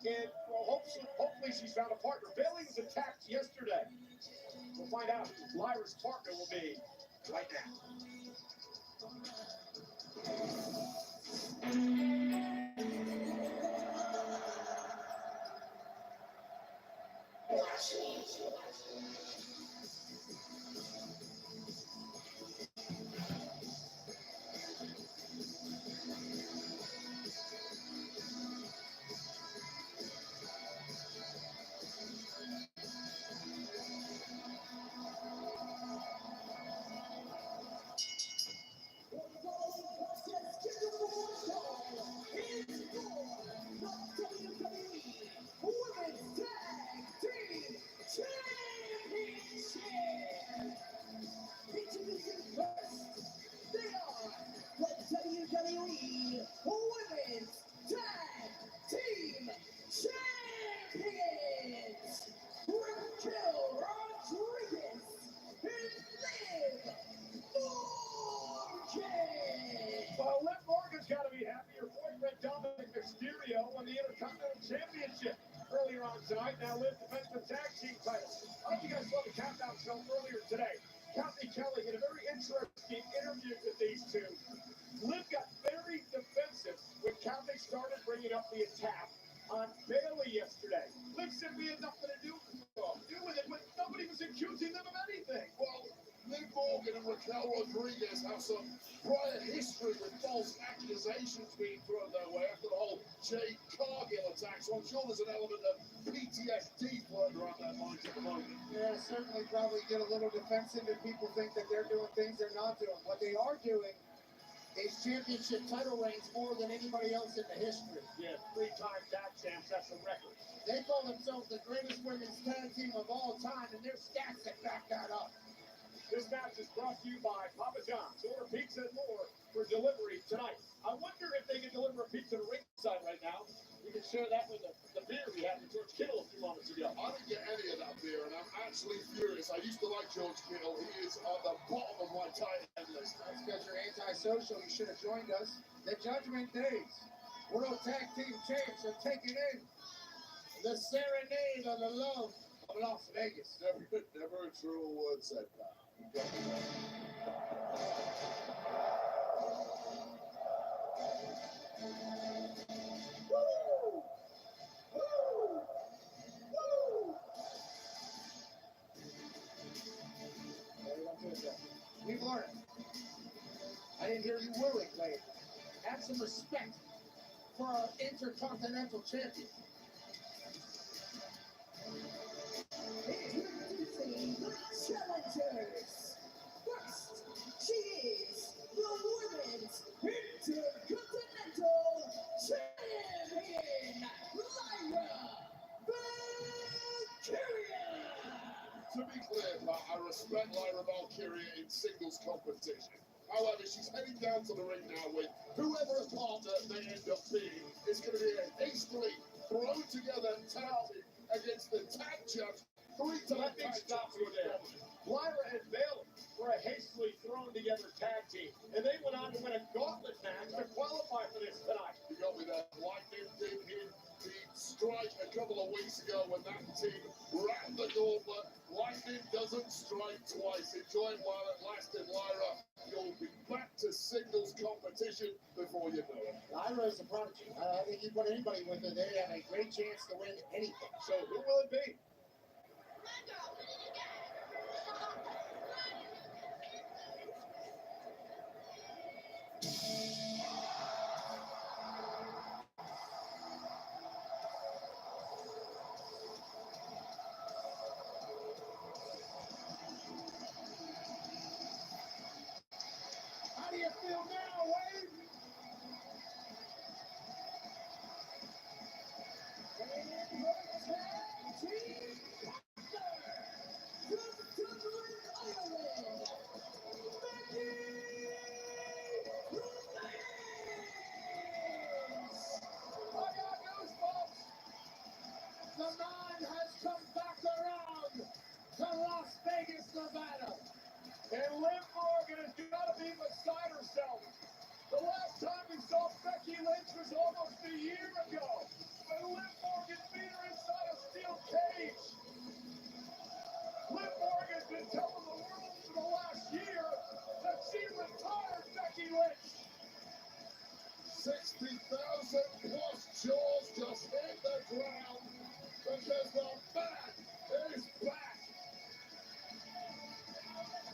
And well, hopefully she's found a partner. Bailey was attacked yesterday We'll find out who Lyra's partner will be right now. WWE Women's Tag Team Champions, Raquel Rodriguez and Liv Morgan. Well, Liv Morgan's got to be happy. Her boyfriend Dominic Mysterio won the Intercontinental Championship earlier on tonight. Now Liv defends the tag team title. I hope you guys saw the countdown show earlier today. Kathy Kelly had a very interesting interview with these two. Liv got very defensive when Kathy started bringing up the attack on Bailey yesterday. Liv said we had nothing to do with it when nobody was accusing them of anything. Well, Liv Morgan and Raquel Rodriguez have some prior history with false accusations being thrown their way after the whole Jade Cargill attack, so I'm sure there's an element of PTSD floating around their minds at the moment. Yeah, certainly probably get a little defensive if people think that they're doing things they're not doing. What they are doing is championship title reigns more than anybody else in the history. Yeah, 3-time tag champs, that's a record. They call themselves the greatest women's tag team of all time, and there's stats that back that up. This match is brought to you by Papa John's. Order pizza and more for delivery tonight. I wonder if they can deliver a pizza to ringside right now. You can share that with the beer we had with George Kittle a few moments ago. I didn't get any of that beer, and I'm actually furious. I used to like George Kittle. He is on the bottom of my tight end list. That's because you're antisocial. You should have joined us. The Judgment Days. World Tag Team Champs are taking in the serenade of the love of Las Vegas. Never a truer word said, pal. Woo! Woo! Woo! We've learned. I didn't hear you willing, Clay. Have some respect for our Intercontinental Champion. Introducing the challengers. First, she is the Women's Intercontinental Champion, Lyra Valkyria. To be clear, Pat, I respect Lyra Valkyria in singles competition. However, she's heading down to the ring now with whoever partner they end up being. It's going to be a hastily thrown together tag team against the tag champs. Let me stop you there. Lyra and Bailey were a hastily thrown together tag team, and they went on to win a gauntlet match to qualify for this tonight. You got me there. Lightning did hit the strike a couple of weeks ago when that team ran the gauntlet. Lightning doesn't strike twice. Enjoy it while it lasted, Lyra. You'll be back to singles competition before you know it. Lyra is a prodigy. I think you put anybody with her, they have a great chance to win anything. So who will it be? How do you feel now, Wade? And your tag team partner from Dublin, Ireland, Becky Lynch. I got goosebumps. The man has come back around to Las Vegas, Nevada. And Liv Morgan has got to be beside herself. The last time we saw Becky Lynch was almost a year ago. When Liv Morgan beat her inside a steel cage. Liv Morgan's been 60,000 plus jaws just hit the ground because the man is back.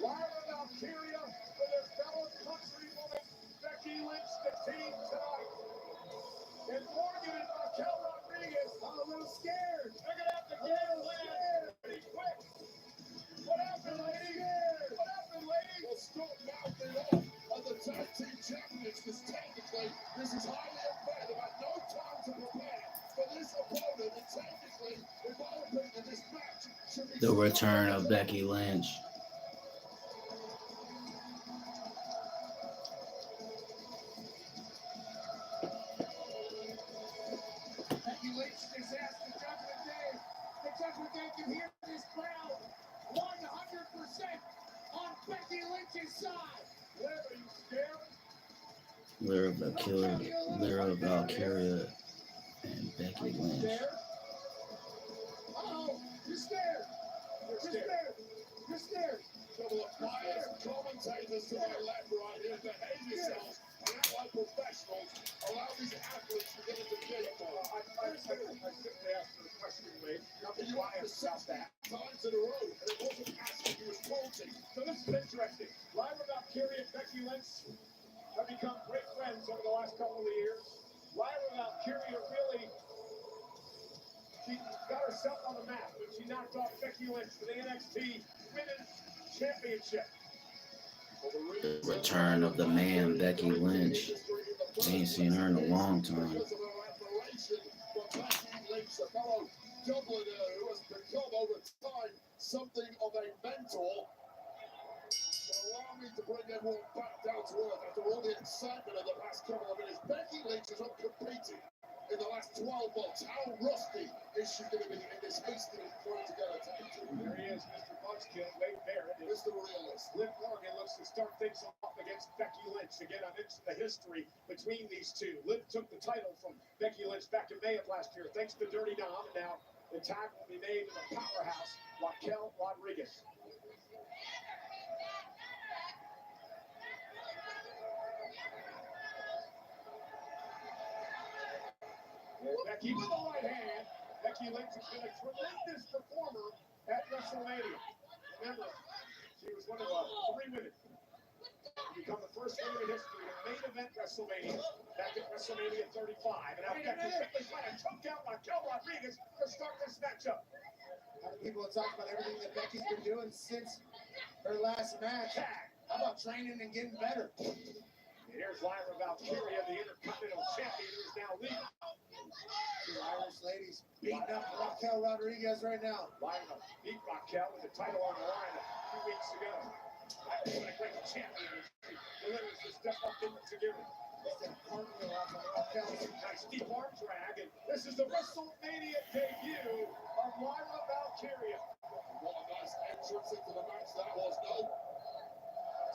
Lyra Valkyria with her fellow countrywoman Becky Lynch, the team tonight. And Morgan and Raquel Rodriguez are a little scared. They're going to have to get away pretty quick. What happened, lady? What happened, lady? Well, stop mouthing off at the tag team champions because technically this is highly unfair. They've had no time to prepare for this opponent, and technically, in my opinion, this match should be The return of Becky Lynch. Becky Lynch just asked the Judgment Day. The Judgment Day can hear this crowd 100% on Becky Lynch's side. Liv, are you scared? Lyra Valkyria and Becky Lynch. Uh-oh, you're scared. You're scared. You're scared. Couple of biased commentators to my left, right here. Behave yourselves and act like professionals. Allow these athletes to get into shape. I simply asked for a question, Lee. Nothing You have to biased about that. times in a row, and it wasn't asking, he was taunting. So this is interesting. Lyra Valkyria and Becky Lynch have become great friends over the last couple of years. Lyra Valkyria really, she got herself on the map when she knocked off Becky Lynch for the NXT Women's Championship. Return of the man, Becky Lynch. Ain't seen her in a long time. Because of her admiration for Becky Lynch, a fellow Dubliner who has become over time something of a mentor. Allow me to bring everyone back down to earth after all the excitement of the past couple of minutes. Becky Lynch has not competed in the last 12 months. How rusty is she going to be in this hastily thrown together tag team? There he is, Mr. Buzzkill, Wade Barrett. Here's the realist. Liv Morgan looks to start things off against Becky Lynch. Again, I'm into the history between these two. Liv took the title from Becky Lynch back in May of last year, thanks to Dirty Dom. And now the tag will be made to the powerhouse, Raquel Rodriguez. Becky with the right hand. Becky Lynch has been a tremendous performer at WrestleMania. Remember, she was one of 3 women to become the first woman in history to main event WrestleMania back at WrestleMania 35. And now Becky quickly trying to choke out Raquel Rodriguez to start this matchup. People have talked about everything that Becky's been doing since her last match. How about training and getting better? And here's Lyra Valkyria, the Intercontinental Champion, who is now leading. Two Irish ladies beating up Raquel Rodriguez right now. Lyra beat Raquel with the title on the line a few weeks ago. Lyra's been a great champion. She delivers the step up into giving. Cartwheel off of Raquel's Nice deep arm drag, and this is the WrestleMania debut of Lyra Valkyria. What a nice entrance into the match that was. No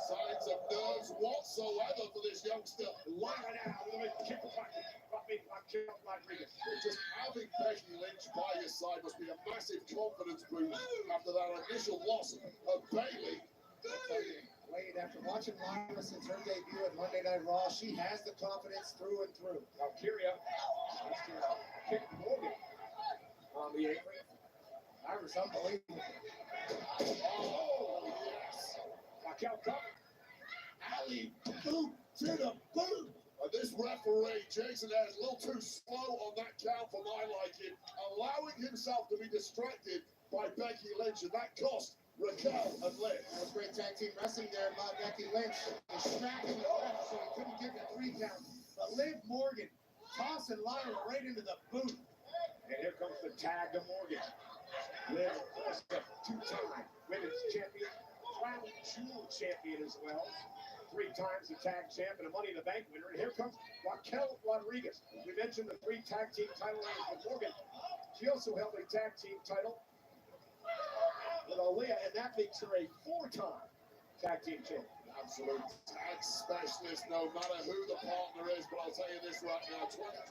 signs of nerves whatsoever for this youngster. Lyra now with a kick pocket. Raquel Rodriguez. Just having Becky Lynch by your side must be a massive confidence boost after that initial loss of Bayley. Wade, after watching Lyra since her debut at Monday Night Raw, she has the confidence through and through. Valkyria has to kick Morgan on the apron. Lyra's unbelievable. Oh, yes. Raquel covered. Alley boot to the boot. And this referee, Jason Ayers, a little too slow on that count for my liking, allowing himself to be distracted by Becky Lynch, and that cost Raquel and Liv. That was great tag team wrestling there by Becky Lynch. Distracting the ref so he couldn't get the 3 count. But Liv Morgan tossing Lyra right into the boot. And here comes the tag to Morgan. Liv, of course, the 2-time women's champion, crown jewel champion as well. 3 times the tag champ and a Money in the Bank winner. And here comes Raquel Rodriguez. We mentioned the 3 tag team title reigns with Morgan. She also held a tag team title with Aaliyah, and that makes her a 4-time tag team champion. Absolute tag specialist, no matter who the partner is. But I'll tell you this right now, 2025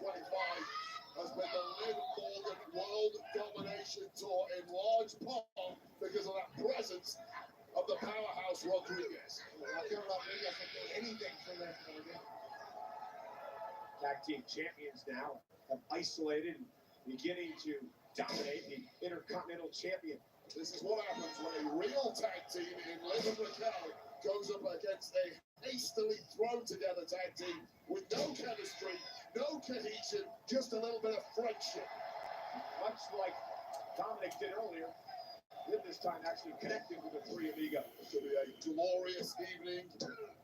has been the Liv Morgan World Domination Tour in large part because of that presence of the powerhouse Rodriguez. Raquel Rodriguez will do anything for Liv Morgan. Tag team champions now have isolated and beginning to dominate the Intercontinental Champion. This is what happens when a real tag team in Liv and Raquel goes up against a hastily thrown together tag team with no chemistry, no cohesion, just a little bit of friendship. Much like Dominic did earlier, Liv this time actually connected with the three amigos. It's going to be a glorious evening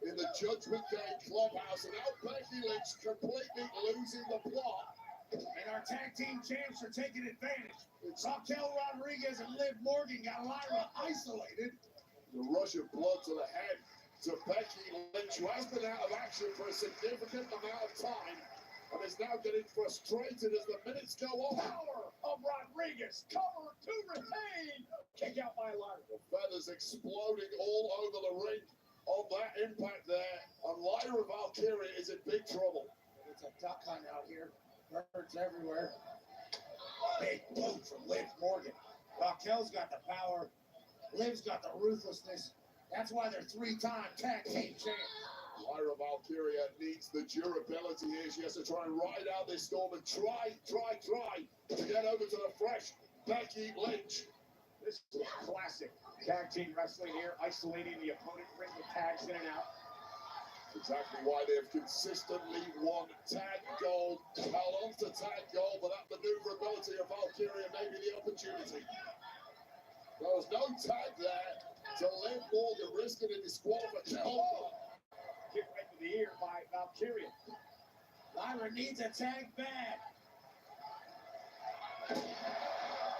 in the Judgment Day clubhouse, and now Becky Lynch completely losing the plot. And our tag team champs are taking advantage. Raquel Rodriguez and Liv Morgan got Lyra isolated. The rush of blood to the head to Becky Lynch, who has been out of action for a significant amount of time and is now getting frustrated as the minutes go on. Power of Rodriguez, cover to retain. Kick out by Lyra. The feathers exploding all over the ring on that impact there. And Lyra Valkyria is in big trouble. It's a duck hunt out here. Birds everywhere. Big boot from Liv Morgan. Raquel's got the power. Liv's got the ruthlessness. That's why they're three-time tag team champs. Lyra Valkyria needs the durability here. She has to try and ride out this storm and try to get over to the fresh Becky Lynch. This is classic tag team wrestling here, isolating the opponent, bring the tags in and out. Exactly why they've consistently won tag gold, held on to tag gold, but that maneuverability of Valkyria may be the opportunity. There was no tag there to Liv Morgan, risking a disqualification. Kick right to the ear by Valkyria. Lyra needs a tag bad.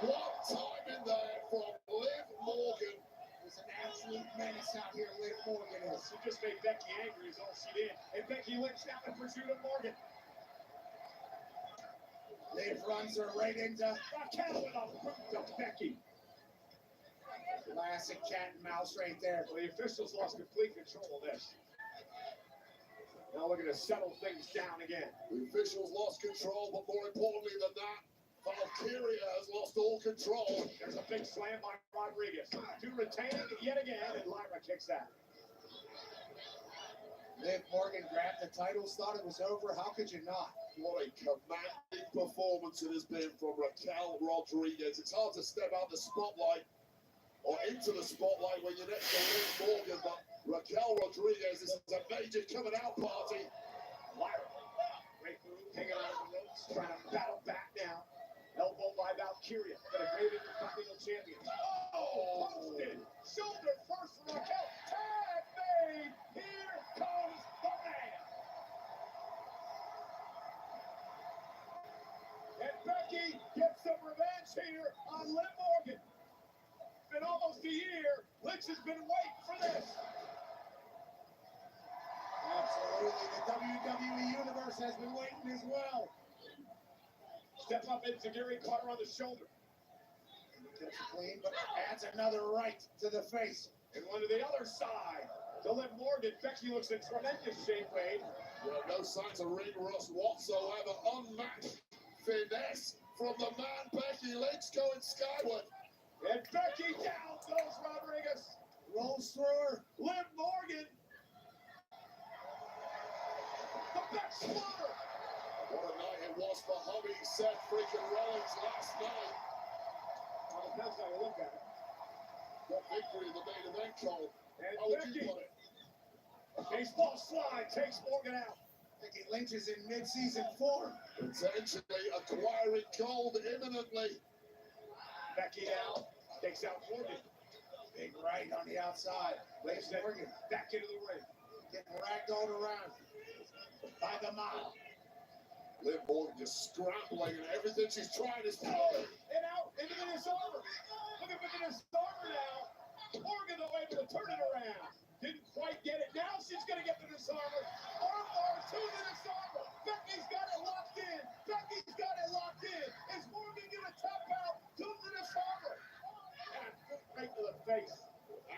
What time in there from Liv Morgan. There's an absolute menace out here, Liv Morgan is. She just made Becky angry is all she did. And Becky Lynch now in pursuit of Morgan. Liv runs her right into Raquel with a boot to Becky. classic cat and mouse right there. Well, the officials lost complete control of this. Now looking to settle things down again. The officials lost control, but more importantly than that, Valkyria has lost all control. There's a big slam by Rodriguez. To retain yet again, and Lyra kicks that. Liv Morgan grabbed the titles, thought it was over. How could you not? What a commanding performance it has been from Raquel Rodriguez. It's hard to step out the spotlight or into the spotlight when you're next to Liv Morgan, but Raquel Rodriguez, this is a major coming out party. Lyra, great move, hanging out of the ropes, trying to battle back now. Elbow by Valkyria, but a great Intercontinental Champion. Oh, posted, shoulder first for Raquel. Tag made. Here comes the man. And Becky gets some revenge here on Liv Morgan. Been almost a year. Lynch has been waiting for this. Absolutely. The WWE Universe has been waiting as well. Step up into Gary, caught her on the shoulder. Gets it clean, but adds another right to the face. And one to the other side. To Liv Morgan, Becky looks in tremendous shape, Wade. Well, no signs of ring rust whatsoever. Unmatched finesse from the man Becky Lynch going skyward. And Becky down goes Rodriguez. Rolls through her. Liv Morgan. The back slaughter. What a night it was for hubby Seth freaking Rollins last night. Well, depends how you look at it. What victory in the main event, Cole. And How would Becky, you put it? baseball slide takes Morgan out. Becky Lynch is in mid-season form. Potentially acquiring gold imminently. Becky now takes out Morgan. Big right on the outside. Liv Morgan Back into the ring. getting ragdolled around by the mile. Liv Morgan just scrambling and everything she's trying is Oh, and out into the disarmer. Look at the disarmer now. Morgan though able to turn it around. Didn't quite get it. Now she's going to get the disarmer. Armbar to the disarmer. Becky's got it locked in. Becky's got it locked in. Is Morgan going to tap out to the disarmer? And right to the face.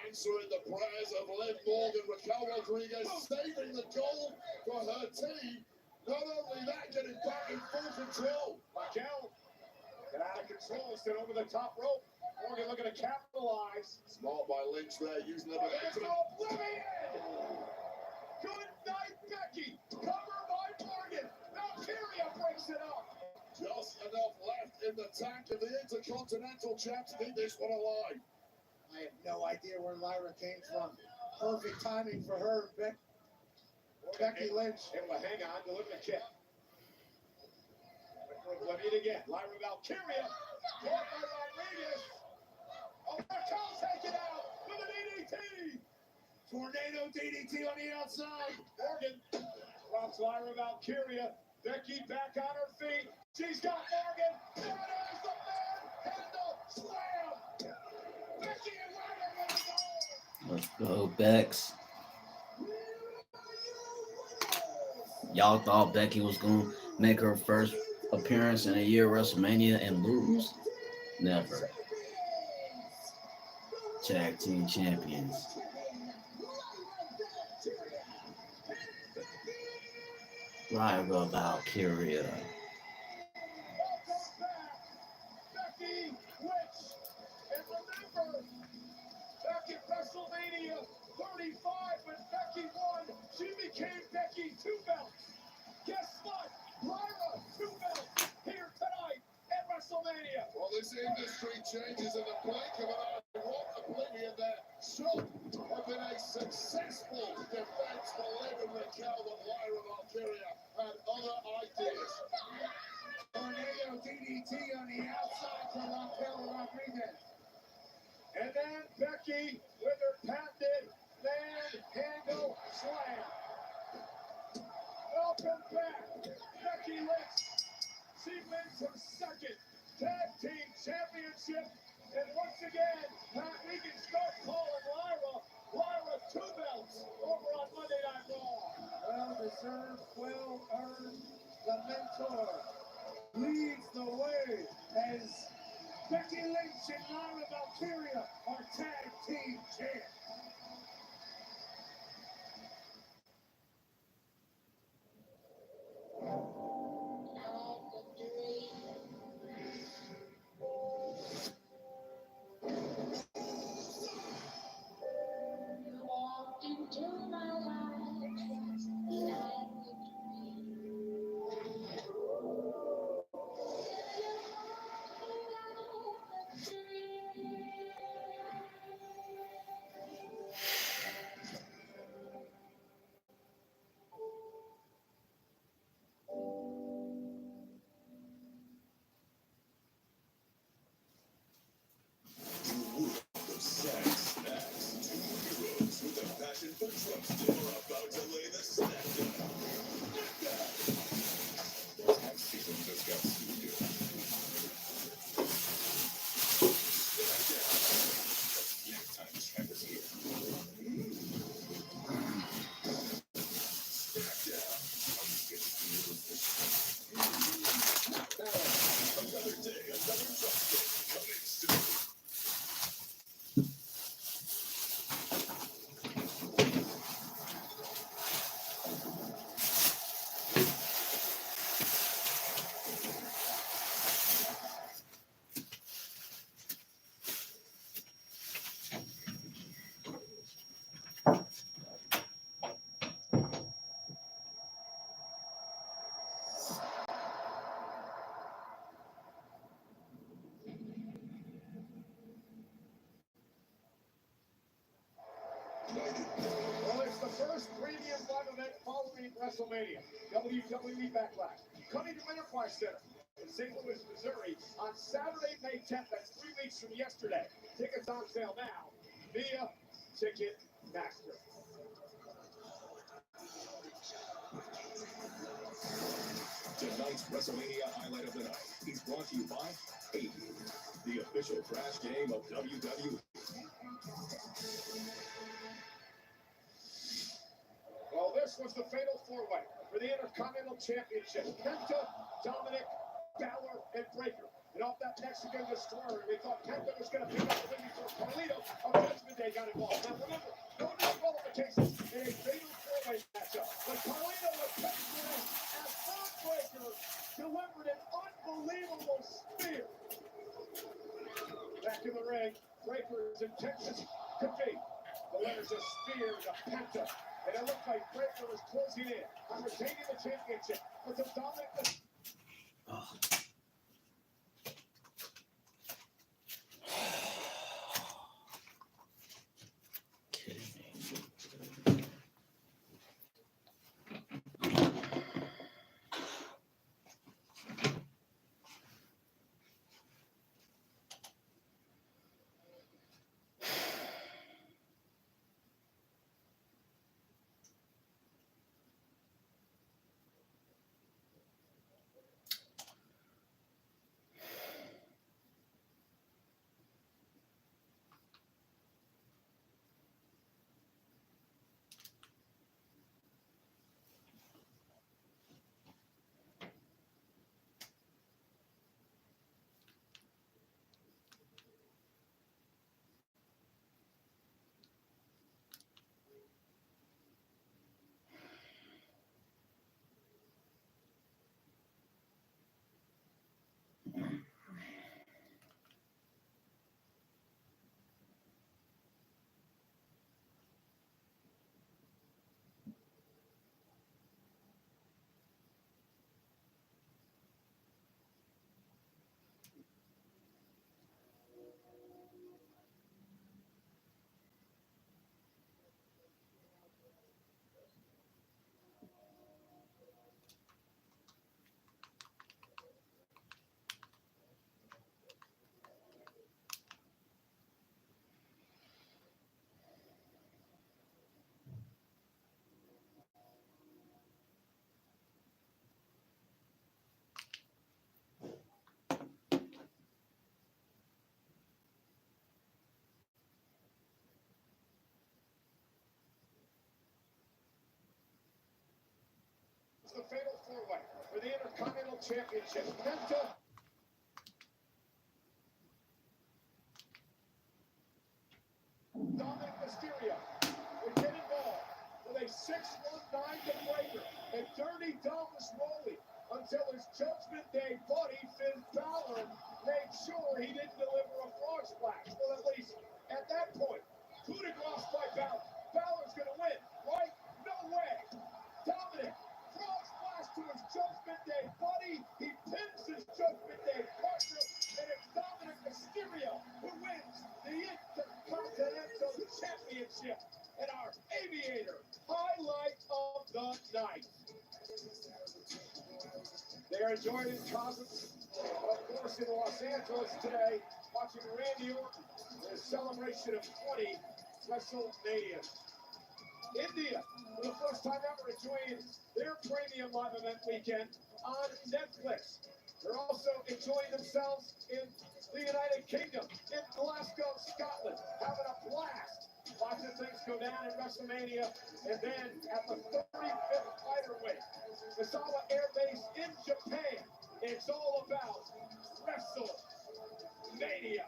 answering the prayers of Liv Morgan. Raquel Rodriguez saving the goal for her team. Not only that, getting back in full control. Raquel got out of control, stood over the top rope. Morgan looking to capitalize. Smart by Lynch there, using the It's momentum. oblivion! Good night, Becky. Cover by Morgan. Now it up. Just enough left in the tank, and the Intercontinental champs need this one alive. I have no idea where Lyra came from. Perfect timing for her and Becky Lynch. Able to hang on, deliver the kick. Oblivion again. Lyra Valkyria. Caught by Rodriguez. Oh, Raquel take it out with an DDT. Tornado DDT on the outside. Morgan drops Lyra Valkyria. Becky back on her feet. She's got Morgan. There it is. The manhandle slam. Becky and Lyra win the goal. Let's go, Bex. Y'all thought Becky was going to make her first appearance in a year of WrestleMania and lose? Never. Tag team champions. Lyra Valkyria. Becky Lynch. And remember, back in WrestleMania 35, when Becky won, she became Becky 2 belts. Guess what? Lyra 2 belts here tonight at WrestleMania. Well, this industry changes in the blink of an eye. What Oblivion there should have been a successful defense for Liv and Raquel, but Lyra Valkyria had other ideas. Tornado DDT on the outside for Raquel Rodriguez. And then Becky with her patented manhandle slam. Welcome back, Becky Lynch. She wins her second tag team championship. And once again, Pat, we can start calling Lyra 2 belts over on Monday Night Raw. Well deserved, well earned. The mentor leads the way as Becky Lynch and Lyra Valkyria are tag team champs. Well, it's the first premium live event following WrestleMania. WWE Backlash. Coming to Enterprise Center in St. Louis, Missouri on Saturday, May 10th. That's 3 weeks from yesterday. Tickets on sale now via Ticketmaster. Tonight's WrestleMania highlight of the night is brought to you by AU, the official trash game of WWE. Well, this was the fatal four-way for the Intercontinental Championship. Penta, Dominic, Balor, and Breakker. And off that Mexican Destroyer, we thought Penta was going to pick up the win before Carlito of Judgment Day got involved. Now remember, no disqualifications in a fatal four-way matchup. But Carlito was pegged in as Braun Breakker delivered an unbelievable spear. Back in the ring, Breaker's intentions could be. Delivers a spear to Penta. And it looked like Breakker was closing in on retaining the championship. But the Dominic four-way for the Intercontinental Championship. Penta. Dominic Mysterio would get involved with a 619 breaker and Dirty Domus Rolly until his Judgment Day buddy Finn Balor made sure he didn't deliver a frog splash. Well, at least at that point, coup de grace by Balor. Balor's going to win, right? No way. Dominic, frog splash to his Judgment Day buddy. He pins his Judgment Day partner, and it's Dominic Mysterio who wins the Intercontinental Championship and our Aviator highlight of the night. They are enjoying his cousins, of course, in Los Angeles today, watching Randy Orton in his celebration of 20 WrestleMania. India, for the first time ever, enjoying their premium live event weekend on Netflix. They're also enjoying themselves in the United Kingdom, in Glasgow, Scotland, having a blast. Watching things go down in WrestleMania, and then at the 35th fighter weight, Misawa Air Base in Japan, it's all about WrestleMania.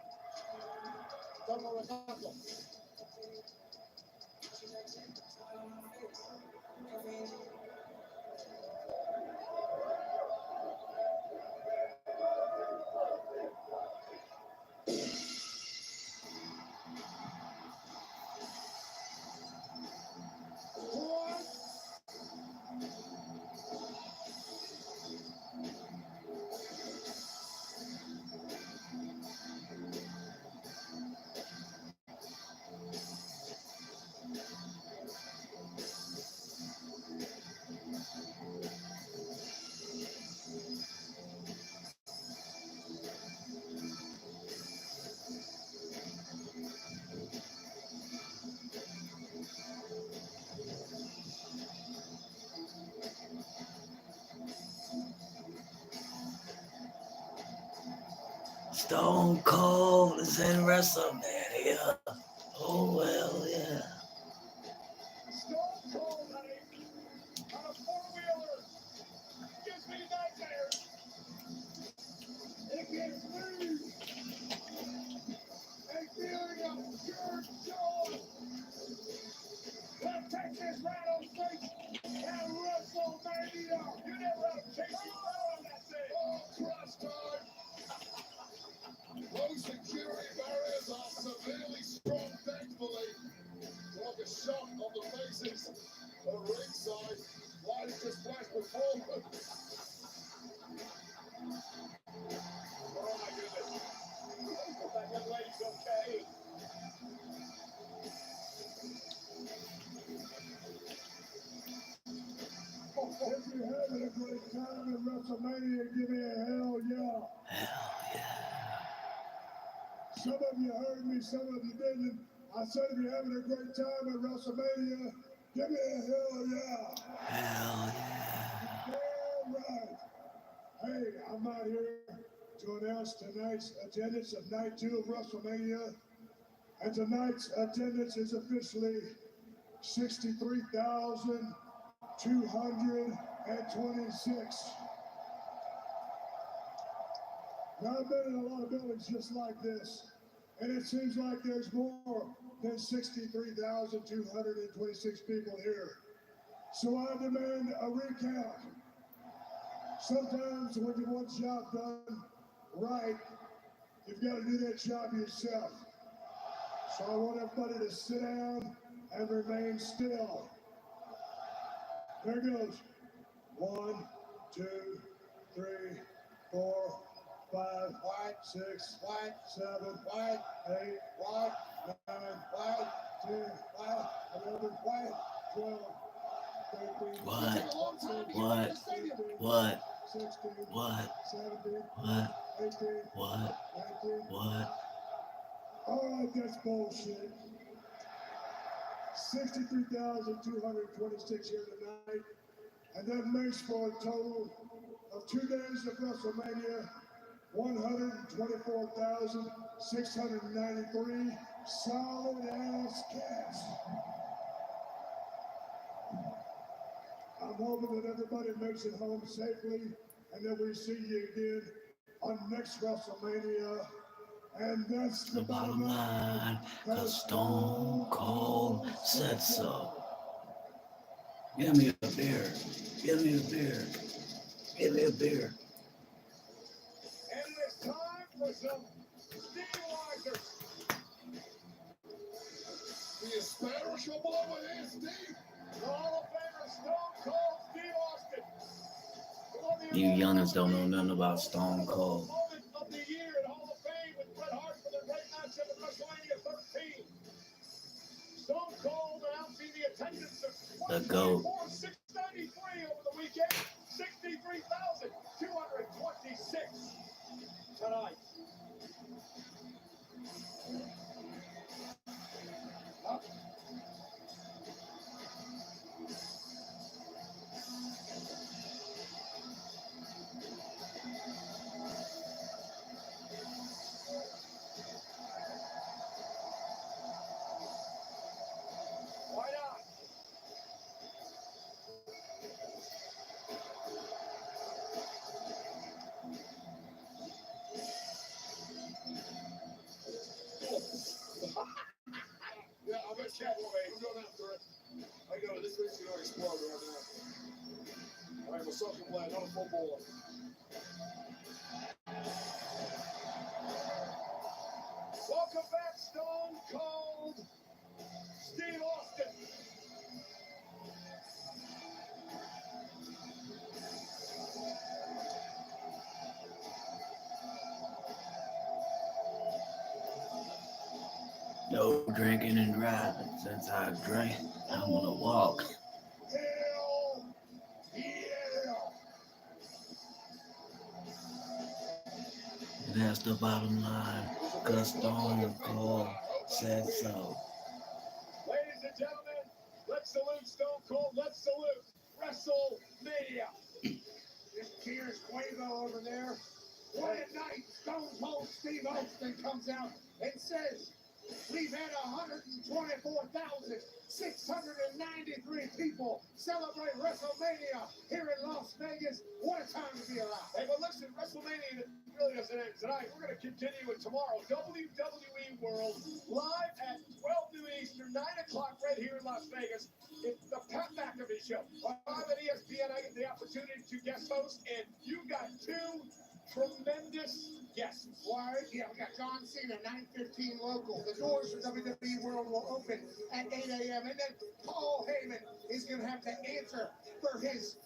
Stone Cold is in WrestleMania. Oh, well, yeah. Stone Cold, honey, on a four-wheeler, gives me nightmares. It gives me a feeling of pure joy. The Texas Rattlesnake and WrestleMania. You never have Casey on that thing. Oh, crush time! Those security barriers are severely strong, thankfully. Like a shot on the faces of ringside. Lights just flashed before them. Oh my goodness. Hope that young lady's okay. If you're having a great time at WrestleMania, give me a hell yeah. Hell yeah. Some of you heard me, some of you didn't. I said if you're having a great time at WrestleMania, give me a hell yeah. Hell yeah. Damn right. Hey, I'm not here to announce tonight's attendance of night 2 of WrestleMania. And tonight's attendance is officially 63,226. Now, I've been in a lot of buildings just like this, and it seems like there's more than 63,226 people here. So I demand a recount. Sometimes when you want a job done right, you've got to do that job yourself. So I want everybody to sit down and remain still. There goes. 1, 2, 3, 4, 5, 6, 7, 8, 9, 10, 11, 12, 13, What? 14, What? 15, What? 16, What? 17, What? 18, What? 19. What? All right, that's bullshit. 63,226 here tonight, and that makes for a total of 2 days of WrestleMania, 124,693 solid ass cash. I I'm hoping that everybody makes it home safely and that we see you again on next WrestleMania. And that's the bottom line, cause Stone Cold said so. Give me a beer. Give me a beer. Give me a beer. And it is time for some Steve Rogers. The spiritual moment is Steve. The Hall of Famer Stone Cold Steve Austin. You youngins don't know nothing about Stone Cold. Moment of the year in Hall of Fame with Bret Hart for the great matchup at WrestleMania 13. Stone Cold announcing the attendance of The GOAT. 693 over the weekend, 63,226 tonight. Why not? Yeah, I bet you we're going after it. I got it. This thing's going to explode right now. All right, I'm a soccer player, not a footballer. Welcome back, Stone Cold Steve Austin. No drinking and driving. Since I drank, I wanna walk. Hell yeah! And that's the bottom line, cause Stone Cold said so. Ladies and gentlemen, let's salute Stone Cold. Let's salute WrestleMania. This Pierce Quavo over there. What a night. Stone Cold Steve Austin comes out and says, we've had 124,693 people celebrate WrestleMania here in Las Vegas. What a time to be alive. Hey, but listen, WrestleMania really doesn't end tonight. We're going to continue it tomorrow. WWE World live at 12 noon Eastern, 9 o'clock right here in Las Vegas. It's the Pat McAfee Show. Live at ESPN, I get the opportunity to guest host, and you got two tremendous guests. Why? Yeah, we got John Cena, 9:15 local. The doors for WWE World will open at 8 a.m. And then Paul Heyman is going to have to answer for his.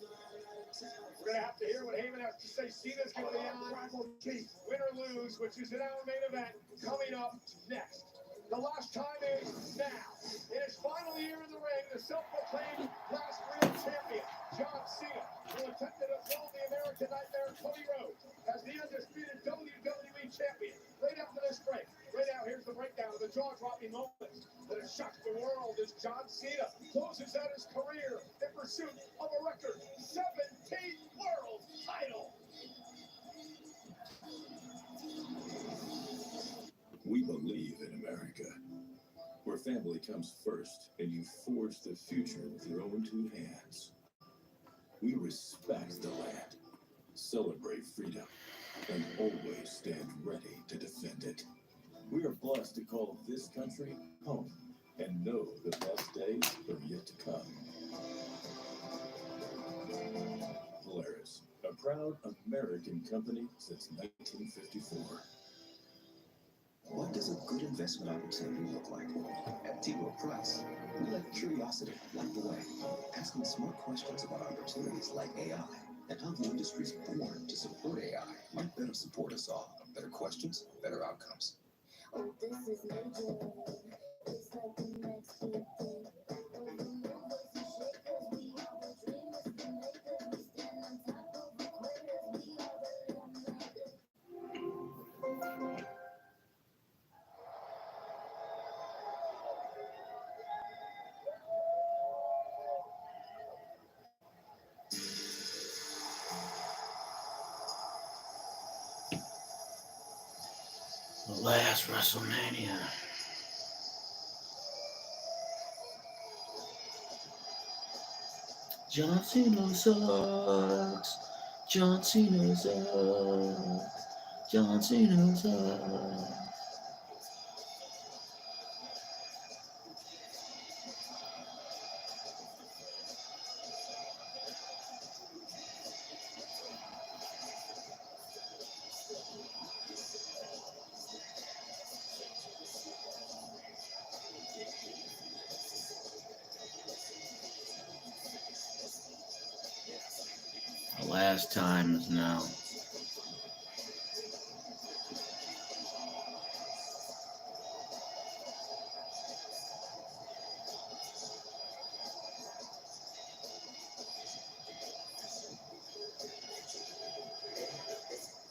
We're going to have to hear what Heyman has to say. Cena's going to be on Tribal Chief, win or lose, which is an hour main event coming up next. The last time is now. In his final year in the ring, the self-proclaimed last real champion, John Cena, will attempt to dethrone the American Nightmare, Cody Rhodes, as the undisputed WWE champion. Right after this break, right now, here's the breakdown of the jaw-dropping moments that have shocked the world as John Cena closes out his career in pursuit of a record 17th world title. We believe in America, where family comes first and you forge the future with your own two hands. We respect the land, celebrate freedom, and always stand ready to defend it. We are blessed to call this country home and know the best days are yet to come. Polaris, a proud American company since 1954. What does a good investment opportunity look like? At T. Rowe Price, we let curiosity light the way, asking smart questions about opportunities like AI and how the industries born to support AI might better support us all. Better questions, better outcomes. Oh, this is major. It's like the next big thing. Oh, the movers and shakers, we are the dreamers, the makers. We stand on top of the quitters. We are the luminaries. The last WrestleMania. John Cena sucks. John Cena sucks. John Cena sucks. The last time is now.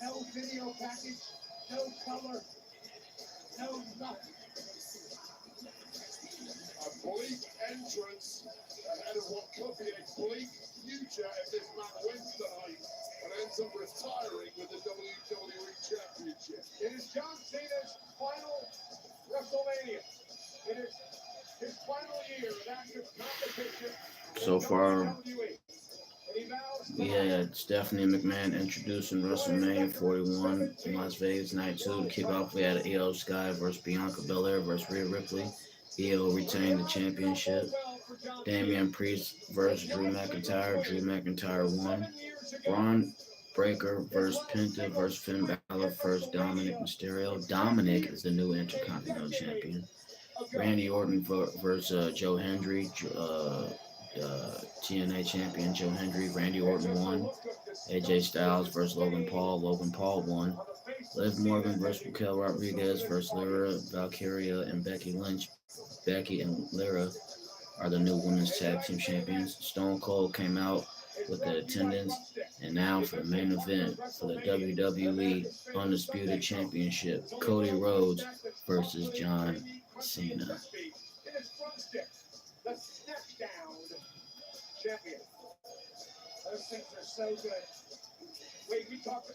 No video package, no color, no nothing. A bleak entrance ahead of what could be a bleak future if this man wins tonight and ends up retiring with the WWE Championship. It is John Cena's final WrestleMania. It is his final year of active competition. So far, WWE. And he vows we had Stephanie McMahon introducing WrestleMania 41 in Las Vegas Night 2. To kick off, we had Io Sky versus Bianca Belair versus Rhea Ripley. Io retained the championship. Damian Priest versus Drew McIntyre. Drew McIntyre won. Braun Breaker versus Penta versus Finn Balor versus Dominic Mysterio. Dominic is the new Intercontinental Champion. Randy Orton versus Joe Hendry. TNA champion Joe Hendry. Randy Orton won. AJ Styles versus Logan Paul. Logan Paul won. Liv Morgan versus Raquel Rodriguez versus Lyra Valkyria and Becky Lynch. Becky and Lyra are the new women's tag team champions. Stone Cold came out with the attendance. And now for the main event for the WWE Undisputed Championship, Cody Rhodes versus John Cena. The SmackDown champion. Those things are so good. Wait, we talked to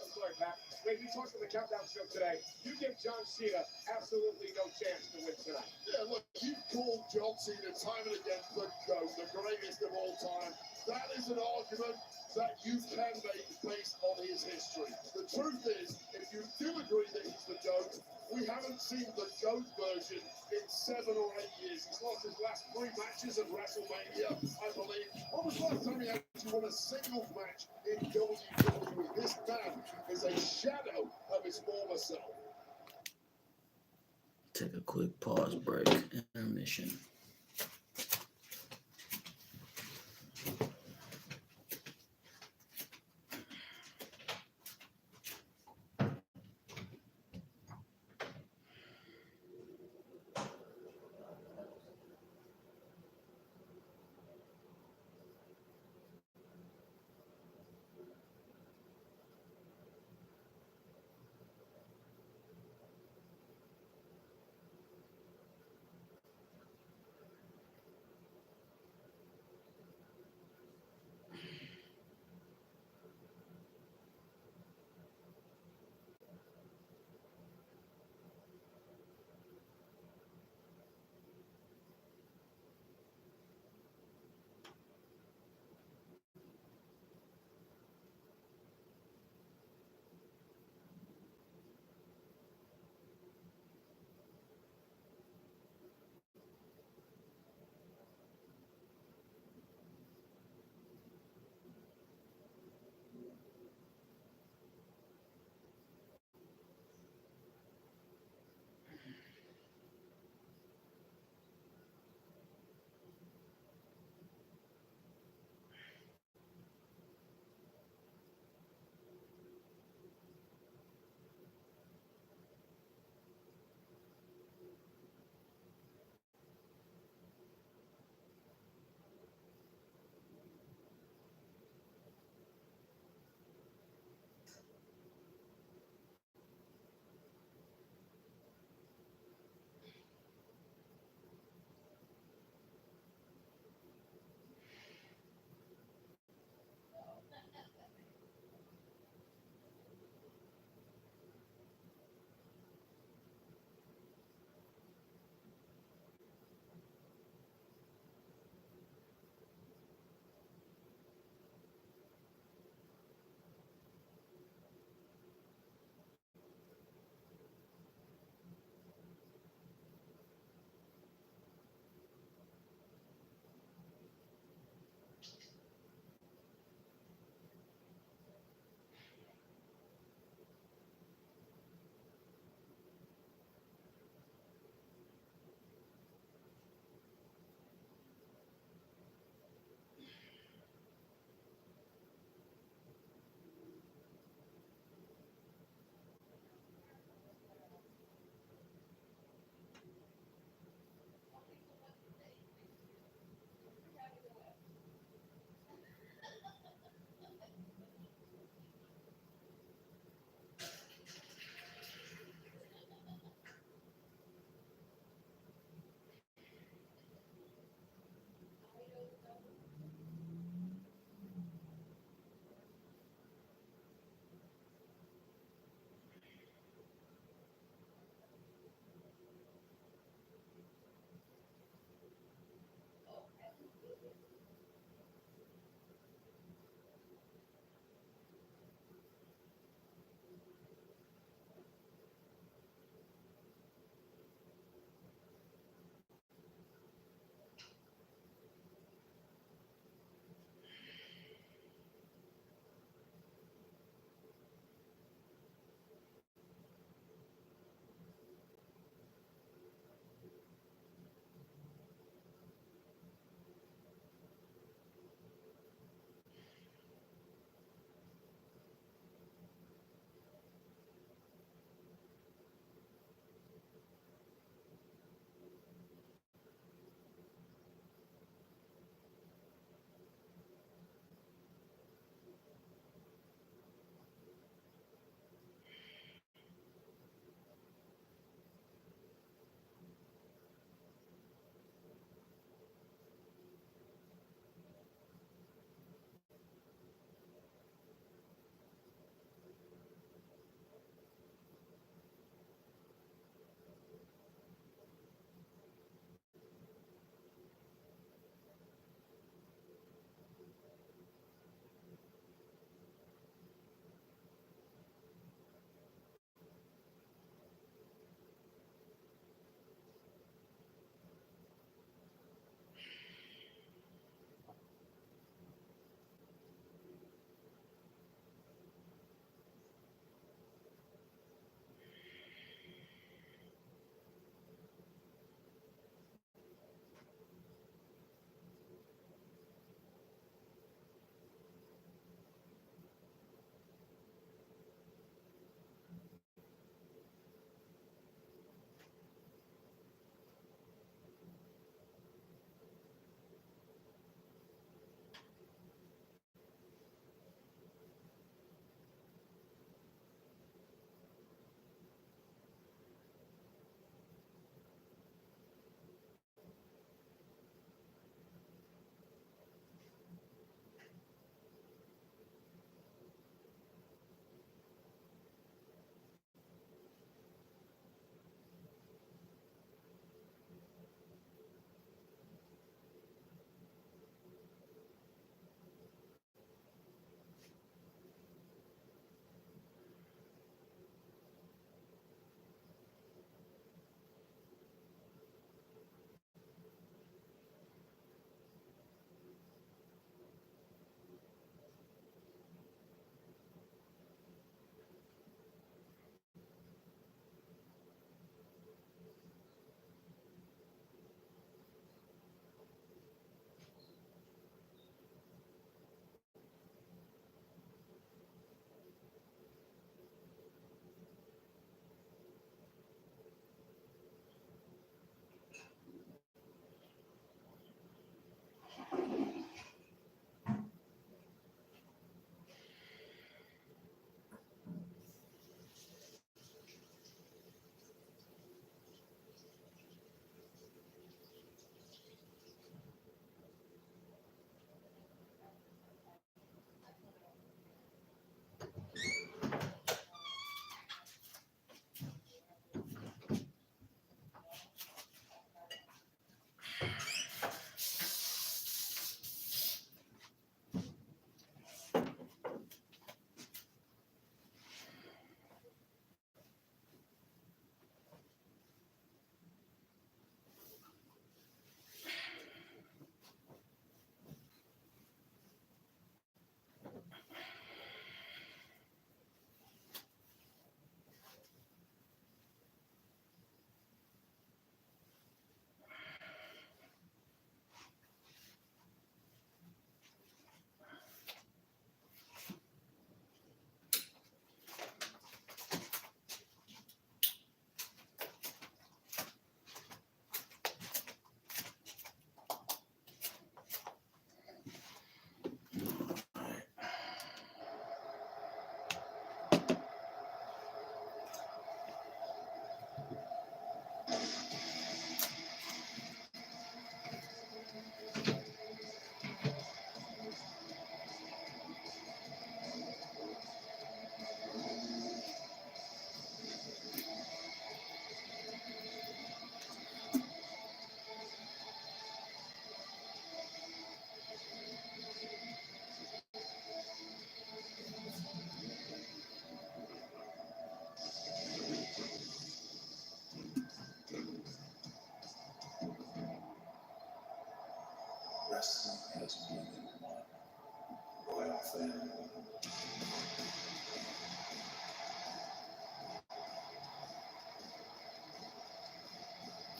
the Countdown Show today. You give John Cena absolutely no chance to win tonight. Yeah, look, you called John Cena time and again the GOAT, the greatest of all time. That is an argument that you can make based on his history. The truth is, if you do agree that he's the GOAT, we haven't seen the GOAT version in 7 or 8 years. He's lost his last 3 matches at WrestleMania, I believe. When was the last time he actually won a singles match in WWE? This man is a shadow of his former self. Take a quick pause break. Intermission.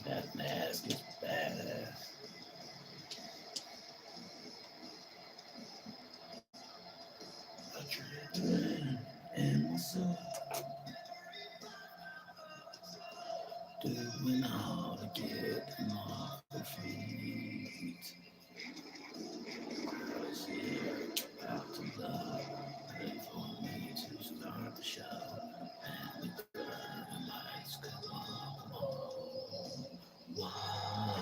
That mask is badass. And what's up? Doing how to get them off the feet. Crowd here, about to blow. Ready for me to start the show. And the curtain lights come on. Wow.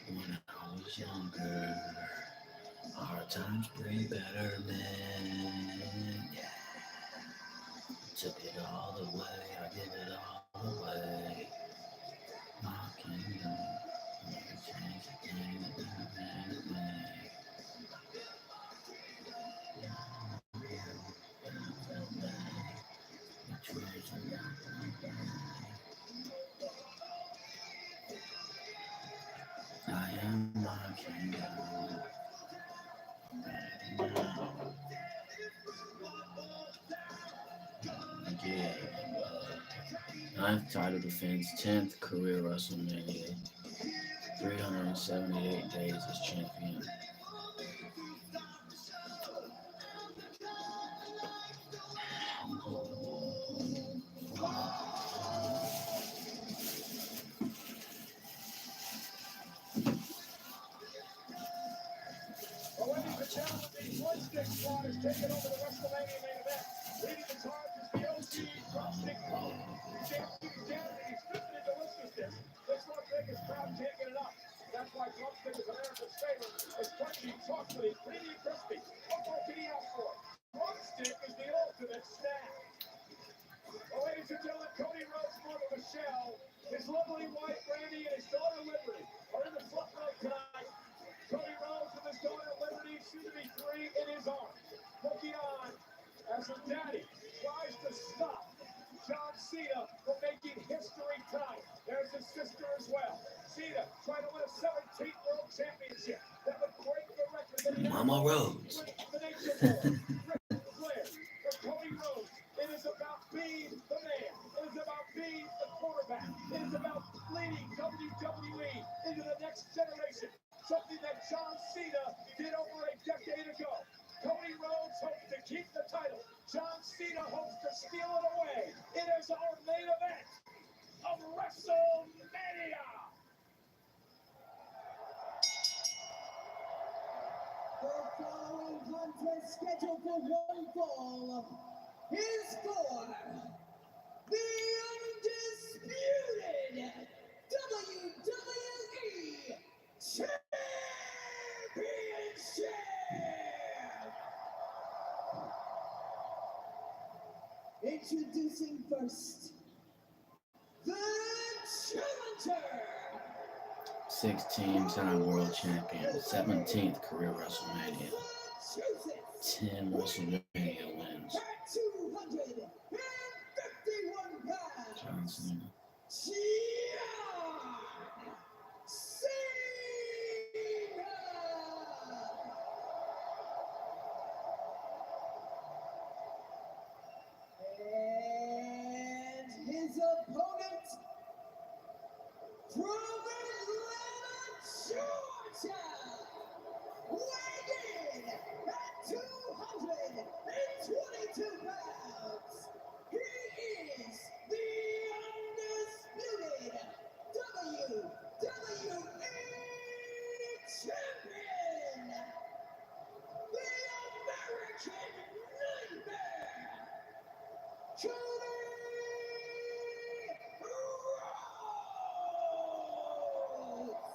When I was younger, hard times bring better men. Yeah. Took it all away, I give it all away. My kingdom, never change a thing that never been made. I am my kingdom. Ready now. Yeah. Ninth title defense, 10th career WrestleMania, 378 days as champion. Well, ladies and gentlemen, the joystick squad has taken over the WrestleMania main event. Leading the charge is the OG drumstick pro. Dancing down and he's driven into listlessness. This Las Vegas crowd can't get enough. That's why drumstick is America's favorite. It's crunchy, chocolatey, creamy, and crispy. What more can he ask for? Drumstick is the ultimate snack. Well, ladies and gentlemen, Cody Rhodes' mother Michelle, his lovely wife Randy, and his daughter Liberty are in the front row tonight. Cody Rhodes with his daughter Liberty, soon to be 3, in his arms, looking on as her daddy tries to stop John Cena from making history tonight. There's his sister as well. Cena trying to win a 17th World Championship. That would break the record that he Mama Rhodes. with the Nation Boy, Ric Flair. For Cody Rhodes, it is about being the man. It is about being the quarterback. It is about leading WWE into the next generation. Something that John Cena did over a decade ago. Cody Rhodes hopes to keep the title. John Cena hopes to steal it away. It is our main event of WrestleMania. The following contest scheduled for one fall is for the undisputed WWE Championship. Introducing first, the challenger. 16-time world champion, 17th career WrestleMania, 10 WrestleMania wins. At 251 pounds, John Cena. John Cena. And his opponent from Atlanta, Georgia, weighing in at 222 pounds. He is the undisputed WWE Champion, the American Nightmare, Cody Rhodes.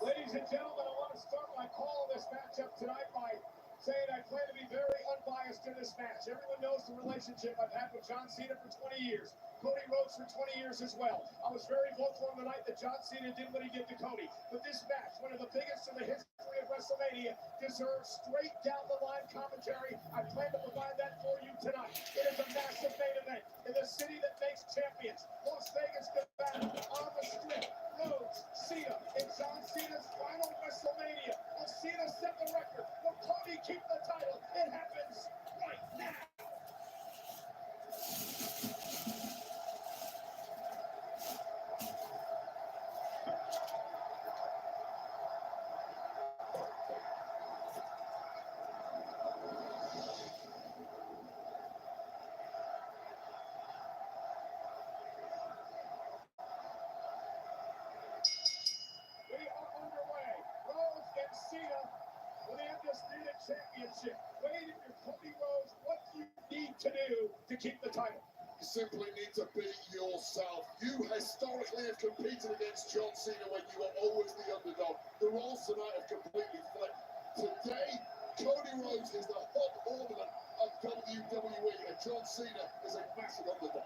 Ladies and gentlemen, I want to start my call of this matchup tonight by saying I plan to be very unbiased in this match. Everyone knows the relationship I've had with John Cena for 20 years. Cody Rhodes for 20 years as well. I was very vocal on the night that John Cena did what he did to Cody. But this match, one of the biggest in the history of WrestleMania, deserves straight down the line commentary. I plan to provide that for you tonight. It is a massive main event in the city that makes champions. Las Vegas, Nevada, on the Strip. Rhodes, Cena, in John Cena's final WrestleMania. Will Cena set the record? Will Cody keep the title? It happens right now. Championship. Wade, if you're Cody Rhodes, what do you need to do to keep the title? You simply need to be yourself. You historically have competed against John Cena when you were always the underdog. The roles tonight have completely flipped. Today, Cody Rhodes is the hot ornament of WWE, and John Cena is a massive underdog.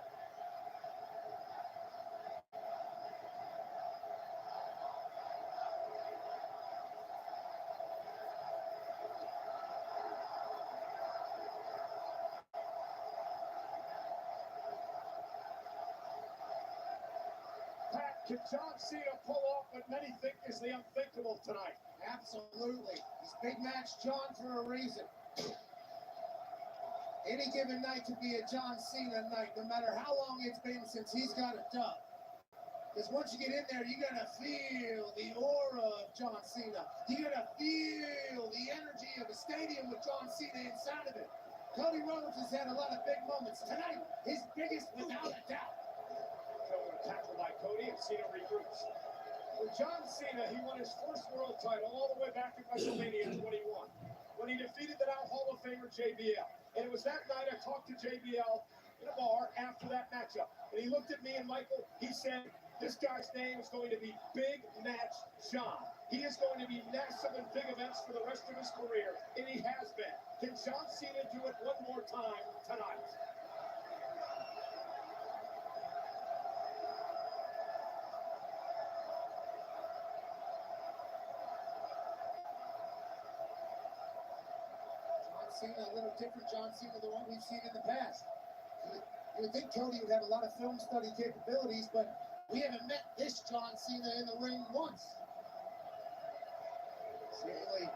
Pat, can John Cena pull off what many think is the unthinkable tonight? Absolutely. He's Big Match John for a reason. Any given night could be a John Cena night, no matter how long it's been since he's got a dub. Because once you get in there, you're going to feel the aura of John Cena. You're going to feel the energy of a stadium with John Cena inside of it. Cody Rhodes has had a lot of big moments. Tonight, his biggest without a doubt. Shoulder tackle by Cody, and Cena regroups. For John Cena, he won his first world title all the way back at WrestleMania 21, when he defeated the now Hall of Famer JBL. And it was that night I talked to JBL in a bar after that matchup. And he looked at me and Michael, he said, this guy's name is going to be Big Match John. He is going to be massive in big events for the rest of his career, and he has been. Can John Cena do it one more time tonight? Cena, a little different John Cena than what we've seen in the past. You would think Cody would have a lot of film study capabilities, but we haven't met this John Cena in the ring once. Seemingly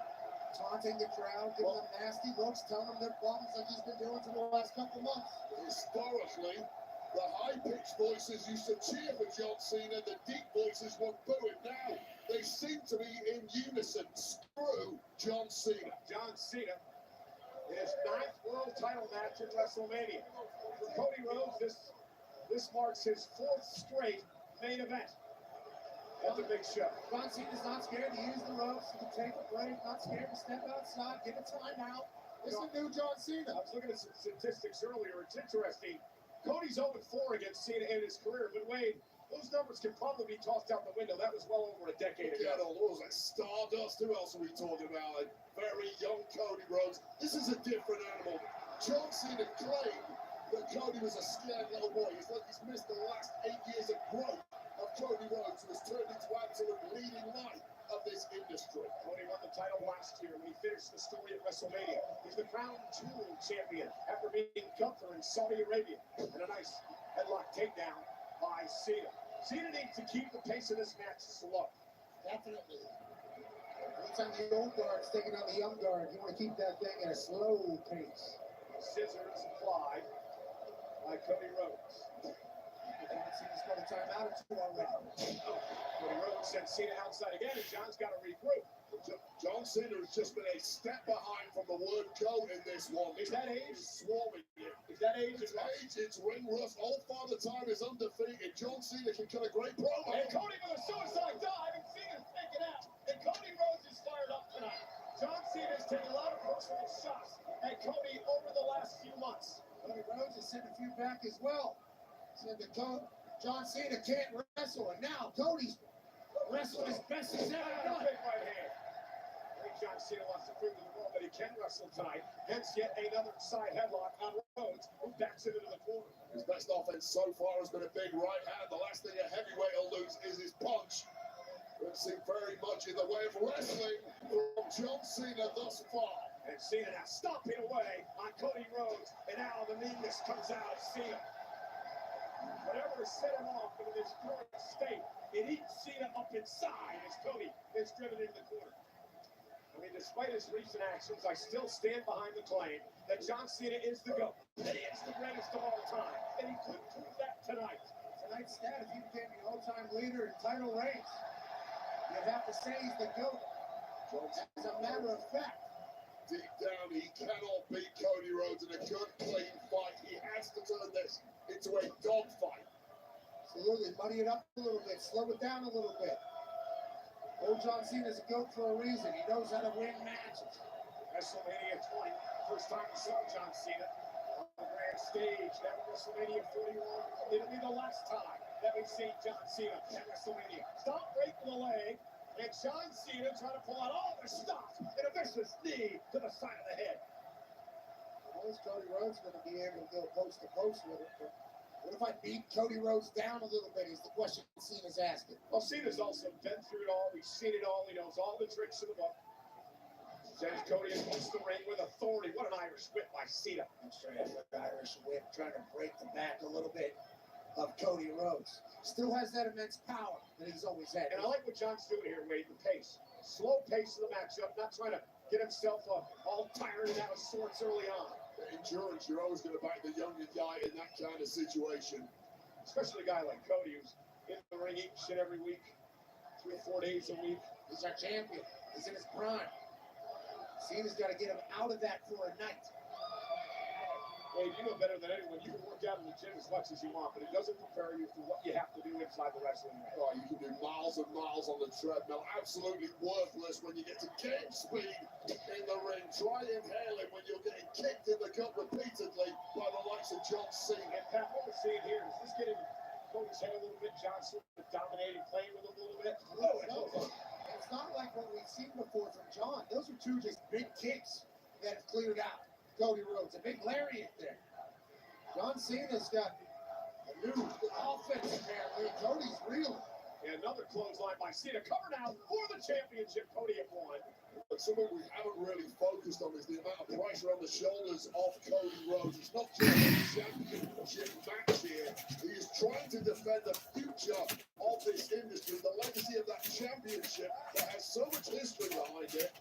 taunting the crowd, giving them nasty looks, telling them they're bums like he's been doing for the last couple months. Historically, the high-pitched voices used to cheer for John Cena, the deep voices would boo it. Now, they seem to be in unison. Screw John Cena. John Cena, his 9th world title match at WrestleMania. For Cody Rhodes, this marks his 4th straight main event. That's a big show. John Cena's not scared to use the ropes, to take a break, not scared to step outside, get a timeout. This is a new John Cena. I was looking at some statistics earlier. It's interesting. Cody's 0-4 against Cena in his career, but Wade, those numbers can probably be tossed out the window. That was well over a decade ago. What was that? Stardust? Who else are we talking about? A very young Cody Rhodes. This is a different animal. John Cena claimed that Cody was a scared little boy. It's like he's missed the last 8 years of growth of Cody Rhodes, who has turned into absolute leading light of this industry. Cody won the title last year when he finished the story at WrestleMania. He's the crown jewel champion after being governor in Saudi Arabia. And a nice headlock takedown by Cena. Cena needs to keep the pace of this match slow. Definitely. Anytime the old guard's taking on the young guard, you want to keep that thing at a slow pace. Scissors applied by Cody Rhodes. Cena's got a timeout or 2 already. Cody Rhodes sent Cena outside again, and John's got to regroup. John Cena has just been a step behind from the word go in this one. Is that age? He's swarming it. Is that age? It's age, it's ring rust. All Father Time is undefeated. John Cena can cut a great promo. And Cody with a suicide dive, and Cena's taken out. And Cody Rhodes is fired up tonight. John Cena's taken a lot of personal shots at Cody over the last few months. Cody Rhodes has sent a few back as well. Said that John Cena can't wrestle, and now Cody's wrestling as best he's ever done. Big right hand. I think John Cena wants to prove to the world that he can wrestle tonight. Hence yet another side headlock on Rhodes, who backs it into the corner. His best offense so far has been a big right hand. The last thing a heavyweight will lose is his punch. We've seen very much in the way of wrestling from John Cena thus far. And Cena now stomping away on Cody Rhodes. And now the meanness comes out of Cena. Whatever set him off into this current state, it eats Cena up inside as Cody is driven into the corner. I mean, despite his recent actions, I still stand behind the claim that John Cena is the GOAT, that he is the greatest of all time, and he could prove that tonight. Tonight's stat, if he became the all-time leader in title reigns, you'd have to say he's the GOAT. As a matter of fact. Deep down, he cannot beat Cody Rhodes in a good, clean fight. He has to turn this into a dogfight. Absolutely. Muddy it up a little bit. Slow it down a little bit. Old John Cena's a GOAT for a reason. He knows how to win matches. WrestleMania 20. First time we saw John Cena on the grand stage. That was WrestleMania 41. It'll be the last time that we see John Cena at WrestleMania. Stop right to the leg. And John Cena trying to pull out all the stops and a vicious knee to the side of the head. Well, is Cody Rhodes going to be able to go post to post with it? But what if I beat Cody Rhodes down a little bit is the question Cena's asking. Well, Cena's also been through it all. He's seen it all. He knows all the tricks in the book. Sends Cody across the ring with authority. What an Irish whip by Cena. And straight up with the Irish whip, trying to break the back a little bit of Cody Rhodes. Still has that immense power that he's always had. And I like what John's doing here, Wade, the pace. Slow pace of the matchup, not trying to get himself all tired and out of sorts early on. Endurance, you're always going to back the younger guy in that kind of situation. Especially a guy like Cody, who's in the ring each and every week, 3 or 4 days a week. He's our champion. He's in his prime. Cena's got to get him out of that for a night. Wade, you know better than anyone. You can work out in the gym as much as you want, but it doesn't prepare you for what you have to do inside the wrestling ring. Oh, you can do miles and miles on the treadmill. Absolutely worthless when you get to game speed in the ring. Try inhaling when you're getting kicked in the gut repeatedly by the likes of John Cena. And Pat, what we're seeing here, is this getting Cody's head a little bit? John Cena dominating, playing with him a little bit? No. It's not like what we've seen before from John. Those are two just big kicks that have cleared out Cody Rhodes. A big lariat there. John Cena's got a new offense apparently. Cody's real. And another clothesline by Cena. Cover now for the championship. Cody at 1. But something we haven't really focused on is the amount of pressure on the shoulders of Cody Rhodes. It's not just a championship match here. He is trying to defend the future of this industry, the legacy of that championship that has so much history behind it.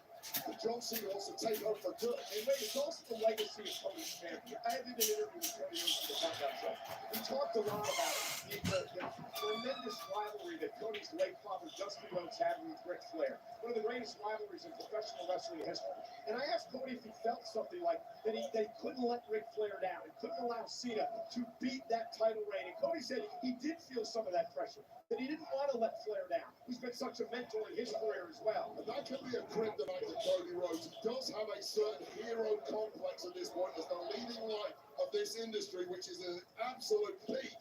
But John Cena wants to take over for good. And wait, it's also the legacy of Cody's champion. I did an interview with Cody Rhodes for the Countdown Show. We talked a lot about the tremendous rivalry that Cody's late father, Dusty Rhodes, had with Ric Flair. One of the greatest rivalries in professional wrestling history. And I asked Cody if he felt something like that he couldn't let Ric Flair down. He couldn't allow Cena to beat that title reign. And Cody said he did feel some of that pressure, that he didn't want to let Flair down. He's been such a mentor in his career as well. And that can be a kryptonite to Cody Rhodes. He does have a certain hero complex at this point as the leading light of this industry, which is an absolute peak.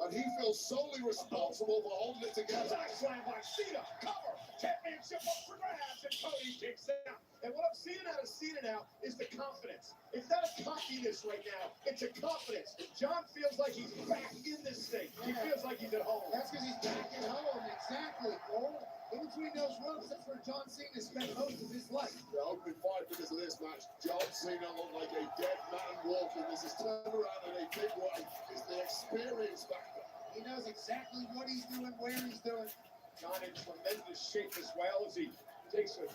And he feels solely responsible for holding it together. Attack slam by Cena. Cover. Championship up for grabs. And Cody kicks out. And what I'm seeing out of Cena now is the confidence. It's not a cockiness right now. It's a confidence. John feels like he's back in this thing. He feels like he's at home. That's because he's back at home. Exactly, Cole. In between those ropes, that's where John Cena spent most of his life. The opening 5 minutes of this match, John Cena looked like a dead man walking. This is turned around in a big way. It's the experience factor. He knows exactly what he's doing, where he's doing. John in tremendous shape as well as he takes a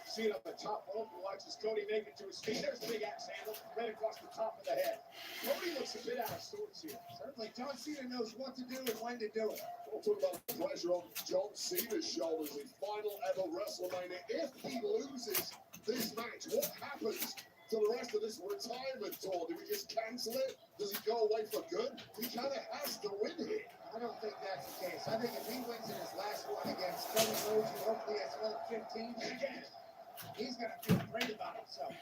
seat on the top rope and watches Cody make it to his feet. There's the big axe handle right across the top of the head. Cody looks a bit out of sorts here. Certainly, John Cena knows what to do and when to do it. We'll talk about the pressure on John Cena's shoulders in final ever WrestleMania. If he loses this match, what happens to the rest of this retirement tour? Do we just cancel it? Does he go away for good? He kind of has to win here. I don't think that's the case. I think if he wins in his last one against Cody Rhodes, who hopefully has another 15, he's going to feel great about himself.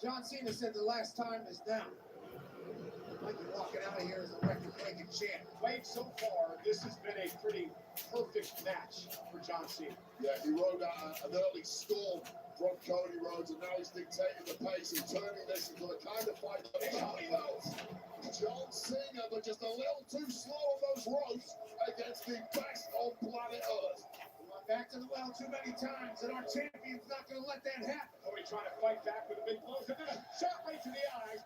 John Cena said the last time is now. Might be walking out of here as a record-breaking champ. Wade, so far, this has been a pretty perfect match for John Cena. Yeah, he rode an early storm from Cody Rhodes, and now he's dictating the pace and turning this into the kind of fight that Cody Rhodes. John Cena, but just a little too slow on those ropes against the best on planet Earth. We went back to the well too many times, and our champion's not going to let that happen. Cody trying to fight back with a big blow, and then a shot right to the eyes.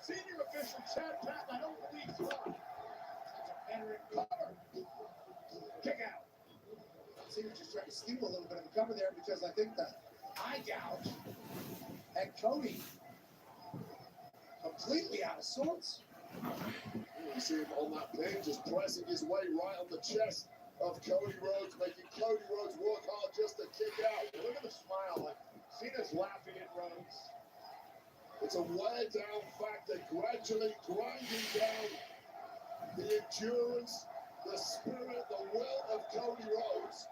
Senior official Chad Patton, I don't believe he's wrong. That's a veteran Cover. Kick out. Cena's just trying to steal a little bit of the cover there because I think the eye gouge had Cody completely out of sorts. You see him on that pin, just pressing his way right on the chest of Cody Rhodes, making Cody Rhodes work hard just to kick out. Look at the smile. Cena's laughing at Rhodes. It's a wear down factor, gradually grinding down the endurance, the spirit, the will of Cody Rhodes.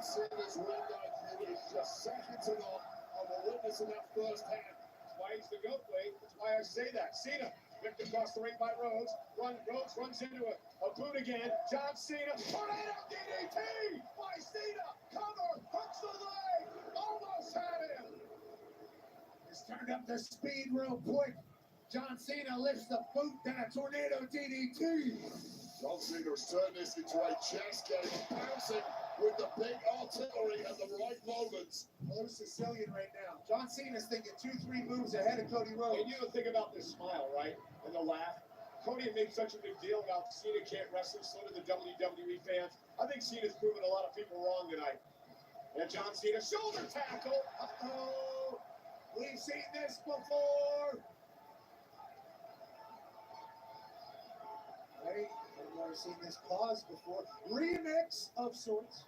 Cena's ring IQ is just second to none, and we're witnessing that firsthand. That's why he's the GOAT, Wade. That's why I say that. Cena whipped across the ring by Rhodes. Rhodes runs into a boot again. John Cena, tornado DDT by Cena. Cover, hooks the leg. Almost had him. It's turned up the speed real quick. John Cena lifts the boot, then a tornado DDT. John Cena has turned this into a chess game, bouncing with the big artillery at the right moments. Hello, Sicilian right now. John Cena's thinking 2-3 moves ahead of Cody Rhodes. And you don't think about this smile, right? And the laugh. Cody had made such a big deal about Cena can't wrestle, so did the WWE fans. I think Cena's proven a lot of people wrong tonight. And John Cena, shoulder tackle. Uh-oh. We've seen this before. Hey, I've never seen this pause before. Remix of sorts.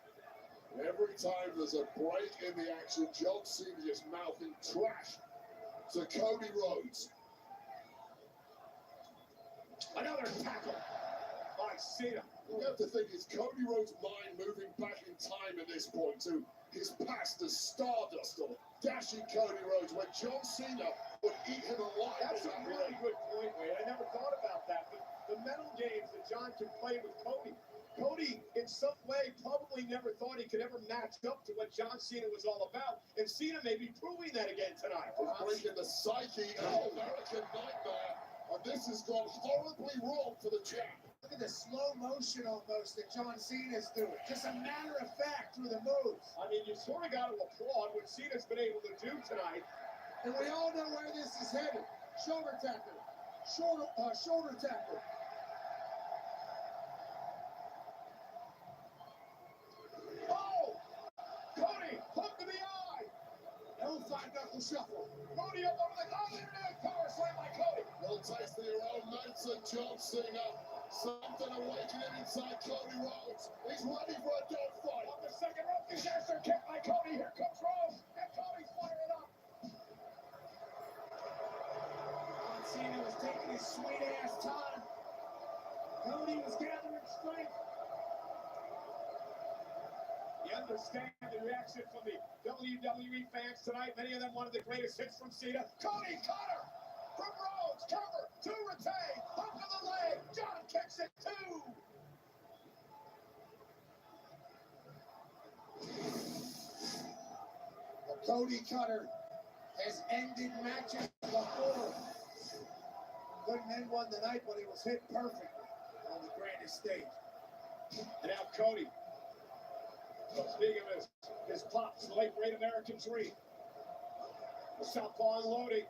Every time there's a break in the action, John Cena just mouthing trash to Cody Rhodes. Another tackle by Cena. You have to think, it's Cody Rhodes' mind moving back in time at this point to his past as Stardust or dashing Cody Rhodes when John Cena would eat him alive. That's a really good point, Wade. I never thought about that. But the mental games that John can play with Cody. Cody, in some way, probably never thought he could ever match up to what John Cena was all about. And Cena may be proving that again tonight. He's breaking the psyche of American Nightmare. And this has gone horribly wrong for the champ. Look at the slow motion almost that John Cena's doing. Just a matter of fact through the moves. I mean, you sort of got to applaud what Cena's been able to do tonight. And we all know where this is headed. Shoulder tackle. Shoulder tackle. Oh! Cody, hook to the eye. No five-knuckle shuffle. Cody up over the power slam by Cody. Well tasted your own medicine, John Cena. Something awakening inside Cody Rhodes. He's ready for a dogfight. On the second rope, disaster kick by Cody. Here comes Rhodes. And Cody's firing up. John Cena was taking his sweet-ass time. Cody was gathering strength. You understand the reaction from the WWE fans tonight. Many of them wanted the greatest hits from Cena. Cody cutter from Rhodes. Cover to retain. Hook of the leg. John kicks it too. The Cody cutter has ended matches before. Couldn't end one tonight, but he was hit perfectly on the grandest stage. And now Cody. Speaking of his pops, the late great American Dream. The southpaw unloading.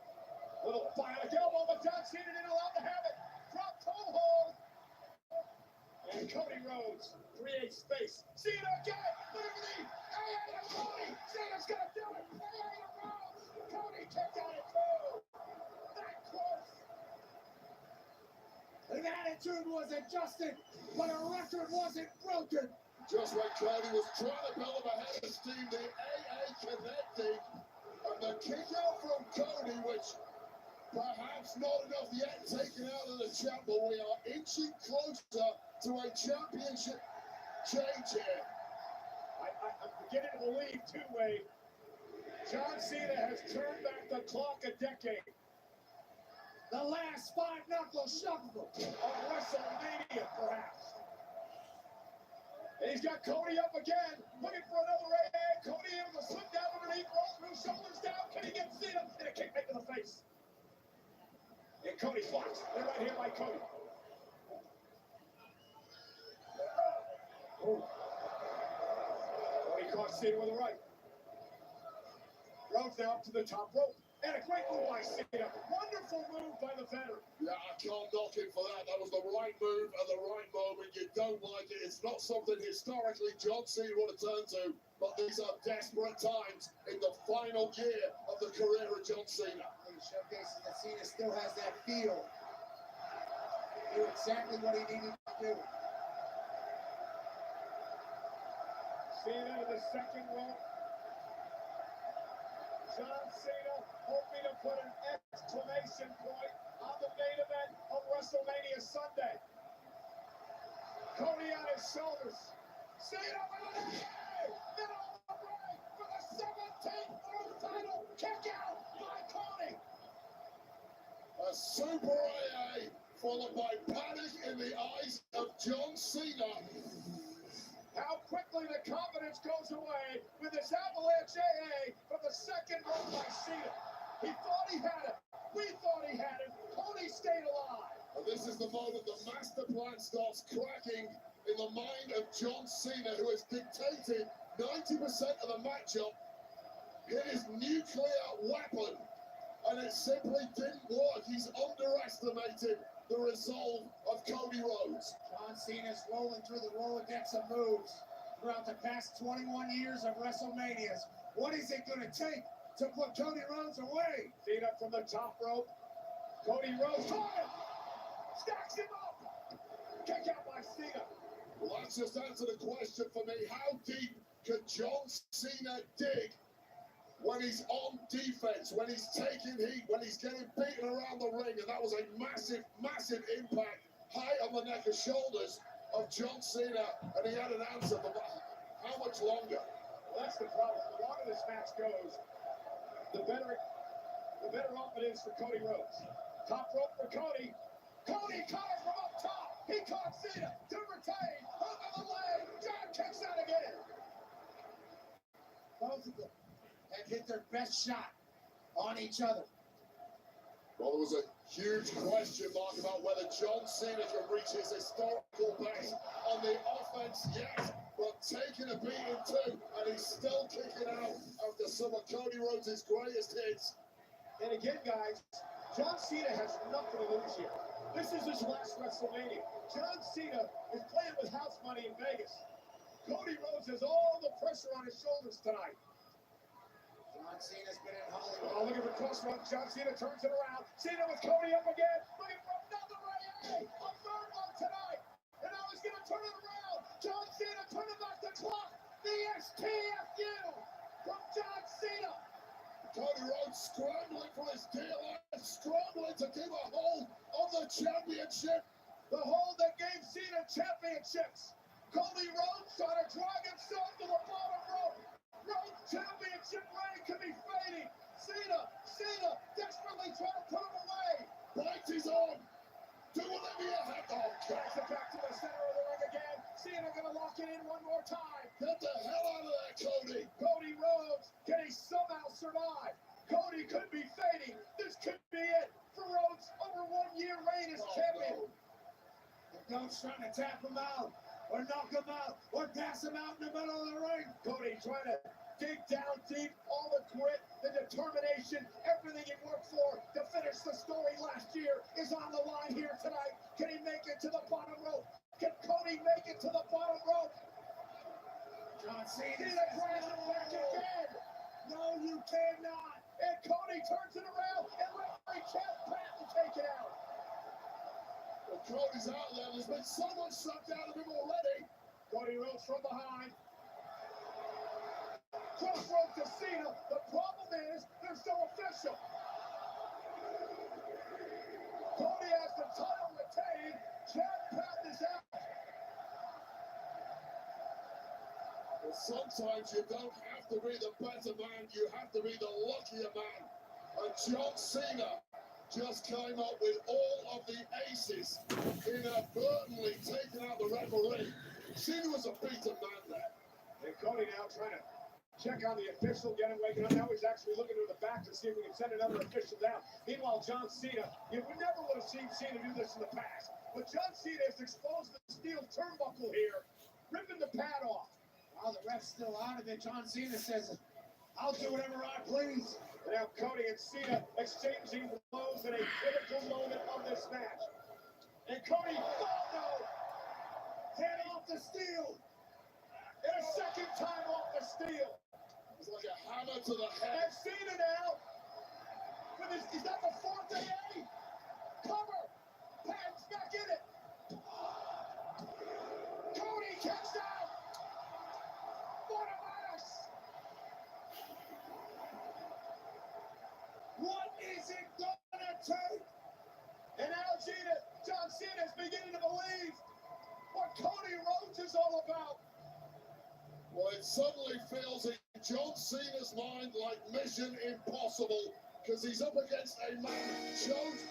Little bionic elbow, but John Cena didn't allow to have it. Drop toe hold. And Cody Rhodes creates space. Cena again. Look at the AA of Cody. Cena's gonna do it. AA of Rhodes. Cody kicked out at two. That close. An attitude was adjusted, but a record wasn't broken. Just when Cody was trying to build up a head of steam, the AA connecting, and the kick out from Cody, which perhaps not enough yet taken out of the champ, but we are inching closer to a championship change here. I'm beginning to believe, too, Wade. John Cena has turned back the clock a decade. The last five-knuckle shuffle Of WrestleMania, perhaps. And he's got Cody up again, looking for another AA. Cody able to slip down underneath, roll through, shoulders down. Can he get Cena? And a kick back to the face. And Cody blocks. They're right here by Cody. Oh. Cody caught Cena with a right. Rhodes now up to the top rope. And a great move by Cena. Wonderful move by the veteran. Yeah, I can't knock him for that. That was the right move at the right moment. You don't like it. It's not something historically John Cena would have turned to. But these are desperate times in the final year of the career of John Cena. He showcases that Cena still has that feel. He knew exactly what he needed to do. Cena to the second rope. John Cena hoping to put an exclamation point on the main event of WrestleMania Sunday. Cody on his shoulders. Cena with an AA! Middle A Super AA followed by panic in the eyes of John Cena. How quickly the confidence goes away with this avalanche AA from the second rope by Cena. He thought he had it. We thought he had it. Cody stayed alive. And this is the moment the master plan starts cracking in the mind of John Cena, who has dictated 90% of the matchup. Hit his nuclear weapon, and it simply didn't work. He's underestimated the resolve of Cody Rhodes. John Cena's rolling through the Rolodex of moves throughout the past 21 years of WrestleManias. What is it going to take to put Cody Rhodes away? Cena from the top rope. Cody Rhodes caught him. Stacks him up. Kick out by Cena. Well, that's just answered a question for me. How deep can John Cena dig when he's on defense, when he's taking heat, when he's getting beaten around the ring? And that was a massive, massive impact high on the neck and shoulders of John Cena. And he had an answer, but how much longer? Well, that's the problem. The longer this match goes, the better off it is for Cody Rhodes. Top rope for Cody. Cody caught it from up top. He caught Cena to retain. Over the leg. John kicks out again. Both of them have hit their best shot on each other. Well, there was a huge question mark about whether John Cena can reach his historical best on the offense yet, but taking a beating too, and he's still kicking out after some of Cody Rhodes' greatest hits. And again, guys, John Cena has nothing to lose here. This is his last WrestleMania. John Cena is playing with house money in Vegas. Cody Rhodes has all the pressure on his shoulders tonight. John Cena's been in Hollywood. Oh, looking for crossroads. John Cena turns it around. Cena with Cody up again. Looking for another AA. A third one tonight. And now he's going to turn it around. John Cena turning back the clock. The STFU from John Cena. Cody Rhodes scrambling for his dear life, scrambling to keep a hold on the championship. The hold that gave Cena championships. Cody Rhodes trying to drag himself to the bottom rope. Rhodes championship reign could be fading. Cena desperately trying to put him away. Bites his arm. Do whatever you have to. Drags it back to the center of the ring again. Cena gonna lock it in one more time. Get the hell out of there, Cody. Cody Rhodes, can he somehow survive? Cody could be fading. This could be it for Rhodes' over 1 year reign as champion. The goat's trying to tap him out, or knock him out, or pass him out in the middle of the ring. Cody trying to dig down deep, all the grit, the determination, everything he worked for to finish the story last year is on the line here tonight. Can he make it to the bottom rope? Can Cody make it to the bottom rope? John Cena grabs it back again. No, you cannot. And Cody turns it around and referee Champ Patton take it out. Well, Cody's out there. There's been so much sucked out of him already. Cody Rhodes from behind. Crossroads to Cena. The problem is there's no official. Cody has the title retained. Champ Patton is out. Well, sometimes you don't have to be the better man. You have to be the luckier man. And John Cena just came up with all of the aces, inadvertently taking out the referee. Cena was a beaten man there. And Cody now trying to check on the official, get him waking up. Now he's actually looking to the back to see if we can send another official down. Meanwhile, John Cena, we never would have seen Cena do this in the past. But John Cena has exposed the steel turnbuckle here, ripping the pad off. While the ref's still out of it, John Cena says, I'll do whatever I please. And now Cody and Cena exchanging blows in a critical moment of this match. And Cody, Hand off the steel. and a second time off the steel. It's like a hammer to the head. And Cena now, with his, is that the fourth AA? Cover. Patton's back in it. Cody kicks out. What a mess. What is it gonna take? And now John Cena is beginning to believe what Cody Rhodes is all about. Well, it suddenly feels in John Cena's mind like Mission Impossible, because he's up against a man who chose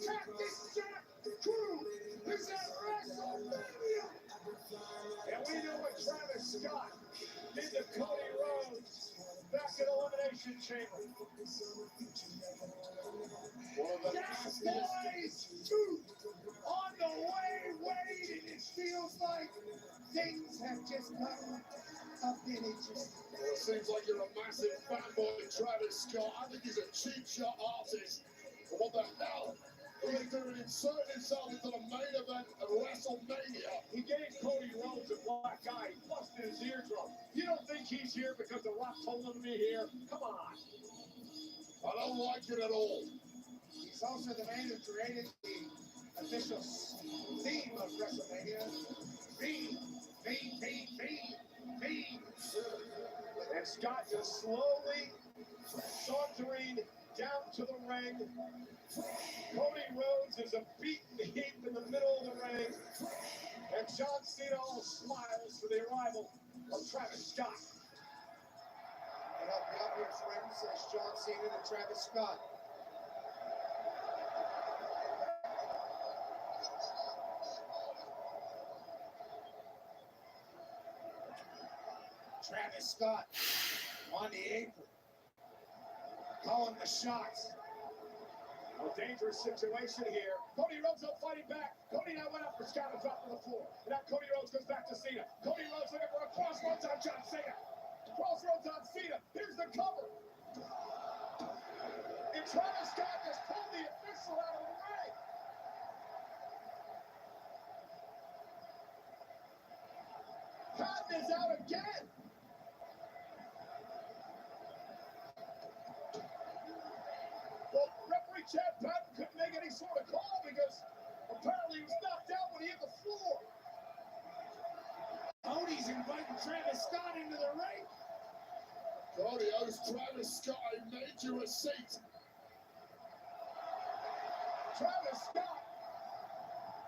Captain Jack Crew is at WrestleMania. And we know what Travis Scott did to Cody Rhodes back in Elimination Chamber. Yes, boys! Two on the way, Wade, and it feels like things have just gotten a bit interesting. Well, it seems like you're a massive fanboy of Travis Scott. I think he's a cheap shot artist. But what the hell are they doing inserting himself into the main event of WrestleMania? He gave Cody Rhodes a black eye. He busted his eardrum. You don't think he's here because The Rock told him to be here? Come on. I don't like it at all. He's also the man who created the official theme of WrestleMania. Be. And Scott just slowly sauntering down to the ring. Cody Rhodes is a beaten heap in the middle of the ring. And John Cena all smiles for the arrival of Travis Scott. And help me out here, friends, says John Cena to Travis Scott. Travis Scott on the apron, calling the shots. A dangerous situation here. Cody Rhodes up fighting back. Cody now went up for Scott and dropped to the floor. And now Cody Rhodes goes back to Cena. Cody Rhodes looking for a crossroads on John Cena. Crossroads on Cena. Here's the cover. And Travis Scott just pulled the official out of the ring. Patton is out again. Well, referee Chad Patton couldn't make any sort of call because apparently he was knocked out when he hit the floor. Cody's inviting Travis Scott into the ring. Cody owes Travis Scott a major receipt. Travis Scott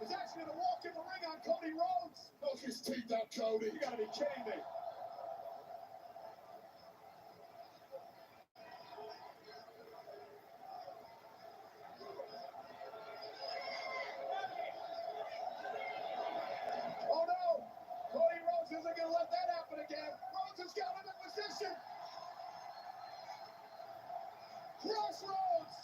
is actually going to walk in the ring on Cody Rhodes. Knock his teeth out, Cody. You got to be kidding me. Oh no! Cody Rhodes isn't going to let that happen again. Rhodes has got him in position. Crossroads.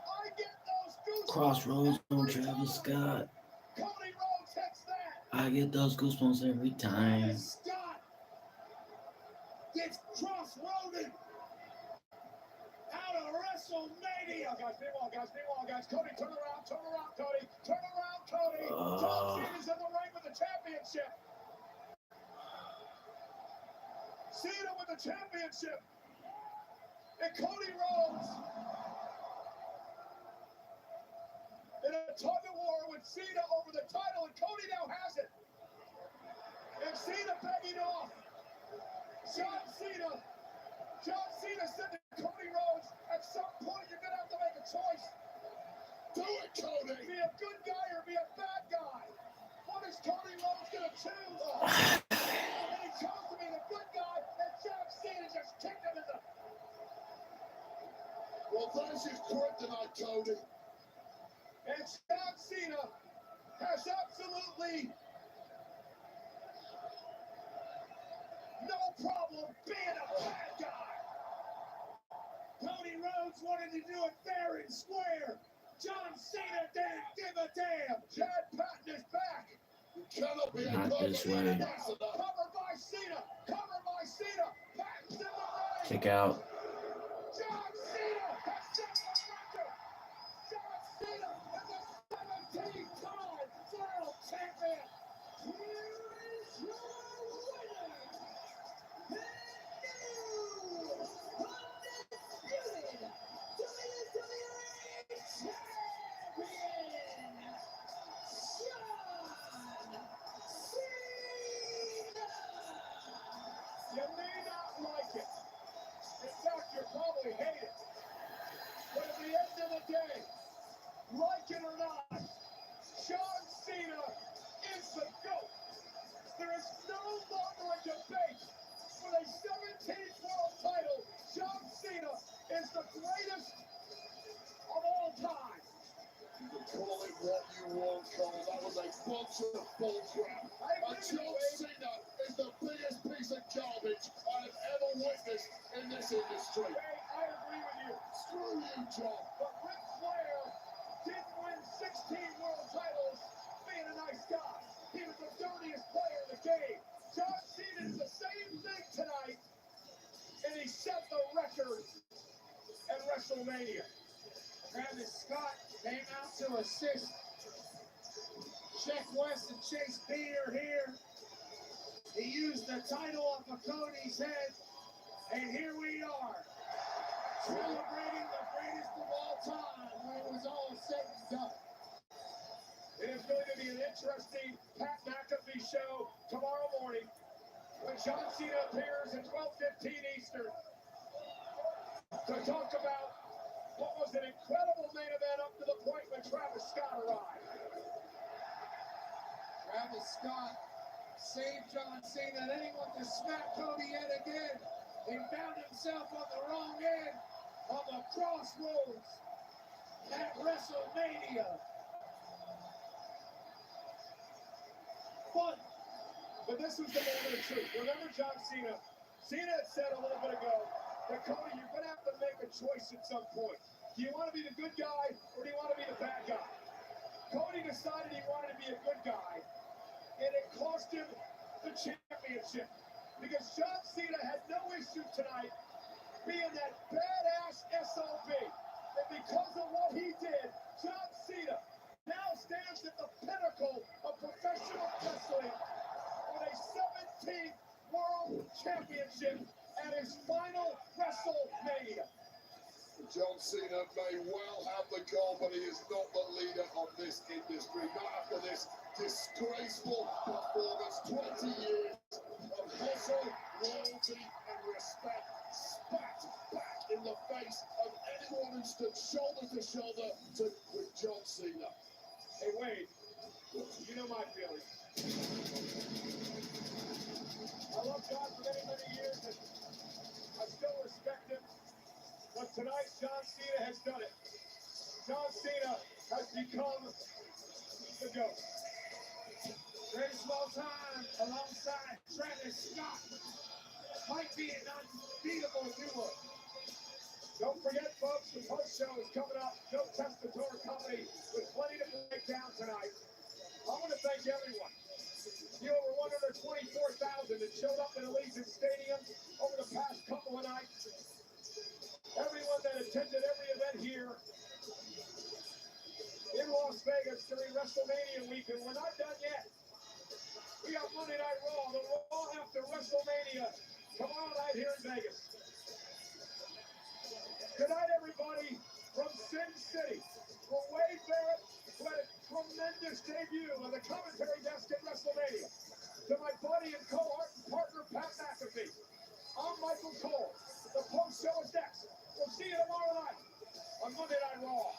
I get those goosebumps. Crossroads on Travis Scott. Cody Rhodes hits that. I get those goosebumps every time. Travis Scott gets crossroaded out of WrestleMania. Guys. Cody, turn around, Cody. Turn around, Cody. John Cena's in the ring with the championship. Cena with the championship. And Cody Rhodes in a tug of war with Cena over the title, and Cody now has it. And Cena begging off. John Cena said to Cody Rhodes, at some point you're going to have to make a choice. Do it, Cody. Be a good guy or be a bad guy. What is Cody Rhodes going to choose? And he chose to be the good guy, and John Cena just kicked him in the... Well, that's his kryptonite, Cody. And John Cena has absolutely no problem being a bad guy. Cody Rhodes wanted to do it fair and square. John Cena didn't give a damn. Chad Patton is back. You cannot be a Not this way. Covered by Cena. Patton's in the ring. Kick out. John Cena has set the record. John Cena is a 17-time world champion. Here is your winner, the new undisputed WWE champion, John Cena. You may not like it. In fact, wrong, Cole. That was a bunch of bullcrap. And John Cena is the biggest piece of garbage I've ever witnessed in this industry. Hey, I agree with you. Screw you, John. But Ric Flair didn't win 16 world titles being a nice guy. He was the dirtiest player in the game. John Cena did the same thing tonight, and he set the record at WrestleMania. Travis Scott came out to assist Sheck West and Chase Peter here. He used the title off of Cody's head, and here we are, celebrating the greatest of all time when it was all said and done. It is going to be an interesting Pat McAfee show tomorrow morning when John Cena appears at 12:15 Eastern to talk about what was an incredible main event up to the point when Travis Scott arrived. Travis Scott saved John Cena, then he wanted to smack Cody yet again. He found himself on the wrong end of the crossroads at WrestleMania. But this was the moment of truth. Remember John Cena? Cena had said a little bit ago that, Cody, you're going to have to make a choice at some point. Do you want to be the good guy or do you want to be the bad guy? Cody decided he wanted to be a good guy, and it cost him the championship. Because John Cena had no issue tonight being that badass SOB. And because of what he did, John Cena now stands at the pinnacle of professional wrestling with a 17th World Championship at his final WrestleMania. John Cena may well have the goal, but he is not the leader of this industry. Not after this disgraceful performance. 20 years of hustle, loyalty, and respect spat back in the face of anyone who stood shoulder to shoulder with John Cena. Hey, Wade, you know my feelings. I love John for many, many years, and I still respect him. But tonight, John Cena has done it. John Cena has become the GOAT. Greatest of all time, alongside Travis Scott, might be an unbeatable duo. Don't forget, folks, the post show is coming up. No Testator Comedy with plenty to break down tonight. I want to thank everyone. The over 124,000 that showed up in Allegiant Stadium over the past couple of nights. Everyone that attended every event here in Las Vegas during WrestleMania weekend. We're not done yet. We got Monday Night Raw, the Raw after WrestleMania tomorrow night here in Vegas. Good night, everybody, from Sin City. For Wade Barrett, who had a tremendous debut on the commentary desk at WrestleMania. To my buddy and partner, Pat McAfee. I'm Michael Cole. The post show is next. We'll see you tomorrow night on Monday Night Raw.